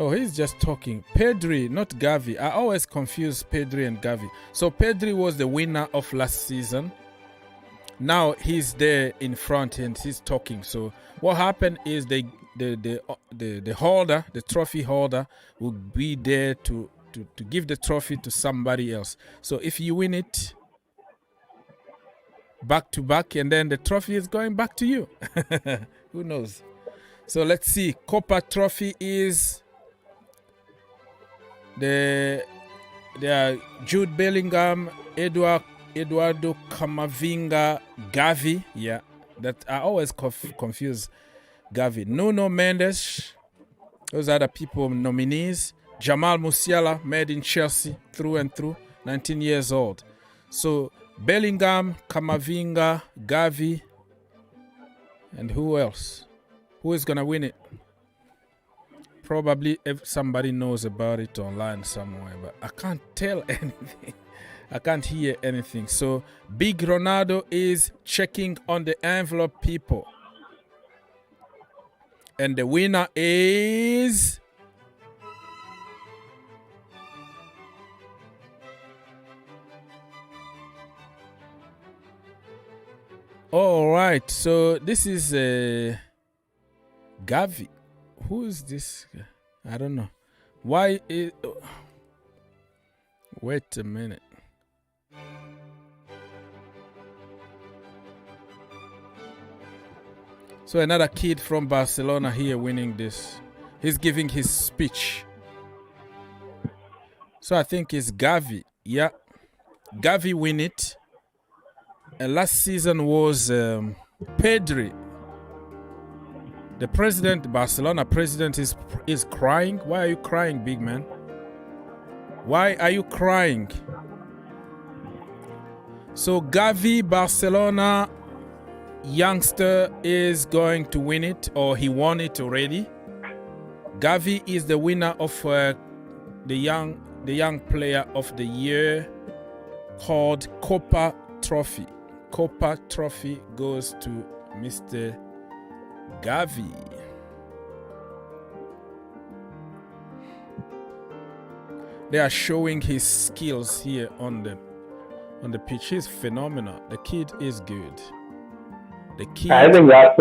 Oh, he's just talking. Pedri, not Gavi. I always confuse Pedri and Gavi. So Pedri was the winner of last season. Now he's there in front and he's talking. So what happened is the holder, the trophy holder, will be there to give the trophy to somebody else. So if you win it back to back, and then the trophy is going back to you. Who knows? So let's see. Kopa trophy is there are Jude Bellingham, Eduardo Camavinga, Gavi. Yeah, that I always confuse Gavi. Nuno Mendes. Those are the people nominees. Jamal Musiala, made in Chelsea through and through, 19 years old. So Bellingham, Camavinga, Gavi, and who else? Who is gonna win it? Probably if somebody knows about it online somewhere, but I can't tell anything. I can't hear anything. So Big Ronaldo is checking on the envelope, people. And the winner is all right. So this is Gavi. Who is this? I don't know. Why is... Wait a minute. So another kid from Barcelona here winning this. He's giving his speech. So I think it's Gavi. Yeah. Gavi win it. And last season was Pedri. The president, Barcelona president, is crying. Why are you crying, big man? Why are you crying? So Gavi, Barcelona youngster, is going to win it, or he won it already. Gavi is the winner of the young player of the year, called Kopa Trophy. Kopa Trophy goes to Mr. Gavi. They are showing his skills here on the pitch. He's phenomenal. The kid is good. The kid. I think that's.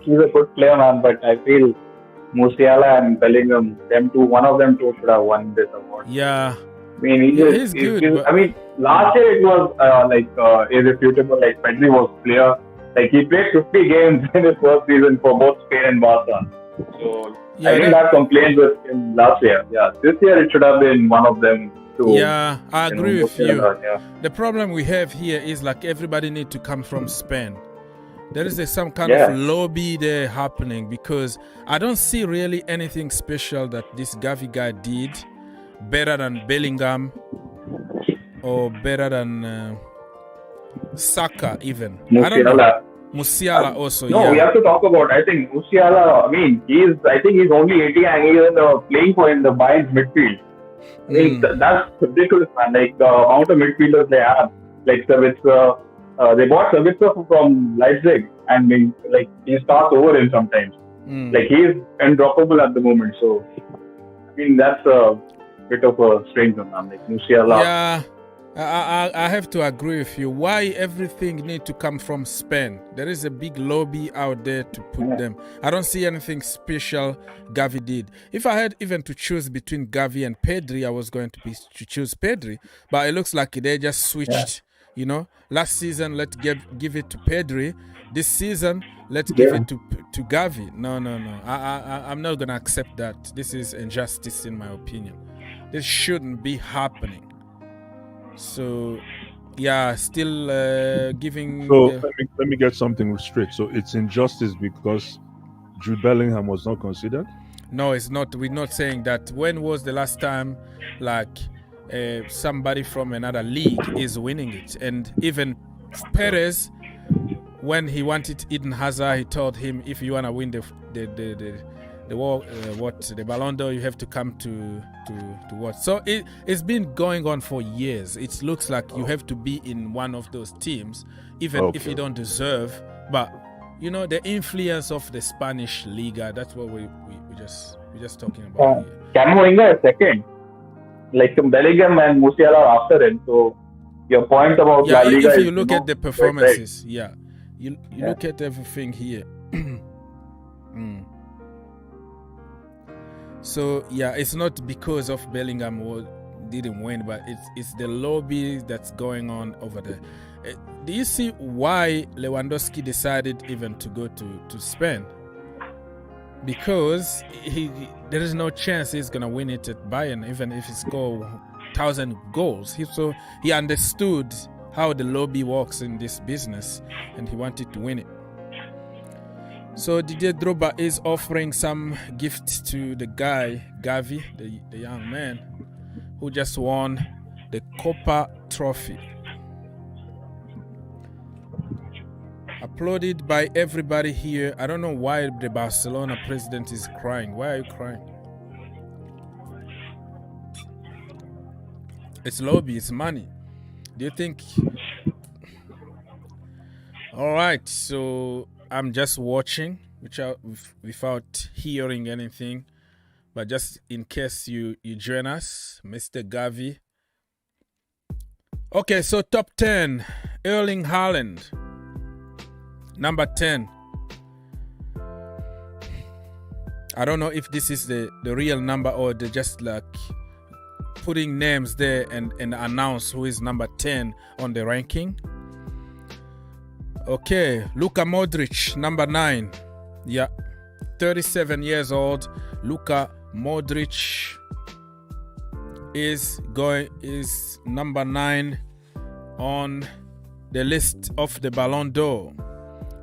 He's a good player, man. But I feel Musiala and Bellingham, one of them two should have won this award. Yeah, I mean, He's good, but I mean, last year it was irrefutable. Like Pedri was player. Like he played 50 games in his first season for both Spain and Barca. So yeah, I didn't have complaints with him last year. Yeah, this year it should have been one of them too. yeah, I agree with you. Yeah. The problem we have here is like everybody need to come from Spain. There is some kind of lobby there happening because I don't see really anything special that this Gavi guy did better than Bellingham or better than Saka even. I don't know. Musiala also. No, we have to talk about. I think Musiala. I mean, I think he's only 80 and he's playing for in the Bayern's midfield. I mean, that's ridiculous, man. Like the amount of midfielders they have. Like Savitzer, they bought Savitzer from Leipzig, and he starts over him sometimes. Like he's undroppable at the moment. So, I mean, that's a bit of a strange one, man. Like Musiala. Yeah. I have to agree with you. Why everything need to come from Spain? There is a big lobby out there to put them. I don't see anything special Gavi did. If I had even to choose between Gavi and Pedri, I was going to choose Pedri. But it looks like they just switched. You know, last season let's give it to Pedri. This season let's give it to Gavi. No. I'm not gonna accept that. This is injustice in my opinion. This shouldn't be happening. So, yeah, still giving. So let me get something straight. So it's injustice because Jude Bellingham was not considered? No, it's not. We're not saying that. When was the last time, like, somebody from another league is winning it? And even Perez, when he wanted Eden Hazard, he told him, if you wanna win the Ballon d'Or, you have to come to what? So it's been going on for years. It looks like you have to be in one of those teams, even if you don't deserve. But you know, the influence of the Spanish Liga. That's what we're just talking about here. Camavinga is second. Like Bellingham and Musiala are after him. So your point about La Liga if you look at the performances, you look at everything here. So it's not because of Bellingham didn't win, but it's the lobby that's going on over there. Do you see why Lewandowski decided even to go to Spain? Because there is no chance he's gonna win it at Bayern, even if he score 1,000 goals. So he understood how the lobby works in this business, and he wanted to win it. So Didier Drogba is offering some gifts to the guy, Gavi, the young man, who just won the Kopa trophy. Applauded by everybody here. I don't know why the Barcelona president is crying. Why are you crying? It's lobby, it's money. Do you think... All right, so I'm just watching without hearing anything, but just in case you join us, Mr. Gavi. Okay, so top 10, Erling Haaland, number 10. I don't know if this is the real number or they're just like putting names there and announce who is number 10 on the ranking. Okay, Luka Modric, number 9. Yeah, 37 years old. Luka Modric is number 9 on the list of the Ballon d'Or.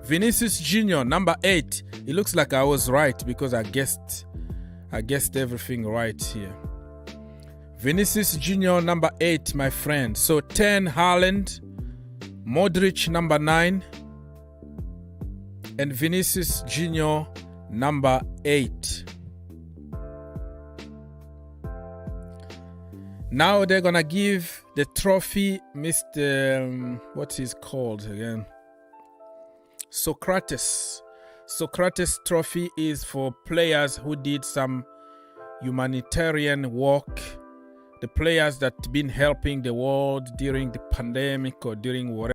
Vinicius Junior, number 8. It looks like I was right because I guessed everything right here. Vinicius Junior, number 8, my friend. So 10, Haaland. Modric, number 9. And Vinicius Junior, number 8. Now they're gonna give the trophy, Mr. What is called again? Socrates. Socrates trophy is for players who did some humanitarian work. The players that been helping the world during the pandemic or during whatever.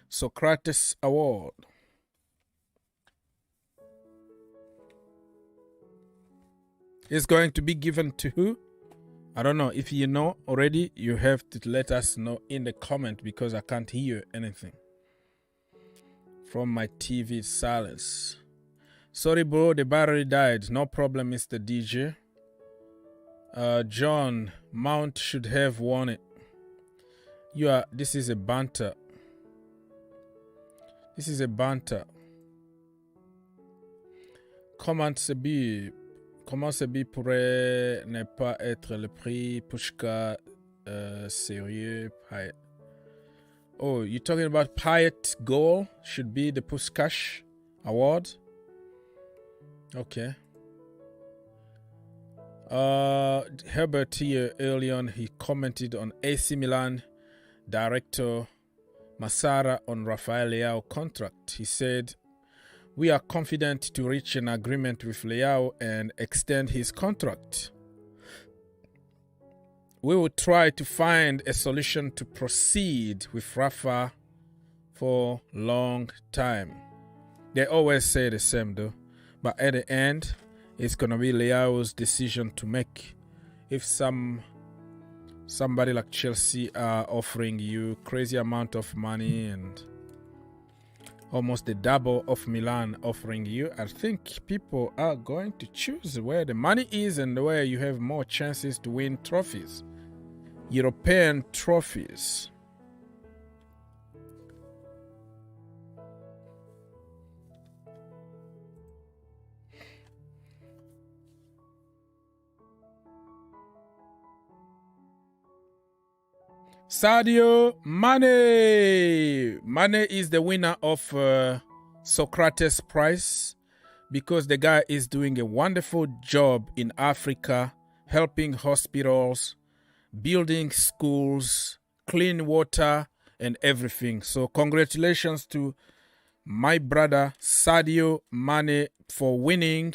Socrates Award. It's going to be given to who? I don't know. If you know already, you have to let us know in the comment because I can't hear anything. From my TV silence. Sorry, bro, the battery died. No problem, Mr. DJ. John, Mount should have won it. This is a banter. This is a banter. Comment se pourrait ne pas être le prix Pushka sérieux? Oh, you're talking about Payet goal should be the Puskás award? Okay. Herbert here early on, he commented on AC Milan director Massara on Rafael Leao contract. He said, "We are confident to reach an agreement with Leao and extend his contract. We will try to find a solution to proceed with Rafa for a long time." They always say the same though. But at the end, it's going to be Leao's decision to make. If somebody like Chelsea are offering you crazy amount of money and almost the double of Milan offering you, I think people are going to choose where the money is and where you have more chances to win trophies. European trophies. Sadio Mane. Mane is the winner of Socrates Prize because the guy is doing a wonderful job in Africa, helping hospitals, building schools, clean water, and everything. So congratulations to my brother Sadio Mane for winning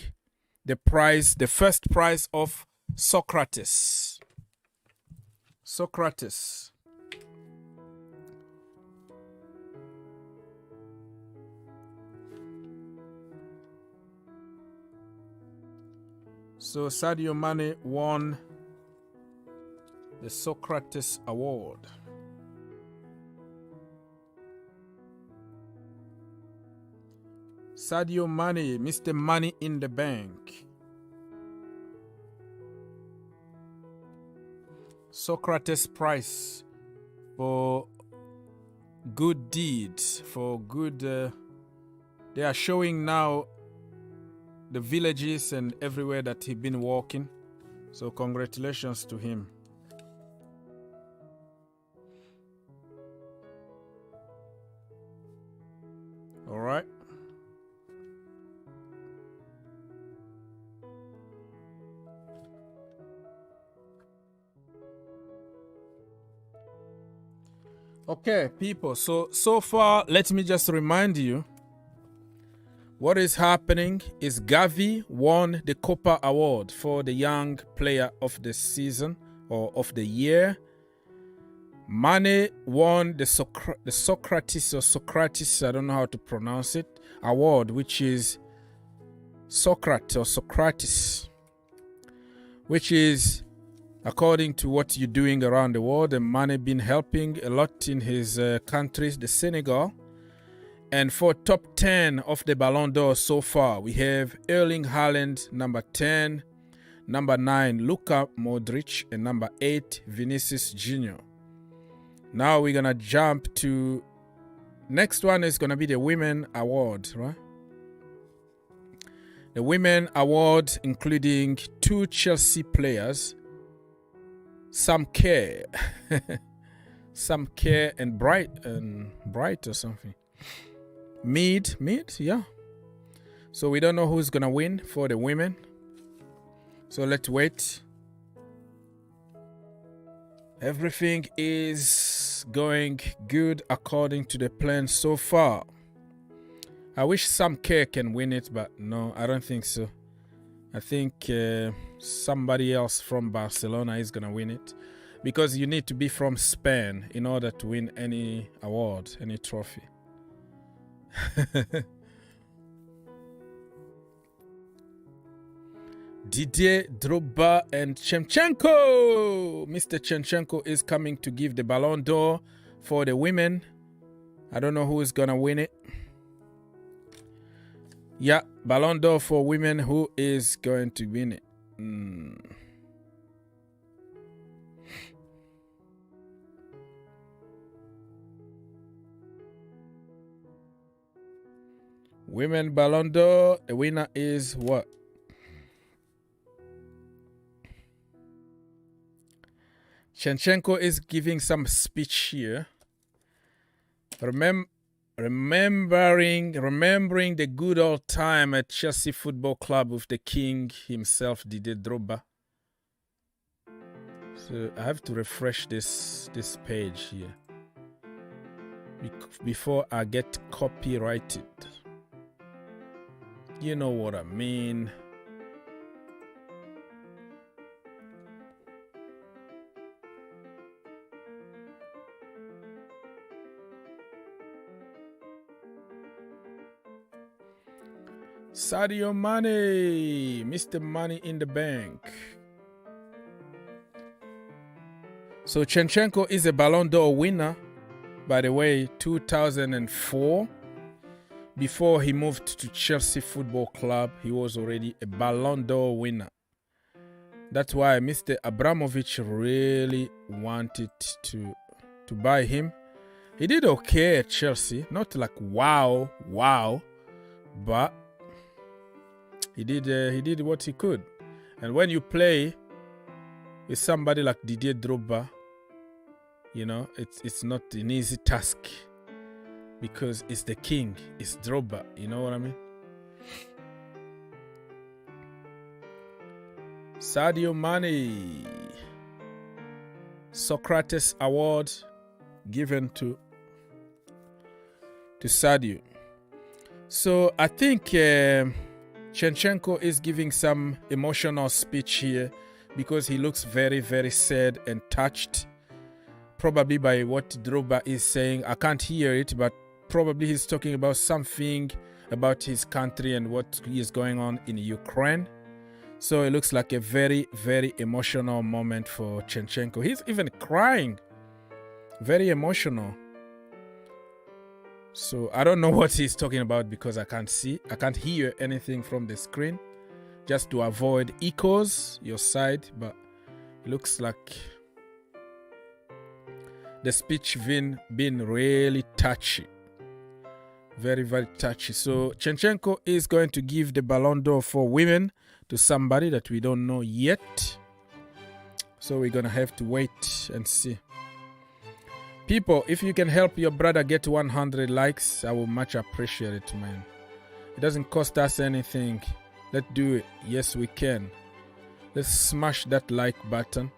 the prize, the first prize of Socrates. Socrates. So Sadio Mane won the Socrates Award. Sadio Mane, Mr. Money in the Bank. Socrates Prize for good deeds, for good... they are showing now the villages and everywhere that he's been walking. So congratulations to him. All right. Okay, people. So far, let me just remind you. What is happening is Gavi won the Kopa Award for the Young Player of the Season or of the Year. Mane won the Socrates, I don't know how to pronounce it, award, which is Socrates, which is according to what you're doing around the world. And Mane been helping a lot in his countries, the Senegal. And for top 10 of the Ballon d'Or so far, we have Erling Haaland, number 10, number 9, Luka Modric, and number 8, Vinicius Jr. Now we're going to jump to, next one is going to be the Women Award, right? The Women Award, including 2 Chelsea players, Sam Kerr, and Bright or something. Mid, yeah. So we don't know who's gonna win for the women. So let's wait. Everything is going good according to the plan so far. I wish Sam Kerr can win it, but no, I don't think so. I think somebody else from Barcelona is gonna win it, because you need to be from Spain in order to win any award, any trophy. Didier Drogba and Shevchenko. Mr. Shevchenko is coming to give the Ballon d'Or for the women. I don't know who is gonna win it. Yeah, Ballon d'Or for women. Who is going to win it? Women Ballon d'Or. The winner is what? Shevchenko is giving some speech here. Remembering the good old time at Chelsea Football Club with the king himself, Didier Drogba. So I have to refresh this page here before I get copyrighted. You know what I mean. Sadio Mane, Mr. Money in the Bank. So Shevchenko is a Ballon d'Or winner, by the way, 2004. Before he moved to Chelsea Football Club, he was already a Ballon d'Or winner. That's why Mr. Abramovich really wanted to buy him. He did okay at Chelsea, not like wow, but he did what he could. And when you play with somebody like Didier Drogba, you know, it's not an easy task because it's the king, it's Drogba, you know what I mean? Sadio Mane, Socrates Award given to Sadio. So I think Shevchenko is giving some emotional speech here because he looks very, very sad and touched, probably by what Drogba is saying. I can't hear it, but probably he's talking about something about his country and what is going on in Ukraine. So it looks like a very, very emotional moment for Shevchenko. He's even crying. Very emotional. So I don't know what he's talking about because I can't hear anything from the screen. Just to avoid echoes your side, but it looks like the speech been really touchy. Very, very touchy. So Shevchenko is going to give the Ballon d'Or for women to somebody that we don't know yet. So we're going to have to wait and see. People, if you can help your brother get 100 likes, I will much appreciate it, man. It doesn't cost us anything. Let's do it. Yes, we can. Let's smash that like button.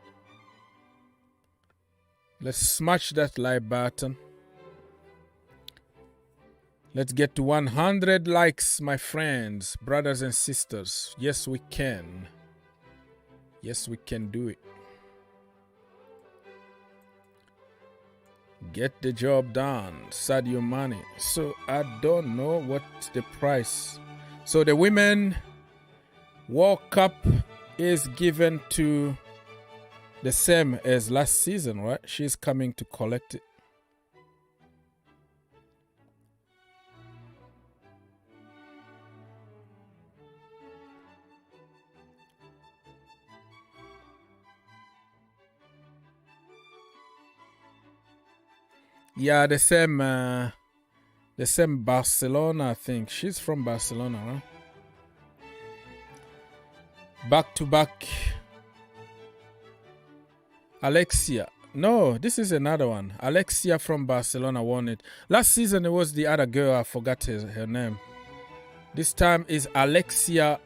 Let's smash that like button. Let's get to 100 likes, my friends, brothers and sisters. Yes, we can. Yes, we can do it. Get the job done, Sadio Mane. So I don't know what's the price. So the Women World Cup is given to the same as last season, right? She's coming to collect it. Yeah, the same Barcelona, I think. She's from Barcelona, right? Back to back. Alexia. No, this is another one. Alexia from Barcelona won it. Last season, it was the other girl. I forgot her name. This time is Alexia.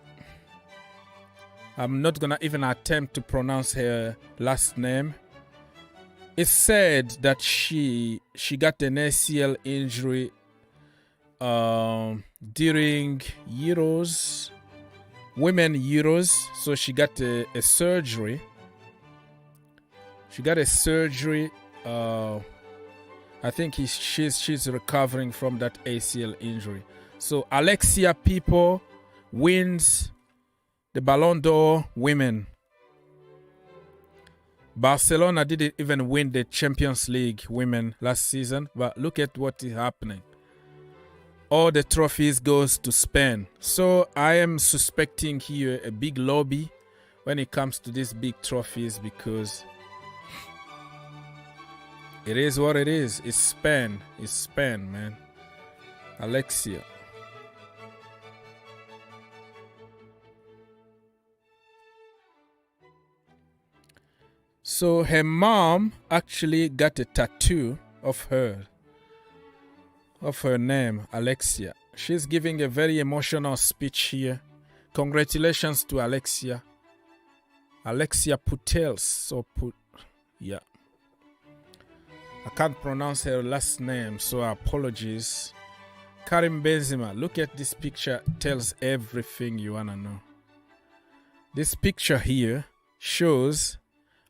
I'm not going to even attempt to pronounce her last name. It's said that she got an ACL injury during Euros, Women Euros. So she got a surgery. She got a surgery I think she's recovering from that ACL injury. So Alexia people wins the Ballon d'Or women. Barcelona didn't even win the Champions League women last season, but look at what is happening. All the trophies goes to Spain. So I am suspecting here a big lobby when it comes to these big trophies, because it is what it is. It's Spain. It's Spain, man. Alexia. So her mom actually got a tattoo of her name, Alexia. She's giving a very emotional speech here. Congratulations to Alexia. Alexia Putels. So yeah. I can't pronounce her last name, so apologies. Karim Benzema. Look at this picture. Tells everything you wanna know. This picture here shows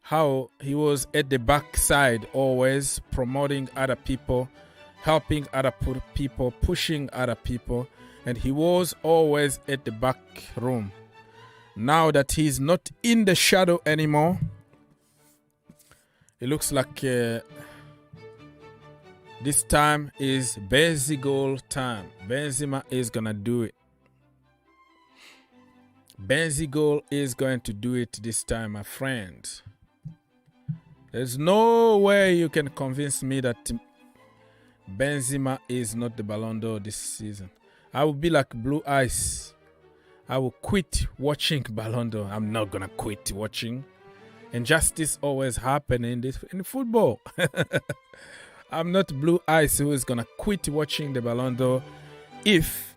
how he was at the backside, always promoting other people, helping other people, pushing other people, and he was always at the back room. Now that he's not in the shadow anymore, it looks like this time is Benzema time. Benzema is gonna do it. Benzema is going to do it this time, my friend. There's no way you can convince me that Benzema is not the Ballon d'Or this season. I will be like Blue Ice. I will quit watching Ballon d'Or. I'm not gonna quit watching. Injustice always happens in football. I'm not Blue Ice who is gonna quit watching the Ballon d'Or if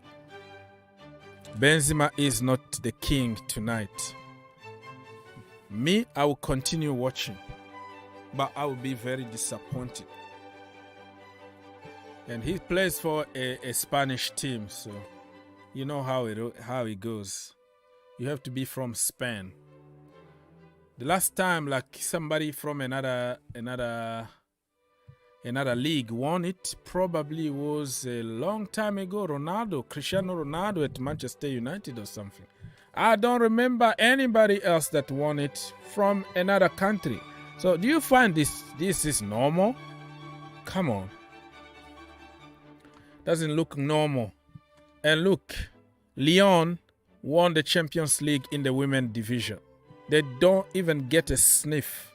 Benzema is not the king tonight. Me, I will continue watching, but I will be very disappointed. And he plays for a Spanish team, so you know how it goes. You have to be from Spain. The last time, like somebody from another league won it, probably was a long time ago. Cristiano Ronaldo at Manchester United or something. I don't remember anybody else that won it from another country. So do you find this is normal? Come on. Doesn't look normal. And look, Lyon won the Champions League in the women division. They don't even get a sniff.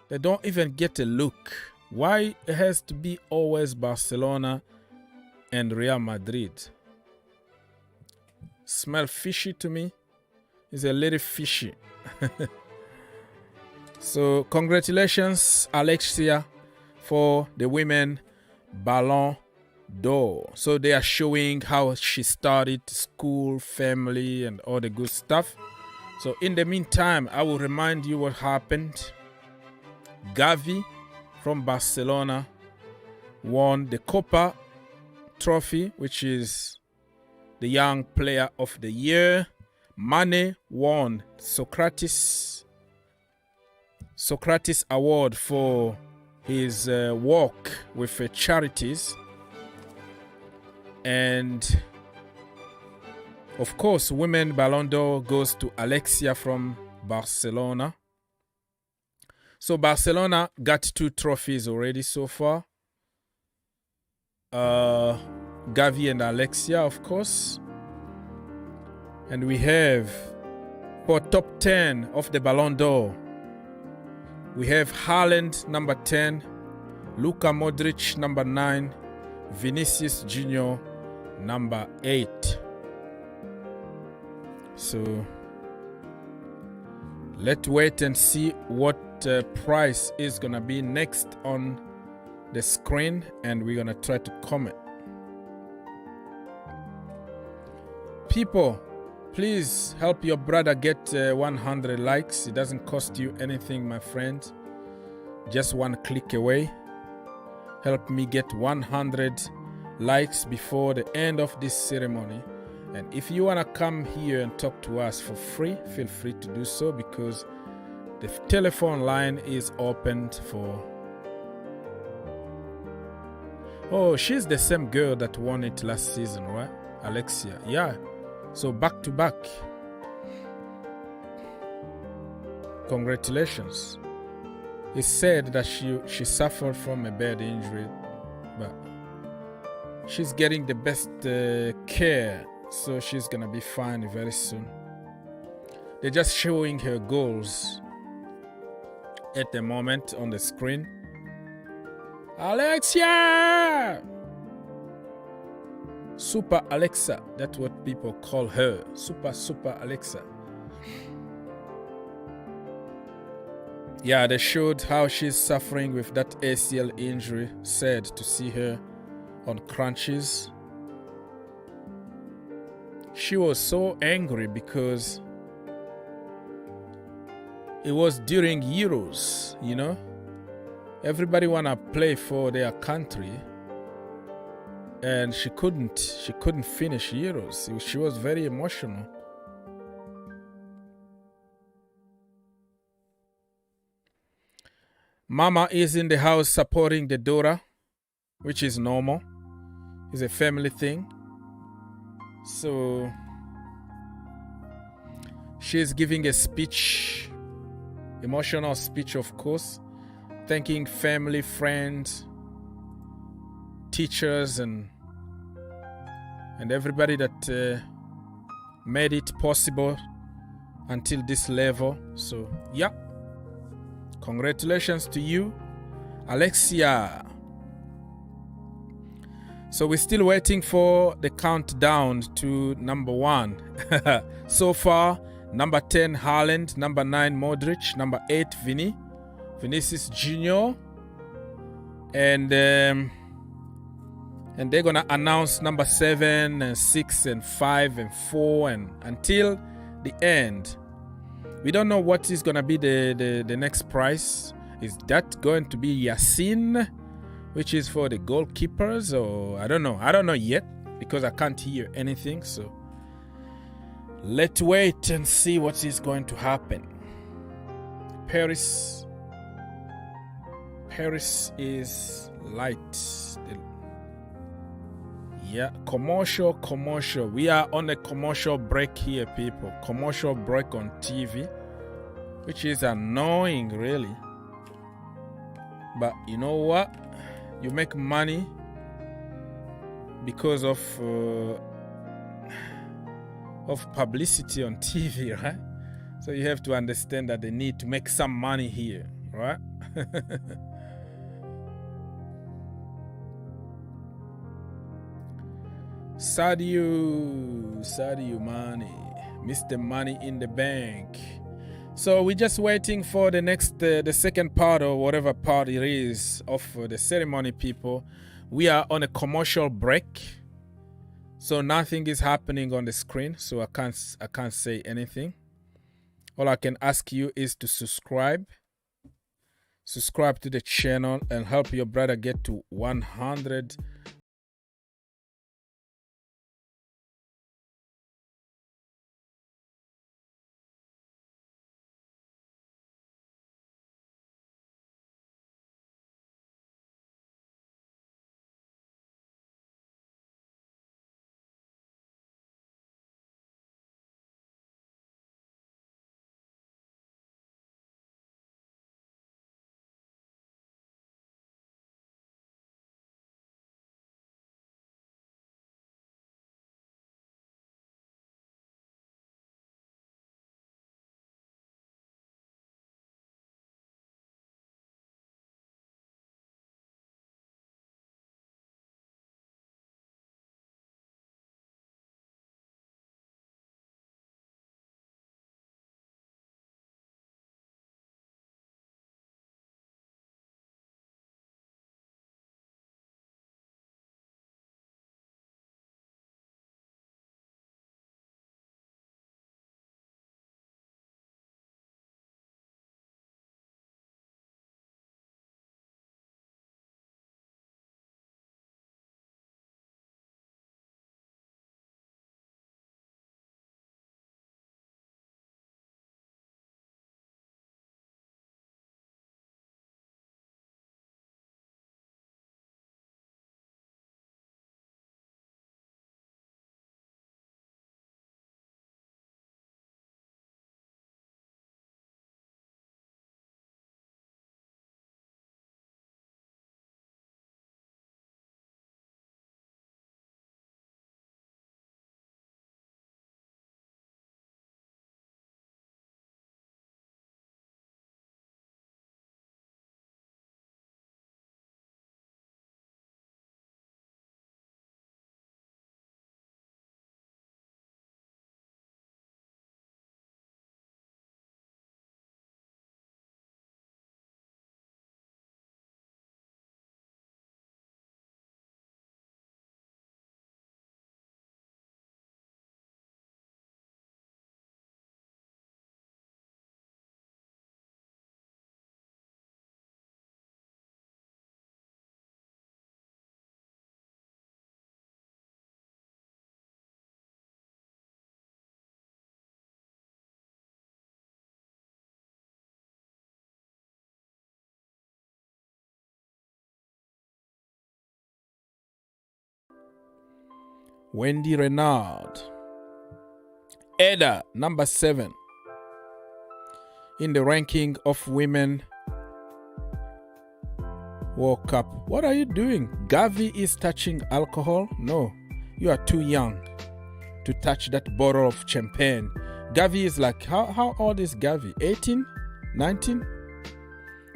They don't even get a look. Why it has to be always Barcelona and Real Madrid? Smell fishy to me. It's a little fishy. So congratulations, Alexia, for the women Ballon d'Or. So they are showing how she started school, family, and all the good stuff. So in the meantime, I will remind you what happened. Gavi from Barcelona won the Kopa trophy, which is the young player of the year. Mané won Socrates Award for his work with charities. And of course, women Ballon d'Or goes to Alexia from Barcelona. So Barcelona got 2 trophies already so far. Gavi and Alexia, of course. And we have, for top 10 of the Ballon d'Or, we have Haaland number 10, Luka Modric number 9, Vinicius Jr. number 8. So let's wait and see what prize is gonna be next on the screen, and we're gonna try to comment. People, please help your brother get 100 likes. It doesn't cost you anything, my friend. Just one click away. Help me get 100 likes before the end of this ceremony. And if you want to come here and talk to us for free, feel free to do so, because the telephone line is opened for Oh, she's the same girl that won it last season, right? Alexia. Yeah. So back to back. Congratulations. It's said that she suffered from a bad injury, but she's getting the best care, so she's gonna be fine very soon. They're just showing her goals at the moment on the screen. Alexia! Super Alexa, that's what people call her. Super Alexa. Yeah, they showed how she's suffering with that ACL injury. Sad to see her on crunches. She was so angry because it was during Euros, you know. Everybody wanna play for their country, and she couldn't finish Euros. She was very emotional. Mama is in the house supporting the daughter, which is normal. It's a family thing. So she's giving a speech, emotional speech, of course, thanking family, friends, teachers, and everybody that made it possible until this level. So yeah, congratulations to you, Alexia. So we're still waiting for the countdown to number 1. So far, number 10 Haaland, number 9 Modric, number 8 Vinicius Junior, and they're gonna announce number 7 and 6 and 5 and 4 and until the end. We don't know what is gonna be the next prize. Is that going to be yashin, which is for the goalkeepers, or I don't know yet because I can't hear anything. So let's wait and see what is going to happen. Paris is light. Yeah, commercial. We are on a commercial break here, people. Commercial break on TV, which is annoying, really. But you know what? You make money because of publicity on TV, right? So you have to understand that they need to make some money here, right? Sadio Mane, Mr. Money in the Bank. So we're just waiting for the next, the second part or whatever part it is of the ceremony, people. We are on a commercial break, so nothing is happening on the screen. So I can't say anything. All I can ask you is to subscribe to the channel and help your brother get to 100 Wendy Renard. Eda, number 7. In the ranking of women World Cup. What are you doing? Gavi is touching alcohol? No, you are too young to touch that bottle of champagne. Gavi is like, how old is Gavi? 18? 19?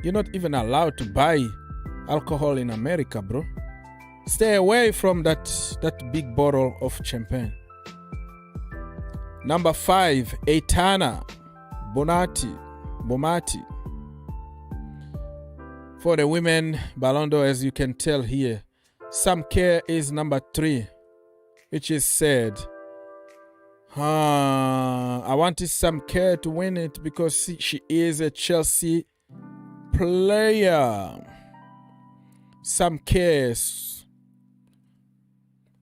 You're not even allowed to buy alcohol in America, bro. Stay away from that big bottle of champagne. Number 5, Eitana Bomati. For the women, Ballon d'Or, as you can tell here, Sam Kerr is number 3, which is sad. I wanted Sam Kerr to win it because she is a Chelsea player. Sam Kerr,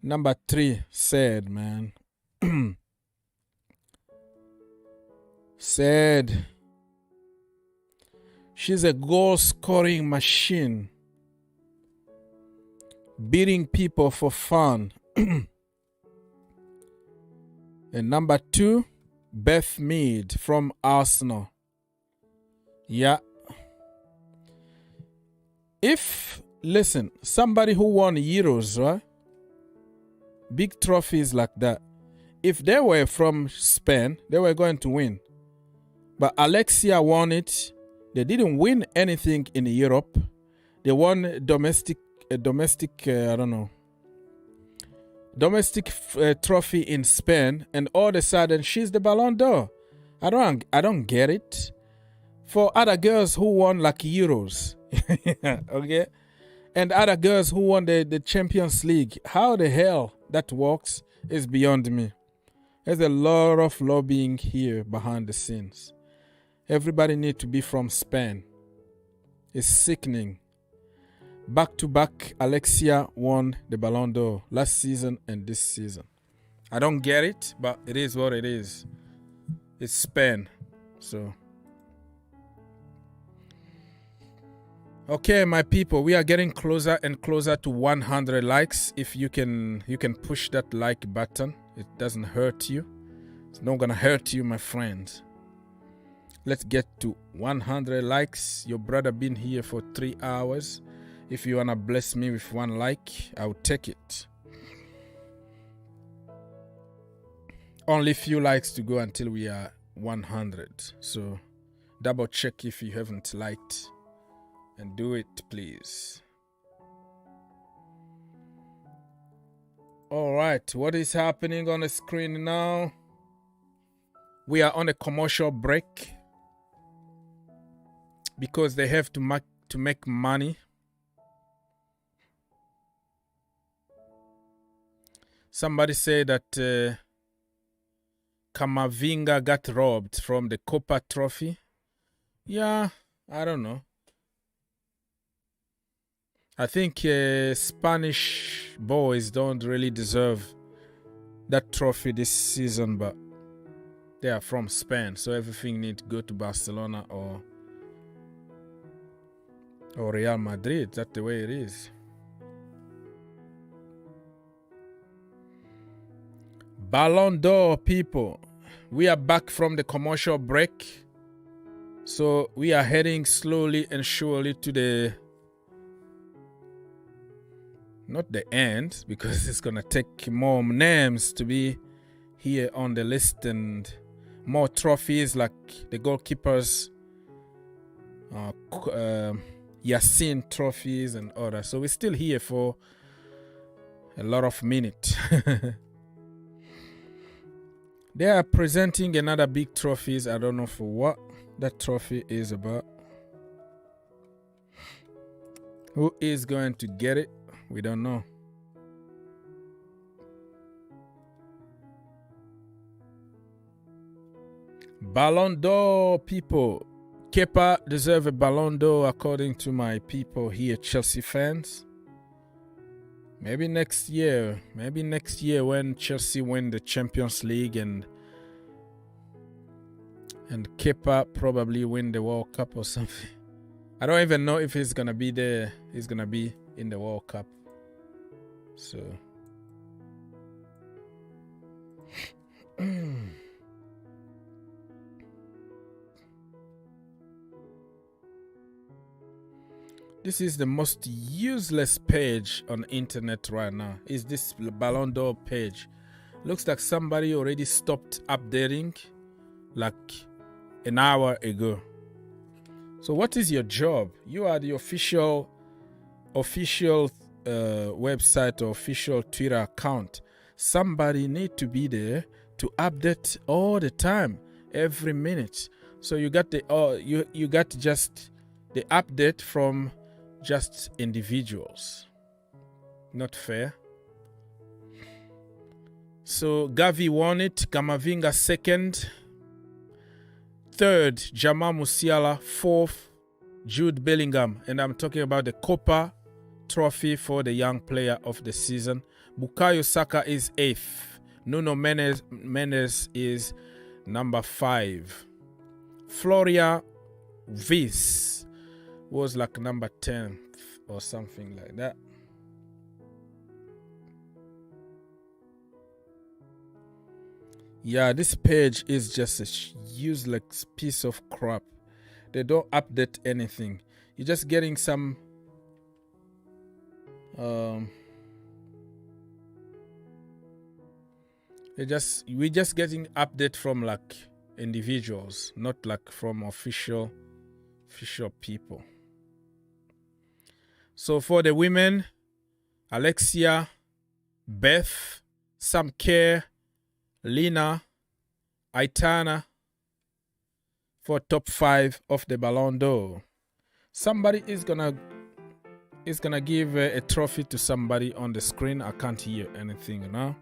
number 3, sad, man. Sad. She's a goal-scoring machine, beating people for fun. And number 2, Beth Mead from Arsenal. Yeah. Listen, somebody who won Euros, right? Big trophies like that. If they were from Spain, they were going to win. But Alexia won it. They didn't win anything in Europe. They won domestic trophy in Spain, and all of a sudden she's the Ballon d'Or. I don't get it. For other girls who won like Euros, okay, and other girls who won the Champions League, how the hell that works is beyond me. There's a lot of lobbying here behind the scenes. Everybody needs to be from Spain. It's sickening. Back to back, Alexia won the Ballon d'Or last season and this season. I don't get it, but it is what it is. It's Spain, so. Okay, my people, we are getting closer and closer to 100 likes. If you can push that like button. It doesn't hurt you. It's not gonna hurt you, my friends. Let's get to 100 likes. Your brother been here for 3 hours. If you wanna bless me with 1 like, I'll take it. Only few likes to go until we are 100. So double check if you haven't liked and do it, please. All right, what is happening on the screen now? We are on a commercial break because they have to make money. Somebody said that Kamavinga got robbed from the Kopa trophy. Yeah, I don't know. I think Spanish boys don't really deserve that trophy this season, but they are from Spain, so everything needs to go to Barcelona or Real Madrid. That's the way it is. Ballon d'Or, people. We are back from the commercial break. So we are heading slowly and surely to the... not the end, because it's going to take more names to be here on the list and more trophies like the goalkeepers, Yashin trophies and others. So we're still here for a lot of minutes. They are presenting another big trophies. I don't know for what that trophy is about. Who is going to get it? We don't know. Ballon d'Or, people. Kepa deserves a Ballon d'Or according to my people here, Chelsea fans. Maybe next year. Maybe next year when Chelsea win the Champions League and Kepa probably win the World Cup or something. I don't even know if he's gonna be there. He's gonna be in the World Cup. So This is the most useless page on the internet right now. Is this Ballon d'Or page? Looks like somebody already stopped updating like an hour ago. So what is your job? You are the official website or official Twitter account. Somebody need to be there to update all the time, every minute. So you got you got just the update from just individuals. Not fair. So Gavi won it, Kamavinga second, third Jamal Musiala, fourth Jude Bellingham, and I'm talking about the Kopa trophy for the young player of the season. Bukayo Saka is 8th. Nuno Mendes is number 5. Florian Wirtz was like number 10th or something like that. Yeah, this page is just a useless piece of crap. They don't update anything. You're just getting some we're just getting update from like individuals, not like from official people. So for the women, Alexia, Beth, Sam Kerr, Lina, Aitana for top 5 of the Ballon d'Or. Somebody is gonna give a trophy to somebody on the screen. I can't hear anything now.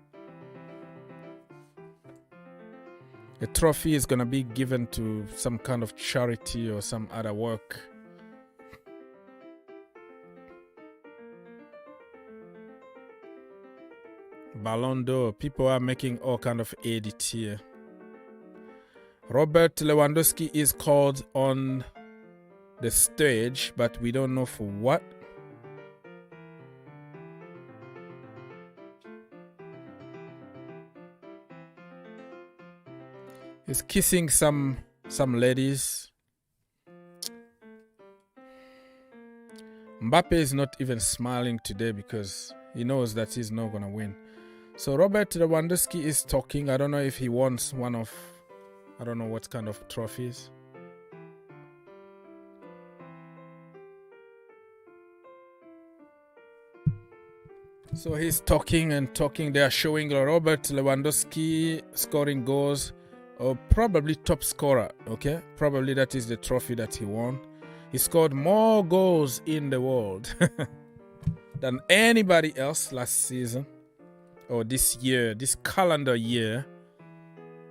A trophy is gonna be given to some kind of charity or some other work. Ballon d'Or. People are making all kind of edits here. Robert Lewandowski is called on the stage, but we don't know for what. He's kissing some ladies. Mbappe is not even smiling today because he knows that he's not gonna win. So Robert Lewandowski is talking. I don't know if he wants one of, I don't know what kind of trophies. So he's talking and talking. They are showing Robert Lewandowski scoring goals, or probably top scorer. Okay, probably that is the trophy that he won. He scored more goals in the world than anybody else last season. Or this year, this calendar year.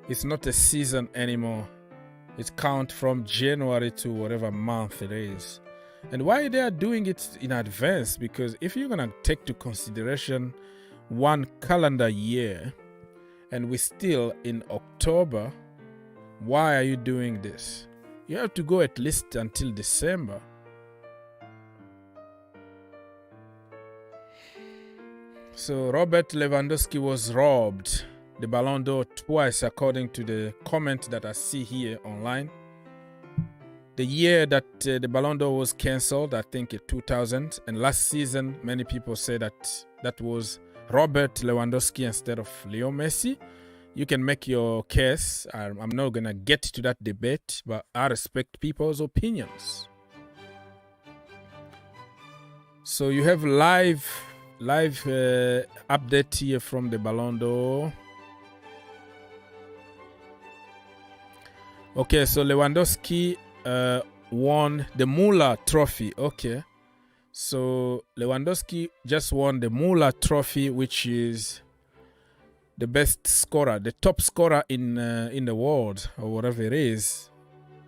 It's not a season anymore. It counts from January to whatever month it is. And why they are doing it in advance? Because if you're gonna take to consideration one calendar year and we're still in October, why are you doing this? You have to go at least until December. So Robert Lewandowski was robbed the Ballon d'Or twice, according to the comment that I see here online. The year that the Ballon d'Or was cancelled, I think in 2000, and last season, many people say that that was Robert Lewandowski instead of Leo Messi. You can make your case. I'm not going to get to that debate, but I respect people's opinions. So you have live update here from the Ballon d'Or. Okay, so Lewandowski won the Müller trophy. Okay, so Lewandowski just won the Müller trophy, which is the best scorer, the top scorer in the world, or whatever it is.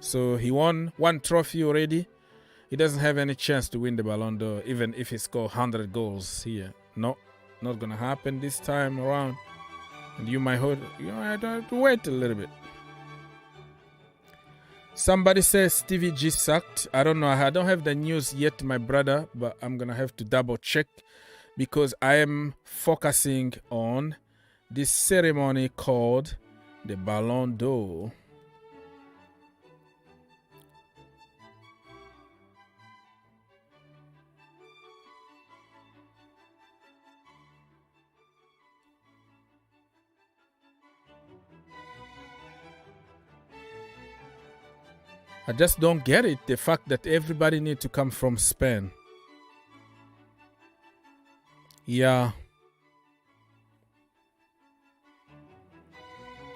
So he won one trophy already. He doesn't have any chance to win the Ballon d'Or, even if he scored 100 goals here. No, not gonna happen this time around. And you might have to wait a little bit. Somebody says Stevie G sucked. I don't know. I don't have the news yet, my brother, but I'm gonna have to double check because I am focusing on this ceremony called the Ballon d'Or. I just don't get it. The fact that everybody need to come from Spain. Yeah.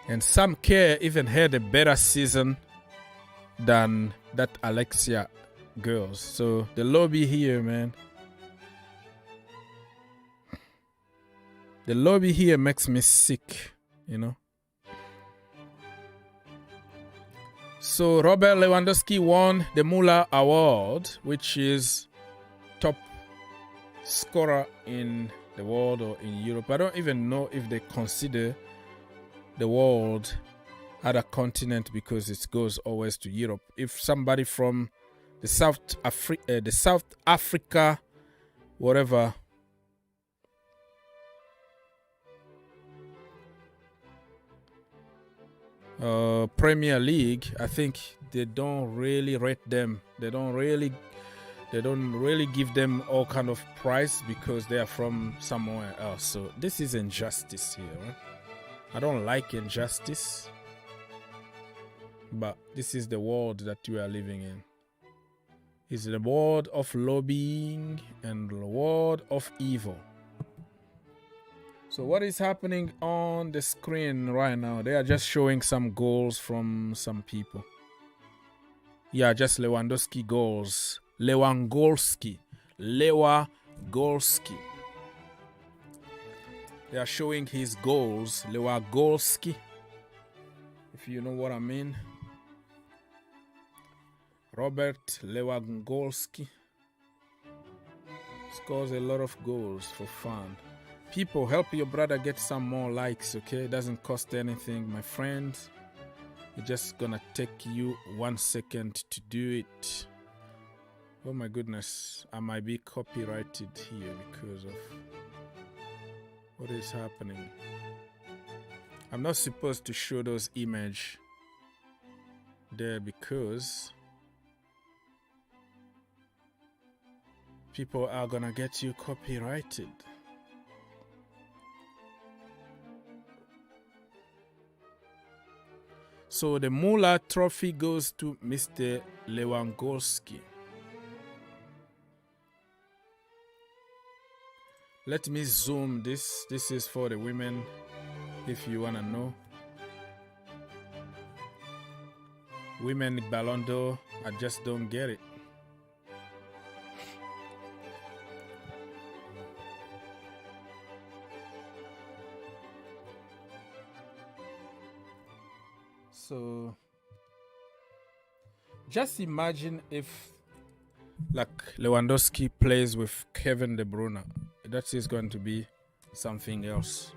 And some care even had a better season than that Alexia girls. So the lobby here, man. The lobby here makes me sick, you know. So Robert Lewandowski won the Muller Award, which is top scorer in the world or in Europe. I don't even know if they consider the world other continent because it goes always to Europe. If somebody from the South Africa, whatever, Premier League, I think they don't really rate them. They don't really give them all kind of prize because they are from somewhere else. So this is injustice here, right? I don't like injustice, but this is the world that we are living in. It's the world of lobbying and the world of evil. So what is happening on the screen right now? They are just showing some goals from some people. Yeah, just Lewandowski goals. Lewandowski. They are showing his goals. Lewandowski, if you know what I mean. Robert Lewandowski scores a lot of goals for fun. People, help your brother get some more likes, okay? It doesn't cost anything, my friends. It's just gonna take you 1 second to do it. Oh my goodness, I might be copyrighted here because of what is happening. I'm not supposed to show those images there because people are gonna get you copyrighted. So the Muller trophy goes to Mr. Lewandowski. Let me zoom this. This is for the women, if you wanna know. Women Ballon d'Or, I just don't get it. So just imagine if like Lewandowski plays with Kevin De Bruyne. That is going to be something else.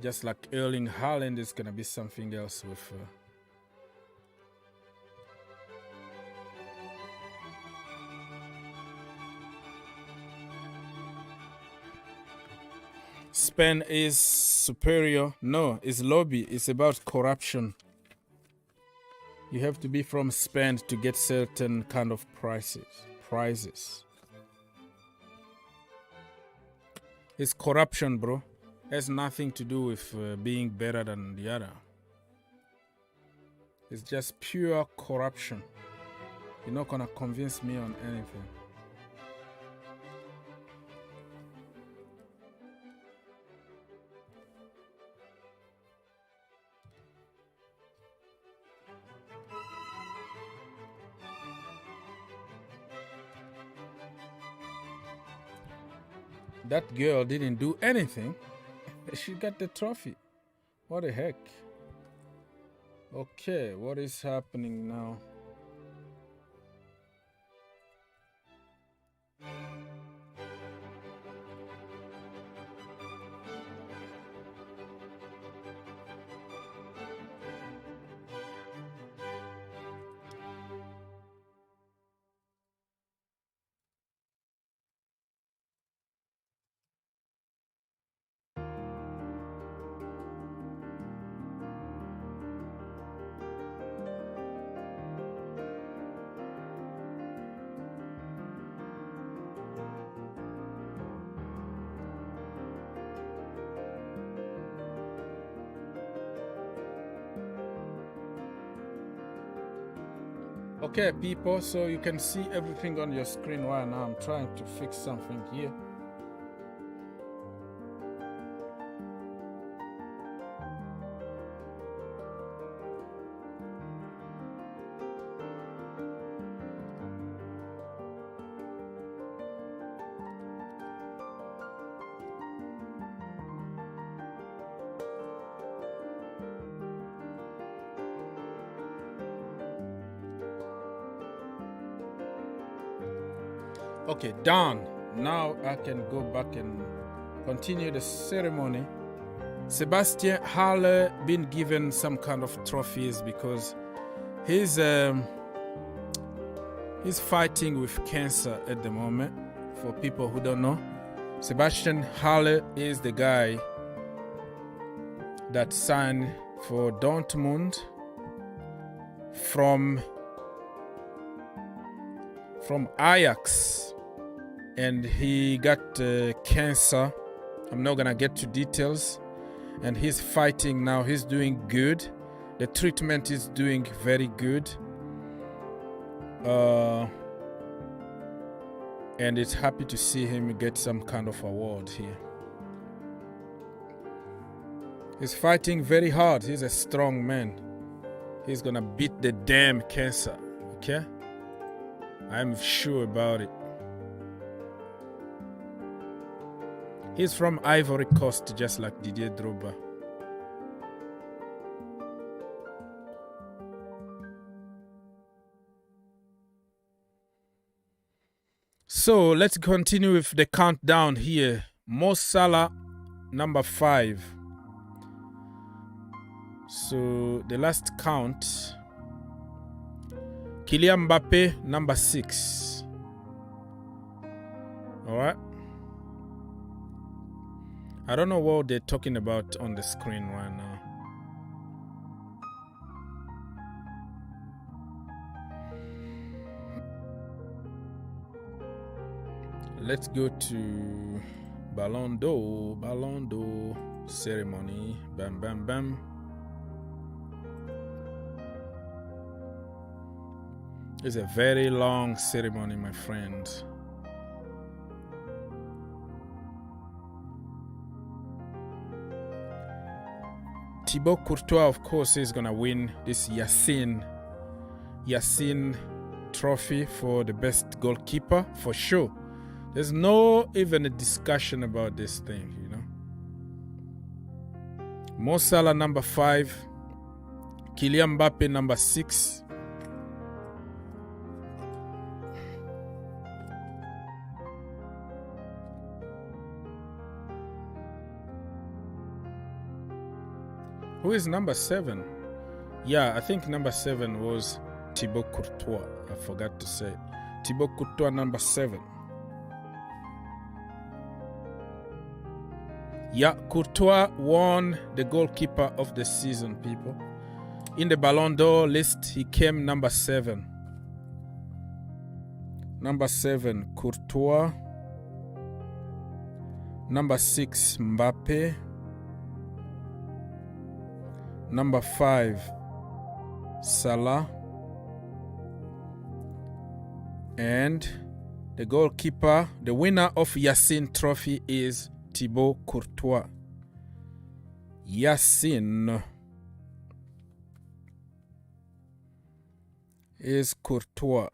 Just like Erling Haaland is going to be something else with Spain is superior. No, it's lobby. It's about corruption. You have to be from Spain to get certain kind of prizes. It's corruption, bro. It has nothing to do with being better than the other. It's just pure corruption. You're not gonna convince me on anything. That girl didn't do anything. She got the trophy. What the heck? Okay, what is happening now? Okay, people, so you can see everything on your screen right now. I'm trying to fix something here. Okay, done. Now I can go back and continue the ceremony. Sebastian Haller been given some kind of trophies because he's fighting with cancer at the moment. For people who don't know, Sebastian Haller is the guy that signed for Dortmund from Ajax, and he got cancer. I'm not gonna get to details, and he's fighting now. He's doing good. The treatment is doing very good, and it's happy to see him get some kind of award here. He's fighting very hard. He's a strong man. He's gonna beat the damn cancer, okay? I'm sure about it. He's from Ivory Coast, just like Didier Drogba. So let's continue with the countdown here. Mo Salah, number 5. So the last count. Kylian Mbappe, number 6. All right. I don't know what they're talking about on the screen right now. Let's go to Ballon d'Or, ceremonie. Bam, bam, bam. It's a very long ceremony, my friends. Thibaut Courtois, of course, is going to win this yashin trophy for the best goalkeeper, for sure. There's no even a discussion about this thing, you know. Mo Salah, number 5. Kylian Mbappe, number 6. Who is number 7? Yeah, I think number 7 was Thibaut Courtois. I forgot to say. Thibaut Courtois, number 7. Yeah, Courtois won the goalkeeper of the season, people. In the Ballon d'Or list, he came number 7. Number 7, Courtois. Number 6, Mbappe. Number 5, Salah. And the goalkeeper, the winner of Yashin trophy is Thibaut Courtois. Yashin is Courtois.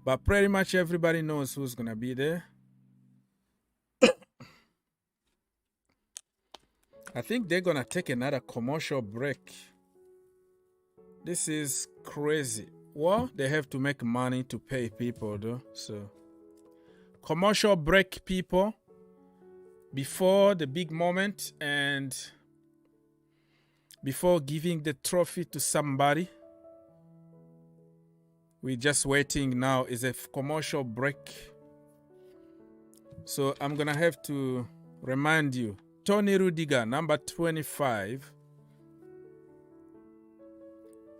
But pretty much everybody knows who's going to be there. I think they're going to take another commercial break. This is crazy. Well, they have to make money to pay people, though. So, commercial break, people, before the big moment and before giving the trophy to somebody. We're just waiting now. Is a commercial break. So, I'm going to have to remind you. Tony Rudiger, number 25.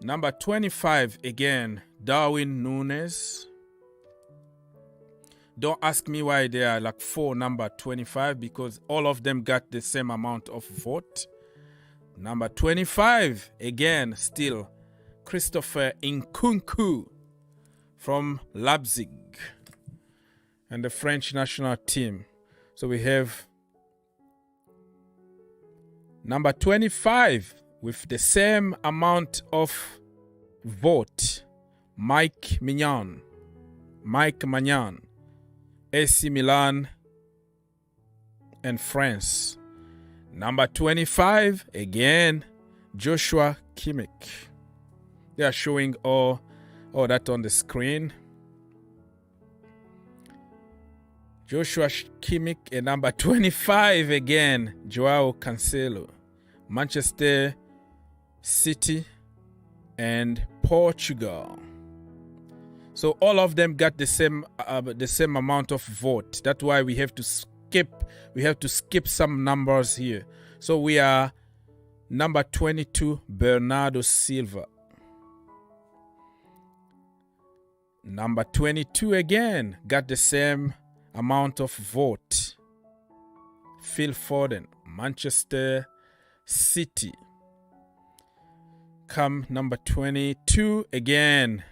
Number 25 again, Darwin Núñez. Don't ask me why there are like 4 number 25 because all of them got the same amount of vote. Number 25 again, still Christopher Nkunku from Leipzig and the French national team. So we have number 25 with the same amount of vote, Mike Maignan, AC Milan and France. Number 25, again, Joshua Kimmich. They are showing all that on the screen. Joshua Kimmich and number 25 again, Joao Cancelo, Manchester City and Portugal. So all of them got the same amount of vote. That's why we have to skip some numbers here. So we are number 22, Bernardo Silva. Number 22 again got the same amount of vote. Phil Foden, Manchester City. Come number 22 again,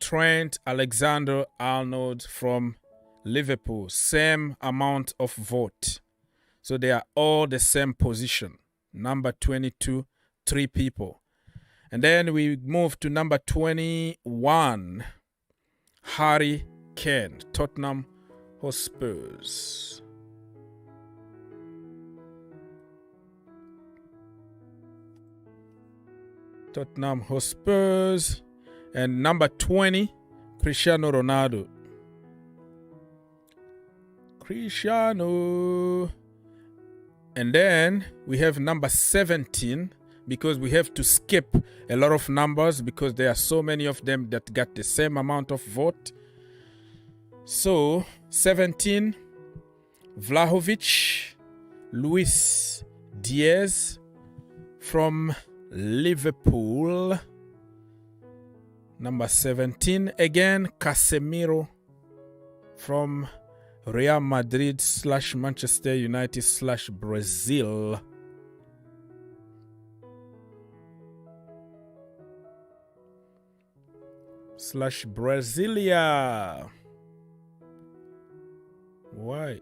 Trent Alexander-Arnold from Liverpool. Same amount of vote. So they are all the same position. Number 22, 3 people. And then we move to number 21, Harry Kane, Tottenham Hotspurs. Tottenham Hotspurs. And number 20, Cristiano Ronaldo. Cristiano. And then we have number 17 because we have to skip a lot of numbers because there are so many of them that got the same amount of vote. So 17, Vlahovic, Luis Diaz from Liverpool. Number 17 again, Casemiro from Real Madrid / Manchester United / Brazil. / Brasilia. Why?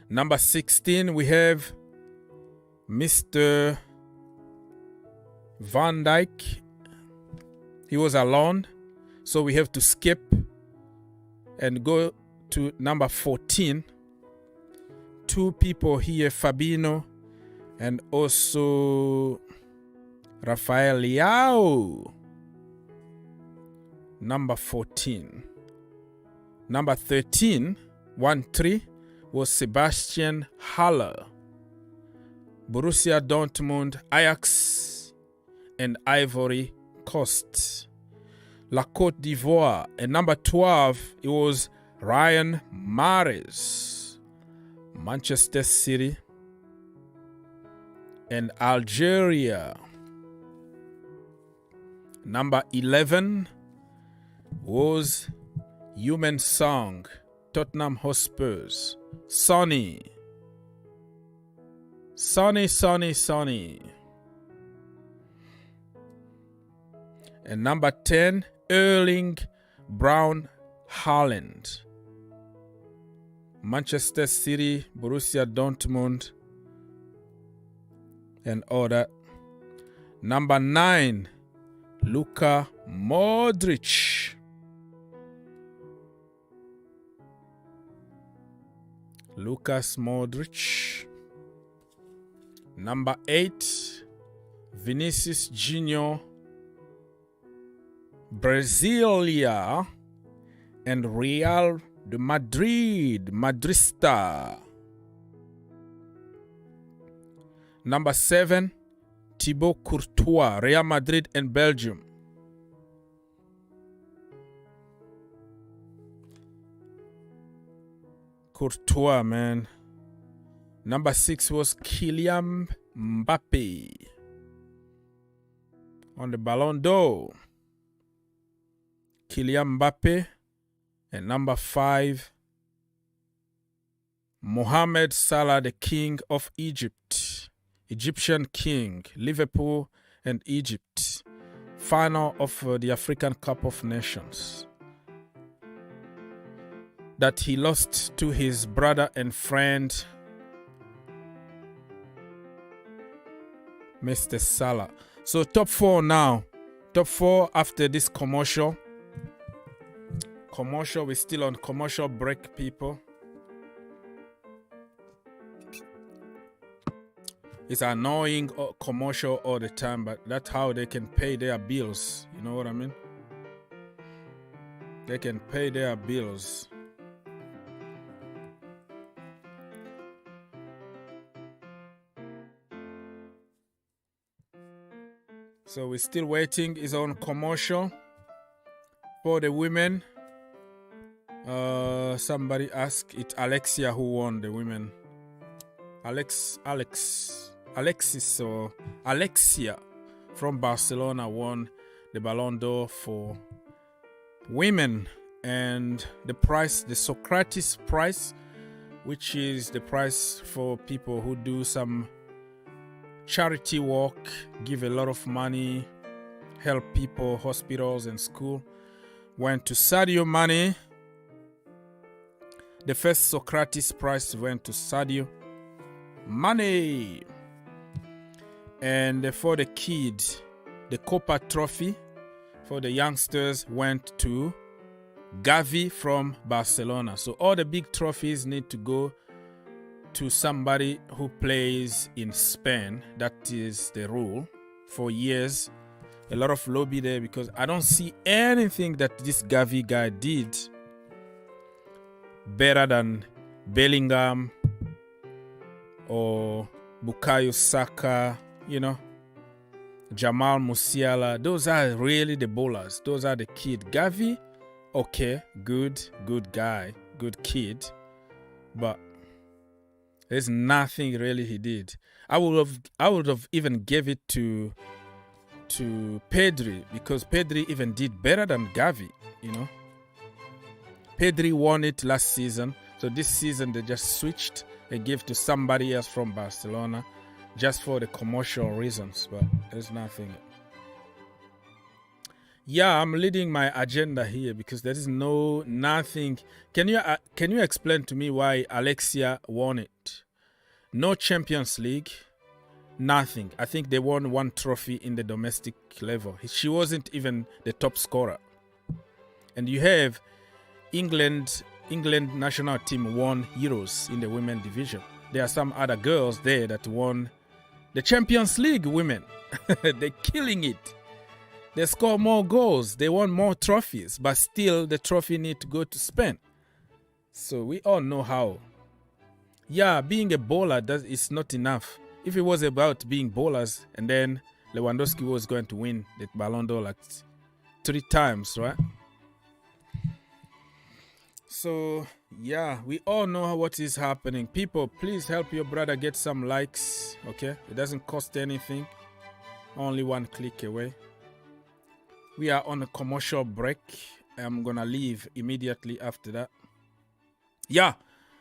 Number 16, we have Mr. Van Dijk. He was alone, so we have to skip and go to number 14. 2 people here, Fabinho and also Rafael Leao. Number 14. Number 13, 1-3, was Sebastian Haller. Borussia Dortmund, Ajax, and Ivory Coast. La Côte d'Ivoire. And number 12, it was Ryan Mahrez. Manchester City and Algeria. Number 11 was Heung-min Son, Tottenham Hotspurs. Sonny. And number 10, Erling Braun Haaland. Manchester City, Borussia Dortmund, and all that. Number 9, Luka Modric. Lucas Modric. Number 8, Vinicius Junior, Brasilia and Real de Madrid, Madrista. Number 7, Thibaut Courtois, Real Madrid and Belgium. Courtois, man. Number 6 was Kylian Mbappe on the Ballon d'Or. Kylian Mbappe. And number 5, Mohamed Salah, the king of Egypt. Egyptian king, Liverpool and Egypt. Final of the African Cup of Nations. That he lost to his brother and friend, Mr. Salah. So top 4 now. Top 4 after this commercial. We're still on commercial break, people. It's annoying commercial all the time, but that's how they can pay their bills. You know what I mean? They can pay their bills. So we're still waiting. It's on commercial for the women. Somebody asked, it's Alexia who won the women. Alexis or Alexia from Barcelona won the Ballon d'Or for women. And the prize, the Socrates prize, which is the prize for people who do some charity work, give a lot of money, help people, hospitals and school, went to Sadio Mané. The first Socrates prize went to Sadio Mané. And for the kids, the Kopa trophy for the youngsters went to Gavi from Barcelona. So all the big trophies need to go to somebody who plays in Spain. That is the rule for years. A lot of lobby there because I don't see anything that this Gavi guy did better than Bellingham or Bukayo Saka, you know, Jamal Musiala. Those are really the bowlers. Those are the kid. Gavi, okay, good guy, good kid, but there's nothing really he did. I would have even gave it to Pedri because Pedri even did better than Gavi, you know. Pedri won it last season, so this season they just switched and gave to somebody else from Barcelona just for the commercial reasons, but there's nothing. Yeah, I'm leading my agenda here because there is nothing. Can you explain to me why Alexia won it? No Champions League, nothing. I think they won 1 trophy in the domestic level. She wasn't even the top scorer. And you have England national team won Euros in the women division. There are some other girls there that won the Champions League women. They're killing it. They score more goals. They won more trophies. But still, the trophy need to go to Spain. So we all know how. Yeah, being a bowler is not enough. If it was about being bowlers, and then Lewandowski was going to win the Ballon d'Or like 3 times, right? So, yeah, we all know what is happening. People, please help your brother get some likes, okay? It doesn't cost anything. Only 1 click away. We are on a commercial break. I'm going to leave immediately after that. Yeah,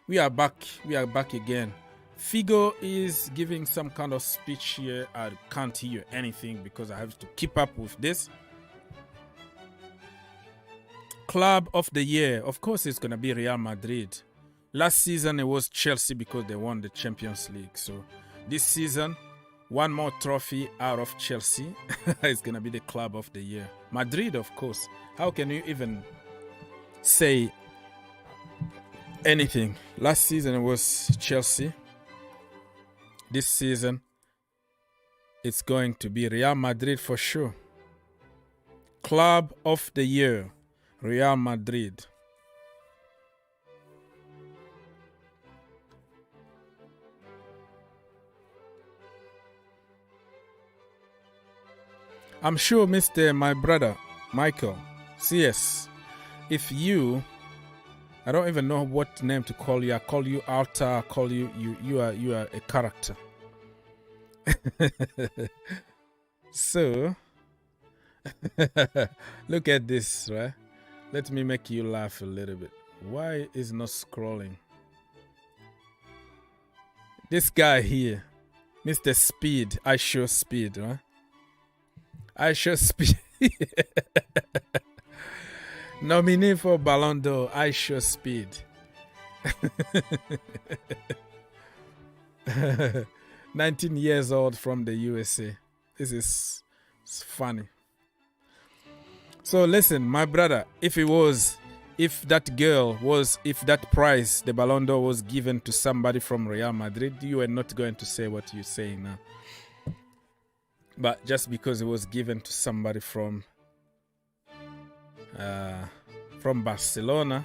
we are back. We are back again. Figo is giving some kind of speech here. I can't hear anything because I have to keep up with this. Club of the year, of course, it's going to be Real Madrid. Last season, it was Chelsea because they won the Champions League. So this season, 1 more trophy out of Chelsea is going to be the club of the year. Madrid, of course. How can you even say anything. Last season it was Chelsea. This season it's going to be Real Madrid for sure. Club of the year, Real Madrid. I'm sure, my brother, Michael, CS, if you, I don't even know what name to call you. I call you Alta, I call you are a character. So, look at this, right? Let me make you laugh a little bit. Why is not scrolling? This guy here, Mr. Speed, I show speed, right? I show speed. Nominee for Ballon d'Or, I show speed. 19 years old from the USA. This is funny. So listen, my brother, if that prize, the Ballon d'Or was given to somebody from Real Madrid, you are not going to say what you're saying now. But just because it was given to somebody from Barcelona,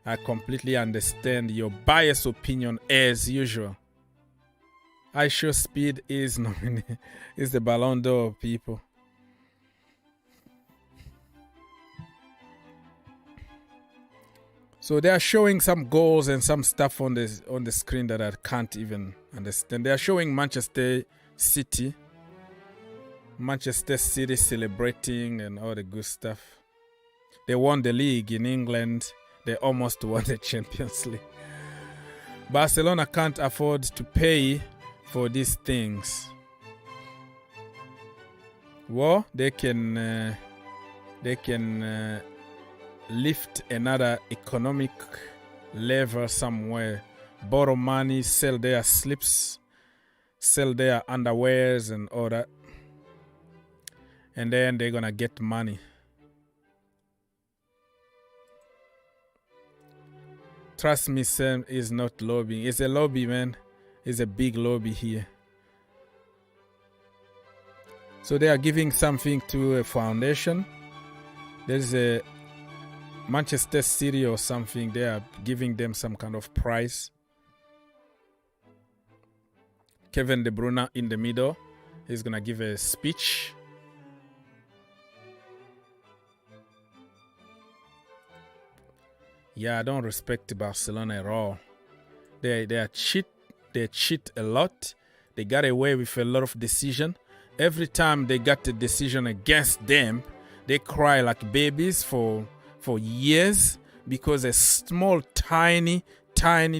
I completely understand your biased opinion as usual. I show speed is nominated, is the Ballon d'Or, people. So they are showing some goals and some stuff on the screen that I can't even understand. They are showing Manchester City celebrating and all the good stuff. They won the league in England. They almost won the Champions League. Barcelona can't afford to pay for these things. Well, they can lift another economic level somewhere, borrow money, sell their slips, sell their underwears and all that. And then they're gonna get money. Trust me, Sam is not lobbying. It's a lobby, man. It's a big lobby here. So they are giving something to a foundation. There's a Manchester City or something. They are giving them some kind of prize. Kevin De Bruyne in the middle. He's gonna give a speech. Yeah, I don't respect Barcelona at all. They cheat a lot. They got away with a lot of decision. Every time they got a decision against them, they cry like babies for years because a small, tiny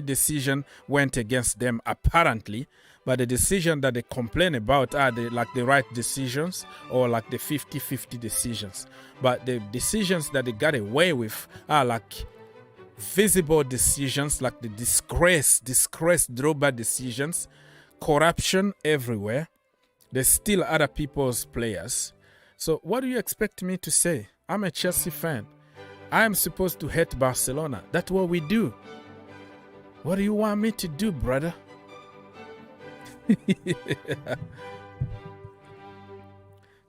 decision went against them apparently. But the decision that they complain about are the right decisions or like the 50-50 decisions. But the decisions that they got away with are like visible decisions, like the disgrace drawback decisions, corruption everywhere. They steal other people's players. So what do you expect me to say? I'm a Chelsea fan. I am supposed to hate Barcelona. That's what we do. What do you want me to do, brother?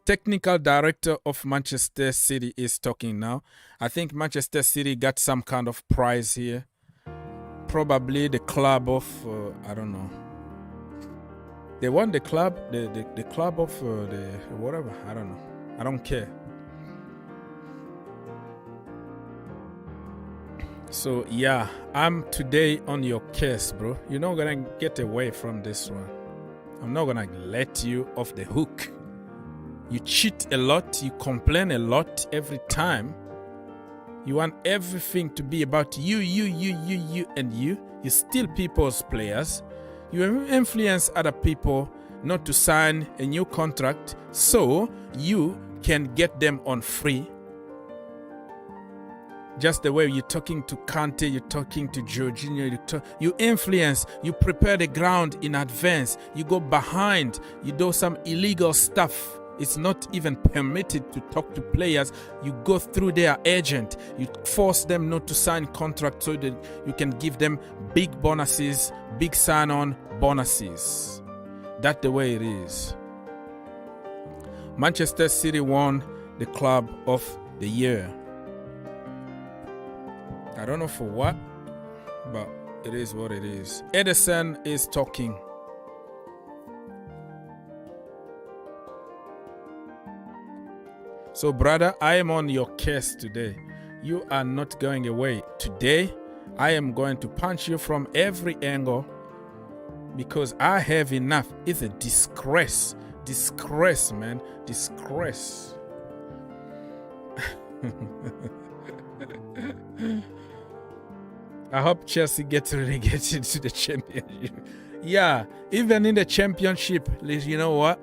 Technical director of Manchester City is talking now. I think Manchester City got some kind of prize here. Probably the club of, I don't know. They won the club, the club of the whatever. I don't know. I don't care. So yeah, I'm today on your case, bro. You're not gonna get away from this one. I'm not gonna let you off the hook. You cheat a lot, you complain a lot every time. You want everything to be about you, and you. You steal people's players. You influence other people not to sign a new contract so you can get them on free. Just the way you're talking to Kante, you're talking to Jorginho, you influence, you prepare the ground in advance, you go behind, you do some illegal stuff It's not even permitted to talk to players. You go through their agent. You force them not to sign contract so that you can give them big bonuses, big sign-on bonuses. That's the way it is. Manchester City won the Club of the Year. I don't know for what, but it is what it is. Edison is talking. So, brother, I am on your case today. You are not going away. Today, I am going to punch you from every angle because I have enough. It's a disgrace. Disgrace, man. Disgrace. I hope Chelsea gets relegated to the championship. Yeah, even in the championship, you know what?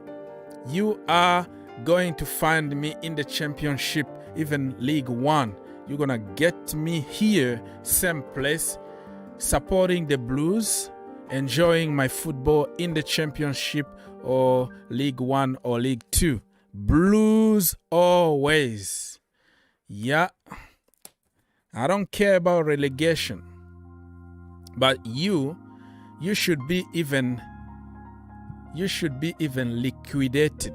You are going to find me in the championship, even League One. You're gonna get me here, same place, supporting the Blues, enjoying my football in the championship or League One or League Two. Blues always. Yeah. I don't care about relegation. But you should be even liquidated.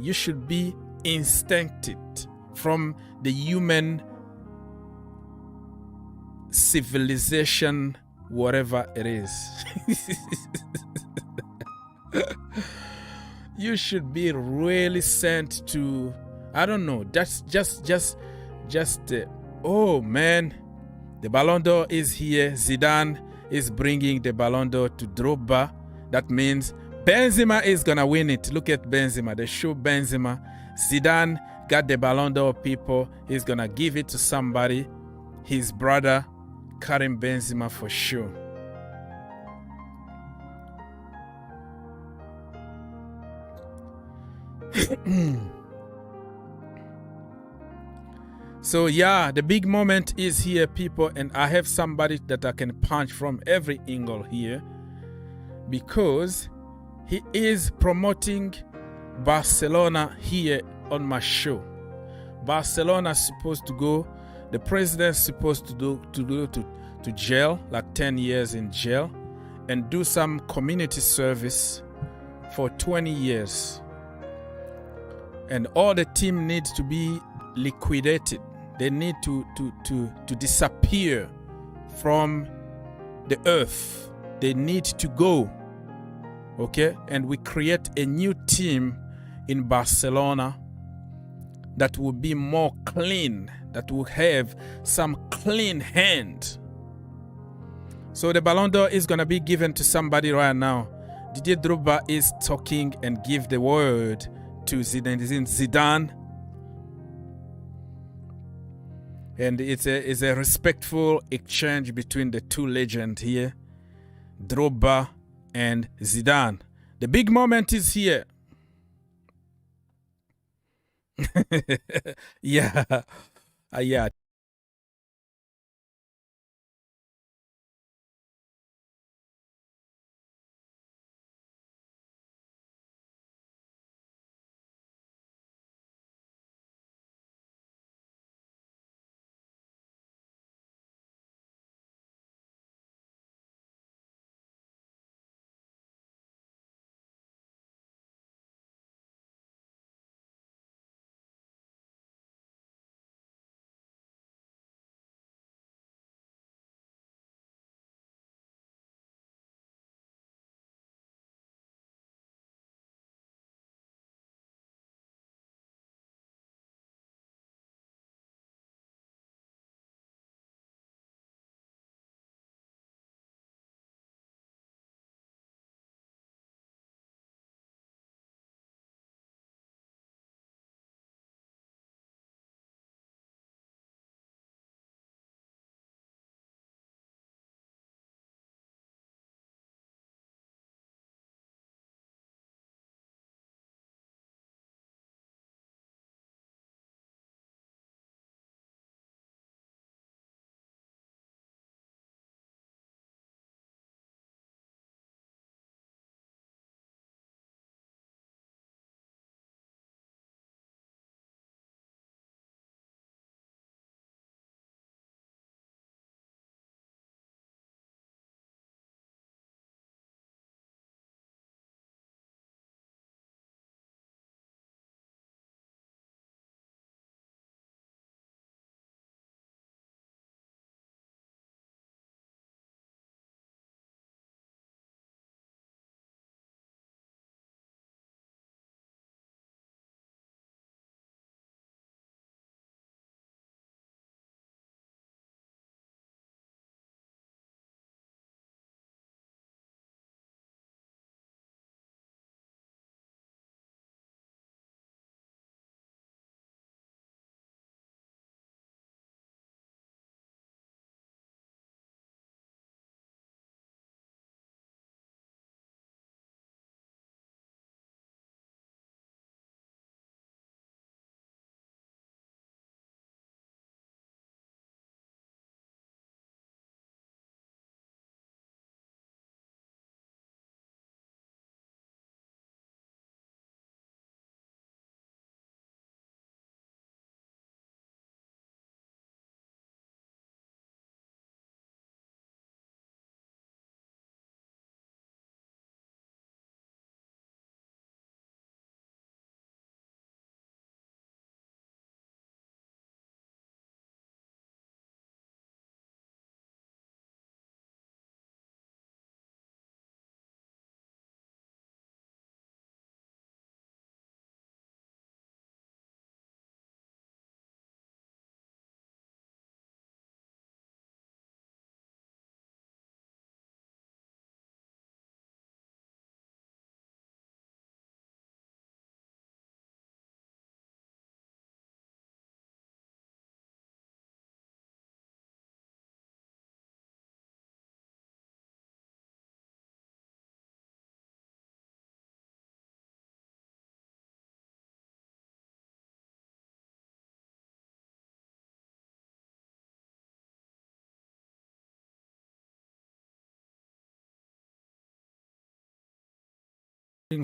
You should be instincted from the human civilization, whatever it is. You should be really sent to, I don't know, oh man, the Ballon d'Or is here. Zidane is bringing the Ballon d'Or to Drogba. That means Benzema is gonna win it. Look at Benzema. They show Benzema. Zidane got the Ballon d'Or, people. He's gonna give it to somebody. His brother, Karim Benzema, for sure. So yeah, the big moment is here, people, and I have somebody that I can punch from every angle here because he is promoting Barcelona here on my show. Barcelona is supposed to go, the president's supposed to go to jail, like 10 years in jail, and do some community service for 20 years. And all the team needs to be liquidated. They need to disappear from the earth. They need to go. Okay? And we create a new team in Barcelona that will be more clean, that will have some clean hand. So the Ballon d'Or is going to be given to somebody right now. Didier Drogba is talking and give the word to Zidane. And it's a respectful exchange between the two legends here, Drogba and Zidane. The big moment is here. Yeah.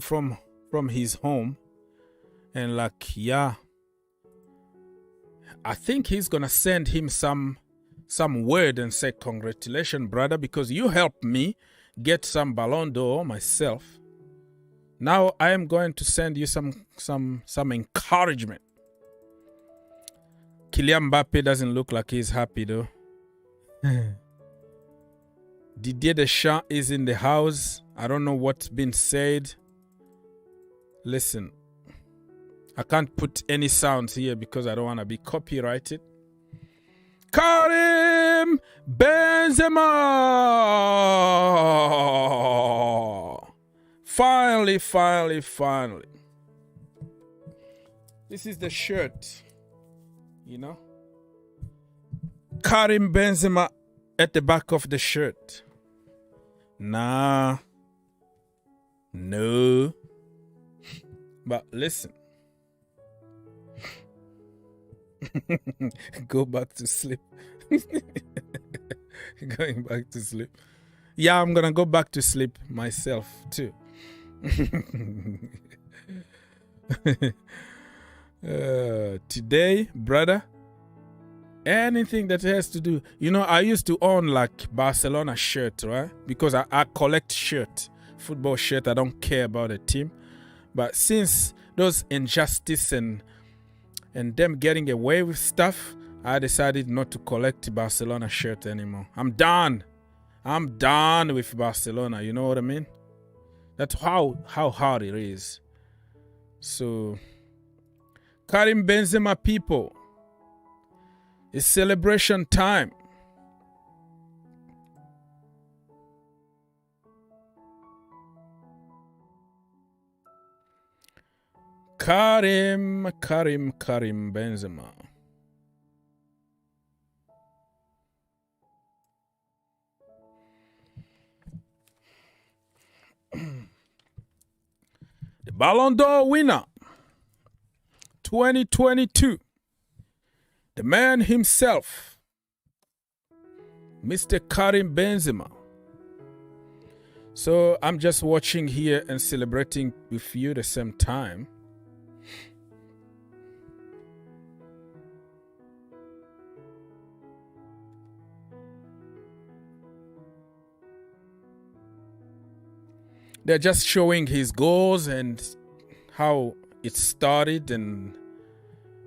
from his home, and like, yeah, I think he's gonna send him some word and say, congratulations, brother, because you helped me get some Ballon d'Or myself. Now I am going to send you some encouragement. Kylian Mbappe doesn't look like he's happy though. Didier Deschamps is in the house. I don't know what's been said. Listen, I can't put any sounds here because I don't want to be copyrighted. Karim Benzema! Finally. This is the shirt, you know. Karim Benzema at the back of the shirt. Nah. No. But listen. Go back to sleep. Going back to sleep. Yeah, I'm gonna go back to sleep myself too. Today, brother, anything that has to do, you know, I used to own like Barcelona shirt, right? Because I collect shirt, football shirt. I don't care about a team. But since those injustice and them getting away with stuff, I decided not to collect Barcelona shirt anymore. I'm done with Barcelona. You know what I mean? That's how hard it is. So, Karim Benzema people, it's celebration time. Karim Benzema. The Ballon d'Or winner 2022. The man himself, Mr. Karim Benzema. So I'm just watching here and celebrating with you at the same time. They're just showing his goals and how it started and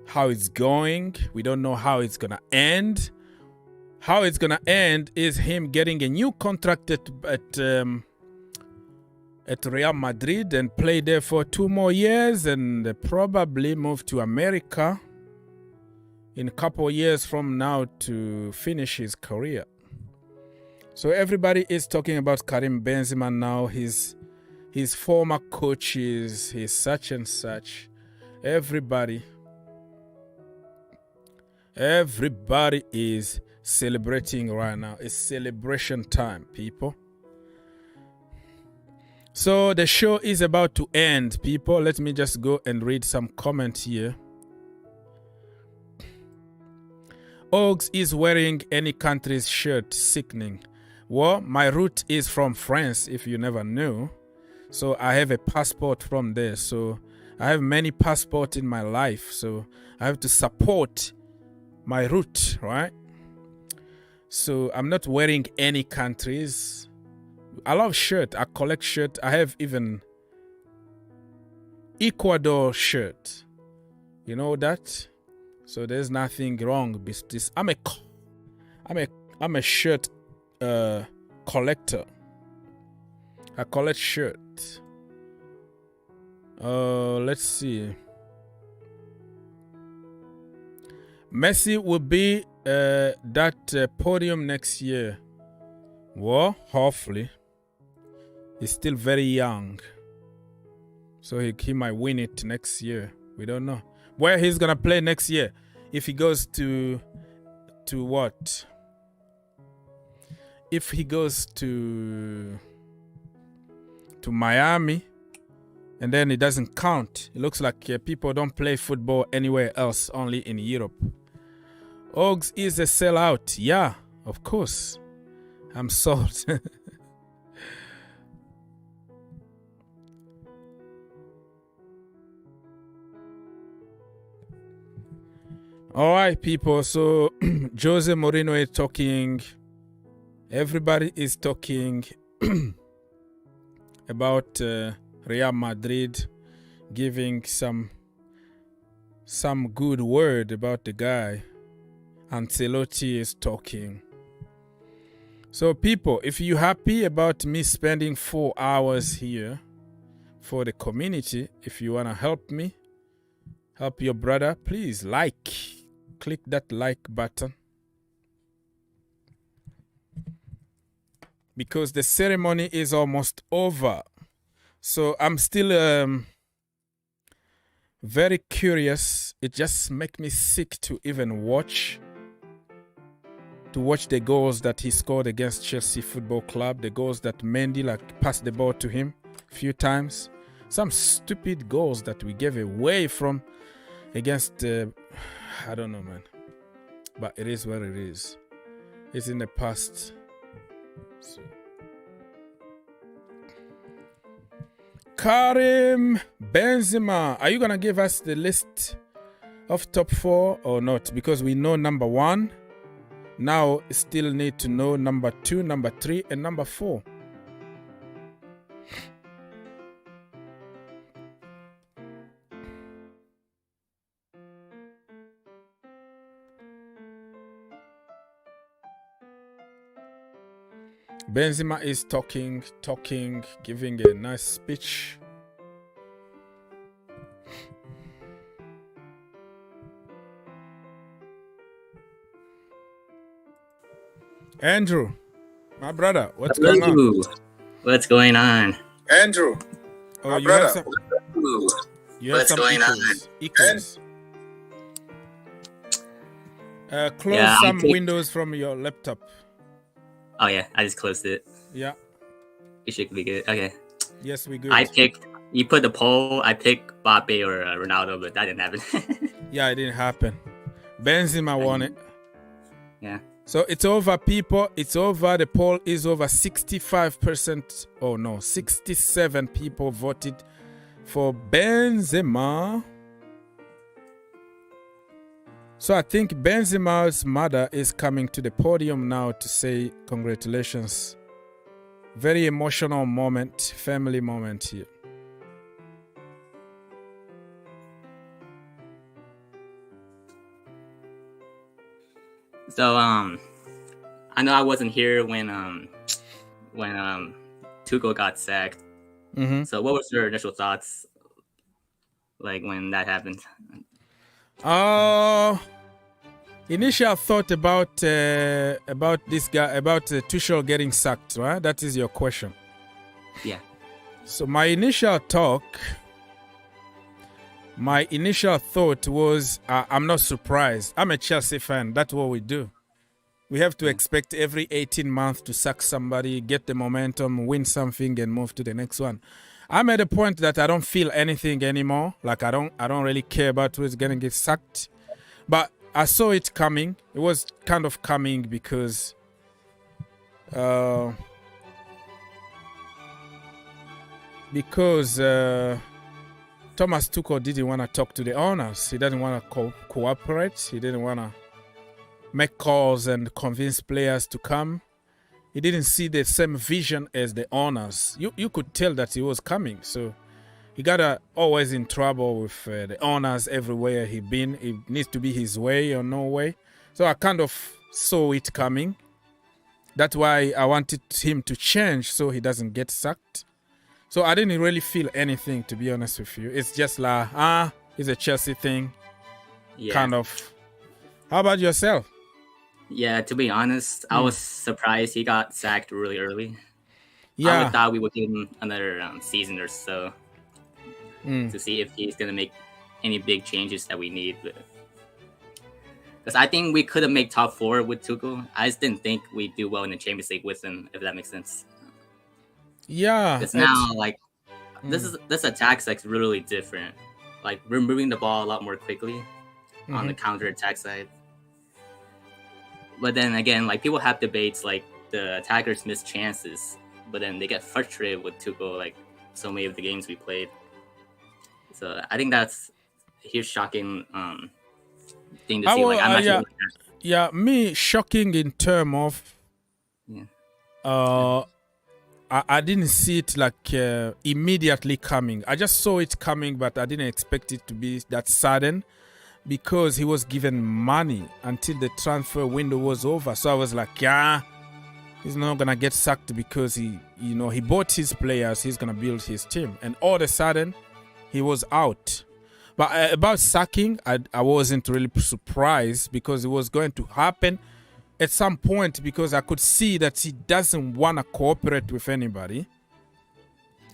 how it's going. We don't know how it's going to end. How it's going to end is him getting a new contract at Real Madrid and play there for 2 more years and probably move to America in a couple of years from now to finish his career. So everybody is talking about Karim Benzema now. His former coaches, his such and such. Everybody is celebrating right now. It's celebration time, people. So the show is about to end, people. Let me just go and read some comments here. Ogs is wearing any country's shirt, sickening. Well, my root is from France, if you never knew. So I have a passport from there. So I have many passports in my life. So I have to support my root, right? So I'm not wearing any countries. I love shirt. I collect shirt. I have even Ecuador shirt. You know that? So there's nothing wrong with this. I'm a shirt collector. I collect shirt. Let's see. Messi will be that podium next year. Well, hopefully. He's still very young. So he might win it next year. We don't know. Where he's going to play next year. If he goes to what? If he goes to Miami, and then it doesn't count. It looks like people don't play football anywhere else, only in Europe. Ogs is a sellout. Yeah, of course. I'm sold. All right, people. So Jose Mourinho is talking. Everybody is talking about Real Madrid, giving some good word about the guy. Ancelotti is talking. So people, if you're happy about me spending 4 hours here for the community, if you want to help me, help your brother, please click that like button. Because the ceremony is almost over. So I'm still very curious. It just makes me sick to even watch the goals that he scored against Chelsea Football Club, the goals that Mendy passed the ball to him a few times. Some stupid goals that we gave away from against, I don't know, man. But it is what it is. It's in the past. So. Karim Benzema, are you going to give us the list of top 4 or not? Because we know number 1. Now, still need to know number 2, number 3, and number 4. Benzema is talking, giving a nice speech. Andrew, my brother, what's going on? What's going on? Andrew, oh, you brother. Have What's going equals. Close some windows from your laptop. Oh yeah, I just closed it. Yeah. We should be good. Okay. Yes, we good. You put the poll, I picked Mbappe or Ronaldo, but that didn't happen. Yeah, it didn't happen. Benzema won it. Yeah. So it's over, people. It's over. The poll is over. 65%. Oh no, 67 people voted for Benzema. So I think Benzema's mother is coming to the podium now to say congratulations. Very emotional moment, family moment here. So I know I wasn't here when Tuchel got sacked. Mm-hmm. So what was your initial thoughts like when that happened? Initial thought about this guy, about Tuchel getting sacked, right? That is your question. Yeah. So my initial thought was, I'm not surprised. I'm a Chelsea fan. That's what we do. We have to expect every 18 months to sack somebody, get the momentum, win something, and move to the next one. I'm at a point that I don't feel anything anymore. Like I don't really care about who's gonna get sacked. But I saw it coming. It was kind of coming because Thomas Tuchel didn't want to talk to the owners. He didn't want to cooperate. He didn't want to make calls and convince players to come. He didn't see the same vision as the owners. You could tell that he was coming. So he got always in trouble with the owners everywhere he been. It needs to be his way or no way. So I kind of saw it coming. That's why I wanted him to change so he doesn't get sacked. So I didn't really feel anything, to be honest with you. It's just like, it's a Chelsea thing. Yeah. Kind of. How about yourself? Yeah, to be honest, I was surprised he got sacked really early. Yeah. I thought we would give him another season or so to see if he's going to make any big changes that we need. Because I think we could have made top 4 with Tuchel. I just didn't think we'd do well in the Champions League with him, if that makes sense. Yeah. Because now, like, this attack's like really different. Like, we're moving the ball a lot more quickly on the counter-attack side. But then again, like, people have debates like the attackers miss chances, but then they get frustrated with Tuchel, like so many of the games we played. So I think that's a huge shocking thing to see. Like, I'm not sure. Yeah, me shocking in term of I didn't see it like immediately coming. I just saw it coming, but I didn't expect it to be that sudden because he was given money until the transfer window was over. So I was like, yeah, he's not gonna get sacked because he bought his players. He's gonna build his team, and all of a sudden, he was out. But about sacking, I wasn't really surprised because it was going to happen at some point because I could see that he doesn't want to cooperate with anybody.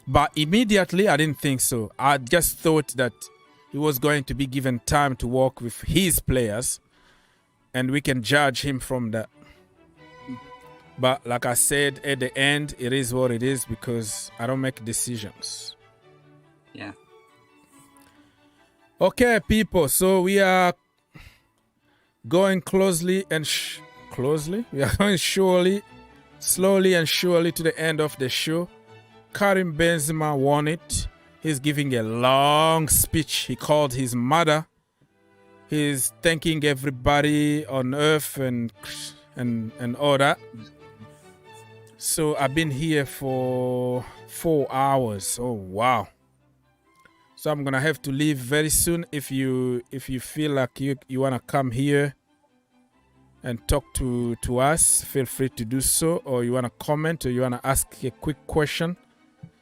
But immediately, I didn't think so. I just thought that he was going to be given time to work with his players and we can judge him from that. But like I said, at the end, it is what it is because I don't make decisions. Yeah. Okay, people. So we are going we are going slowly and surely to the end of the show. Karim Benzema won it. He's giving a long speech. He called his mother. He's thanking everybody on earth and all that. So I've been here for 4 hours. Oh wow. So I'm gonna have to leave very soon. If you feel like you wanna come here and talk to us, feel free to do so. Or you wanna comment or you wanna ask a quick question,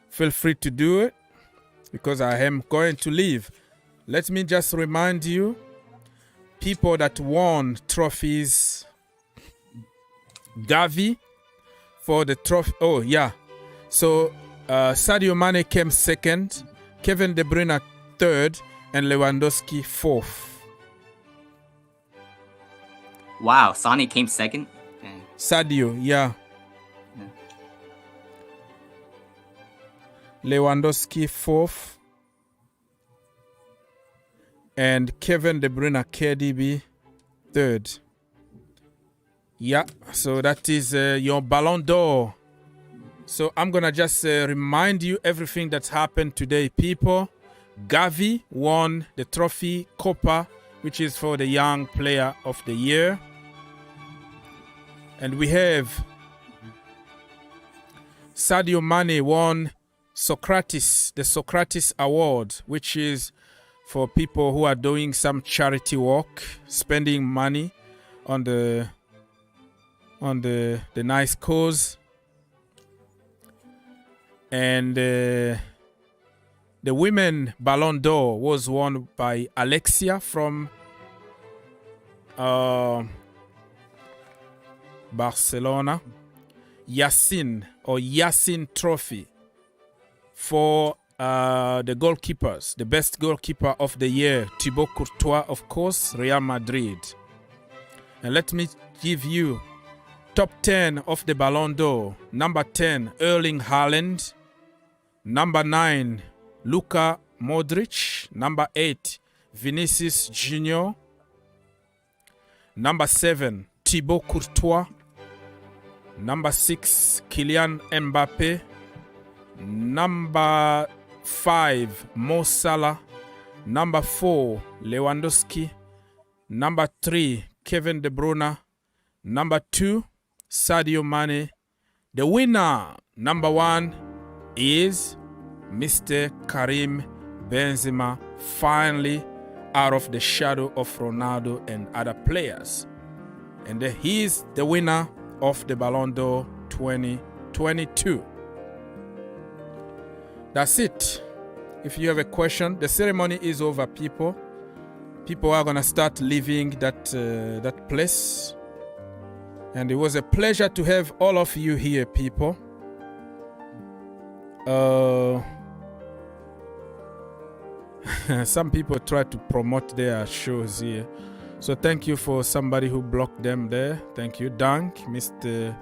feel free to do it because I am going to leave. Let me just remind you, people that won trophies. Gavi for the trophy. Oh yeah. So Sadio Mane came second. Kevin De Bruyne third and Lewandowski fourth. Wow, Sonny came second? Dang. Sadio, yeah. Lewandowski fourth. And Kevin De Bruyne KDB third. Yeah, so that is your Ballon d'Or. So I'm going to just remind you everything that's happened today, people. Gavi won the trophy Kopa, which is for the young player of the year. And we have Sadio Mane won the Socrates Award, which is for people who are doing some charity work, spending money on the nice cause. And the women Ballon d'Or was won by Alexia from Barcelona. Yashin trophy for the goalkeepers. The best goalkeeper of the year, Thibaut Courtois, of course, Real Madrid. And let me give you top 10 of the Ballon d'Or. Number 10, Erling Haaland. Number 9, Luka Modric. Number 8, Vinicius Junior. Number 7, Thibaut Courtois. Number 6, Kylian Mbappe. Number 5, Mo Salah. Number 4, Lewandowski. Number 3, Kevin De Bruyne. Number 2, Sadio Mane. The winner, number 1, is Mr. Karim Benzema, finally out of the shadow of Ronaldo and other players. And he's the winner of the Ballon d'Or 2022. That's it. If you have a question, the ceremony is over, people. People are going to start leaving that place. And it was a pleasure to have all of you here, people. Some people try to promote their shows here. So thank you for somebody who blocked them there. Thank you, Dank, Mr.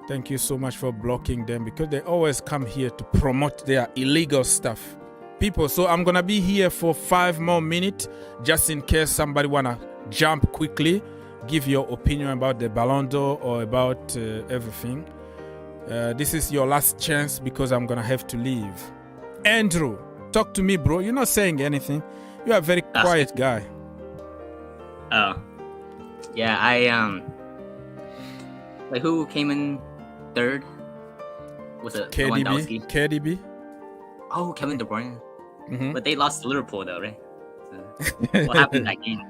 Thank you so much for blocking them because they always come here to promote their illegal stuff. People, so I'm going to be here for 5 more minutes just in case somebody want to jump quickly, give your opinion about the Ballon d'Or or about everything. This is your last chance because I'm going to have to leave. Andrew, talk to me, bro. You're not saying anything. You're a very quiet guy. Oh, yeah. I like who came in third? Was it Lewandowski? KDB. Oh, Kevin De Bruyne. Mhm. But they lost to Liverpool though, right? So, what happened in that game?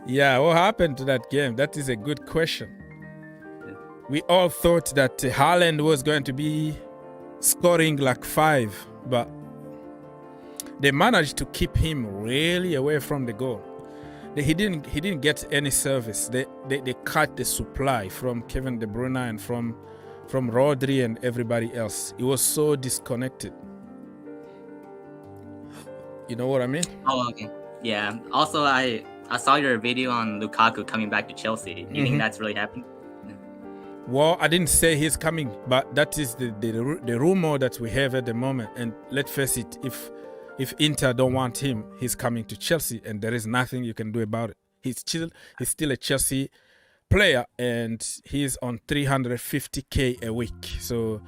Yeah, what happened to that game? That is a good question. We all thought that Haaland was going to be scoring like 5, but they managed to keep him really away from the goal. He didn't get any service. They cut the supply from Kevin De Bruyne and from Rodri and everybody else. It was so disconnected. You know what I mean? Oh, okay. Yeah. Also, I saw your video on Lukaku coming back to Chelsea. Do you think that's really happened? Well, I didn't say he's coming, but that is the rumor that we have at the moment. And let's face it, if Inter don't want him, he's coming to Chelsea, and there is nothing you can do about it. He's still a Chelsea player, and he's on 350K a week. So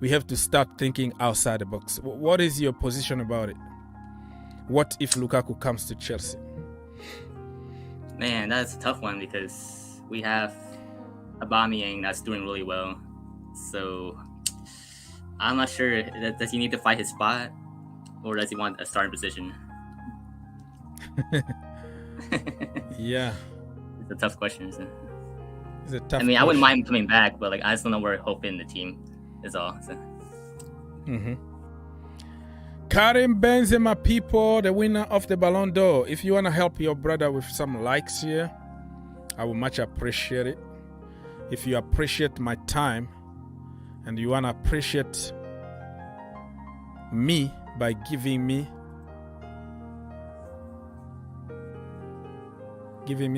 we have to start thinking outside the box. What is your position about it? What if Lukaku comes to Chelsea? Man, that's a tough one because we have Aubameyang that's doing really well. So I'm not sure. Does he need to fight his spot, or does he want a starting position? Yeah, it's a tough question. Isn't it? It's a tough. I mean, I wouldn't mind him coming back, but like I just don't know where hope in the team is all. So. Karim Benzema, people, the winner of the Ballon d'Or. If you want to help your brother with some likes here, I would much appreciate it. If you appreciate my time and you want to appreciate me by giving me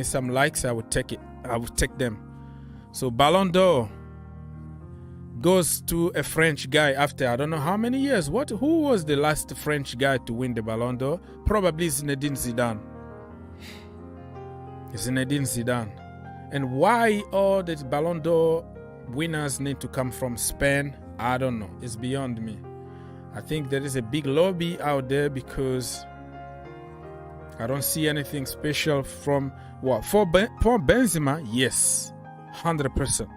some likes, I would take it. I would take them. So Ballon d'Or goes to a French guy after I don't know how many years. Who was the last French guy to win the Ballon d'Or? Probably Zinedine Zidane. Zinedine Zidane. And why all the Ballon d'Or winners need to come from Spain, I don't know. It's beyond me. I think there is a big lobby out there because I don't see anything special from what for Benzema. Yes, 100%.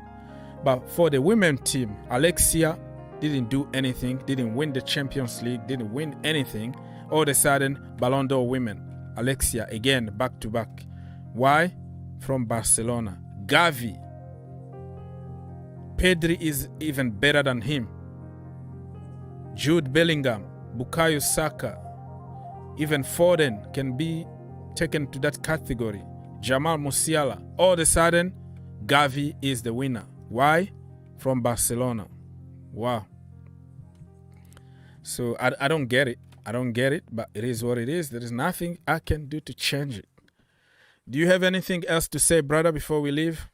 But for the women team, Alexia didn't do anything, didn't win the Champions League, didn't win anything. All of a sudden, Ballon d'Or women, Alexia again back to back. Why? From Barcelona. Gavi. Pedri is even better than him. Jude Bellingham, Bukayo Saka, even Foden can be taken to that category. Jamal Musiala. All of a sudden, Gavi is the winner. Why? From Barcelona. Wow. So I don't get it. I don't get it, but it is what it is. There is nothing I can do to change it. Do you have anything else to say, brother, before we leave?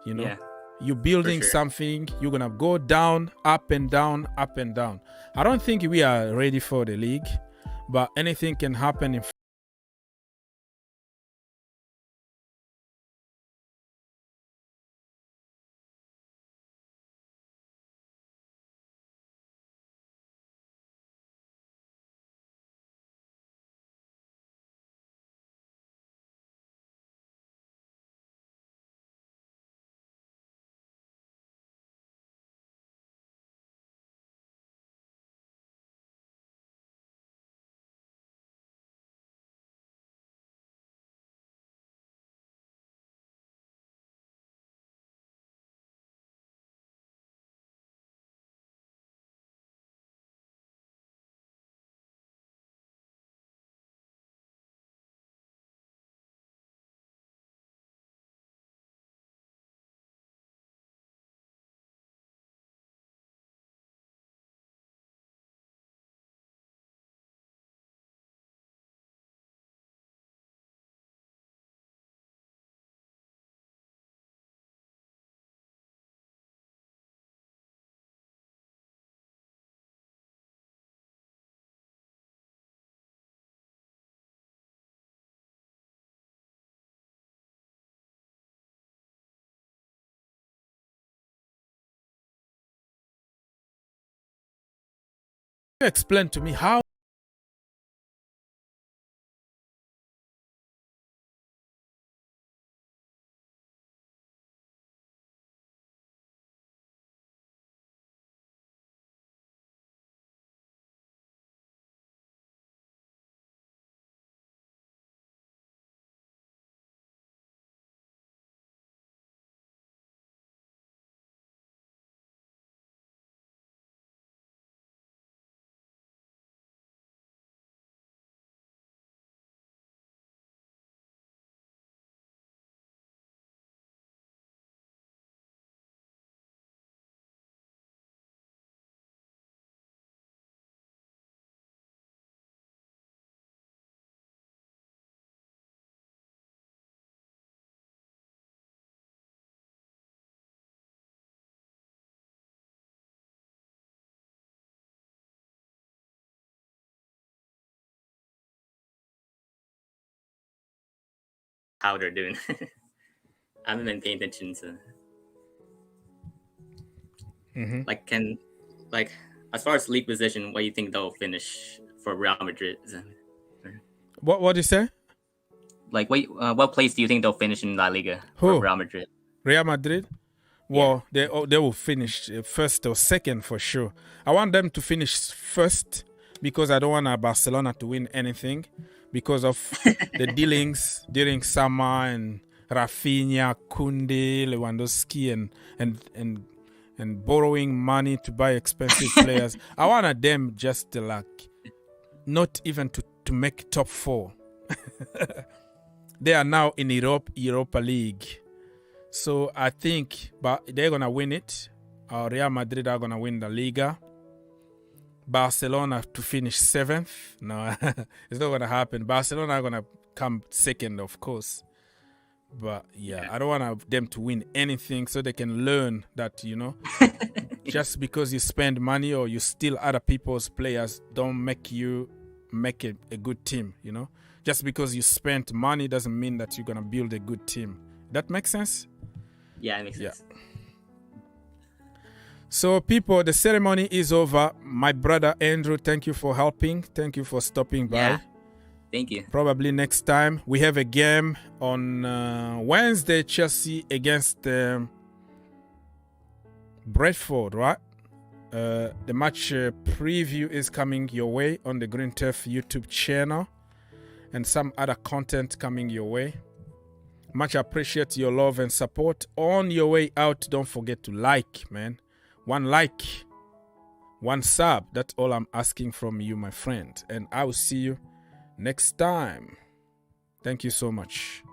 You know, you're building something, you're gonna go down, up and down, up and down. I don't think we are ready for the league, but anything can happen in explain to me how how they're doing. I haven't been paying attention to like as far as league position, what do you think they'll finish for Real Madrid? what do you say? Like what place do you think they'll finish in La Liga Who? for Real Madrid? Real Madrid? Well, they will finish first or second for sure. I want them to finish first because I don't want Barcelona to win anything because of the dealings during summer and Rafinha, Koundé, Lewandowski, and borrowing money to buy expensive players. I wanted them just to like not even to make top 4. They are now in Europa League. So I think they're going to win it. Real Madrid are going to win the Liga. Barcelona to finish 7th. No, it's not going to happen. Barcelona are going to come second, of course. But yeah, I don't want them to win anything so they can learn that, just because you spend money or you steal other people's players don't make you make a good team, Just because you spent money doesn't mean that you're going to build a good team. That makes sense? Yeah, it makes sense. So, people, the ceremony is over. My brother Andrew, thank you for helping. Thank you for stopping by. Yeah, thank you. Probably next time. We have a game on Wednesday, Chelsea against Bradford, right? The match preview is coming your way on the Green Turf YouTube channel and some other content coming your way. Much appreciate your love and support. On your way out, don't forget to like, man. 1 like, 1 sub. That's all I'm asking from you, my friend. And I will see you next time. Thank you so much.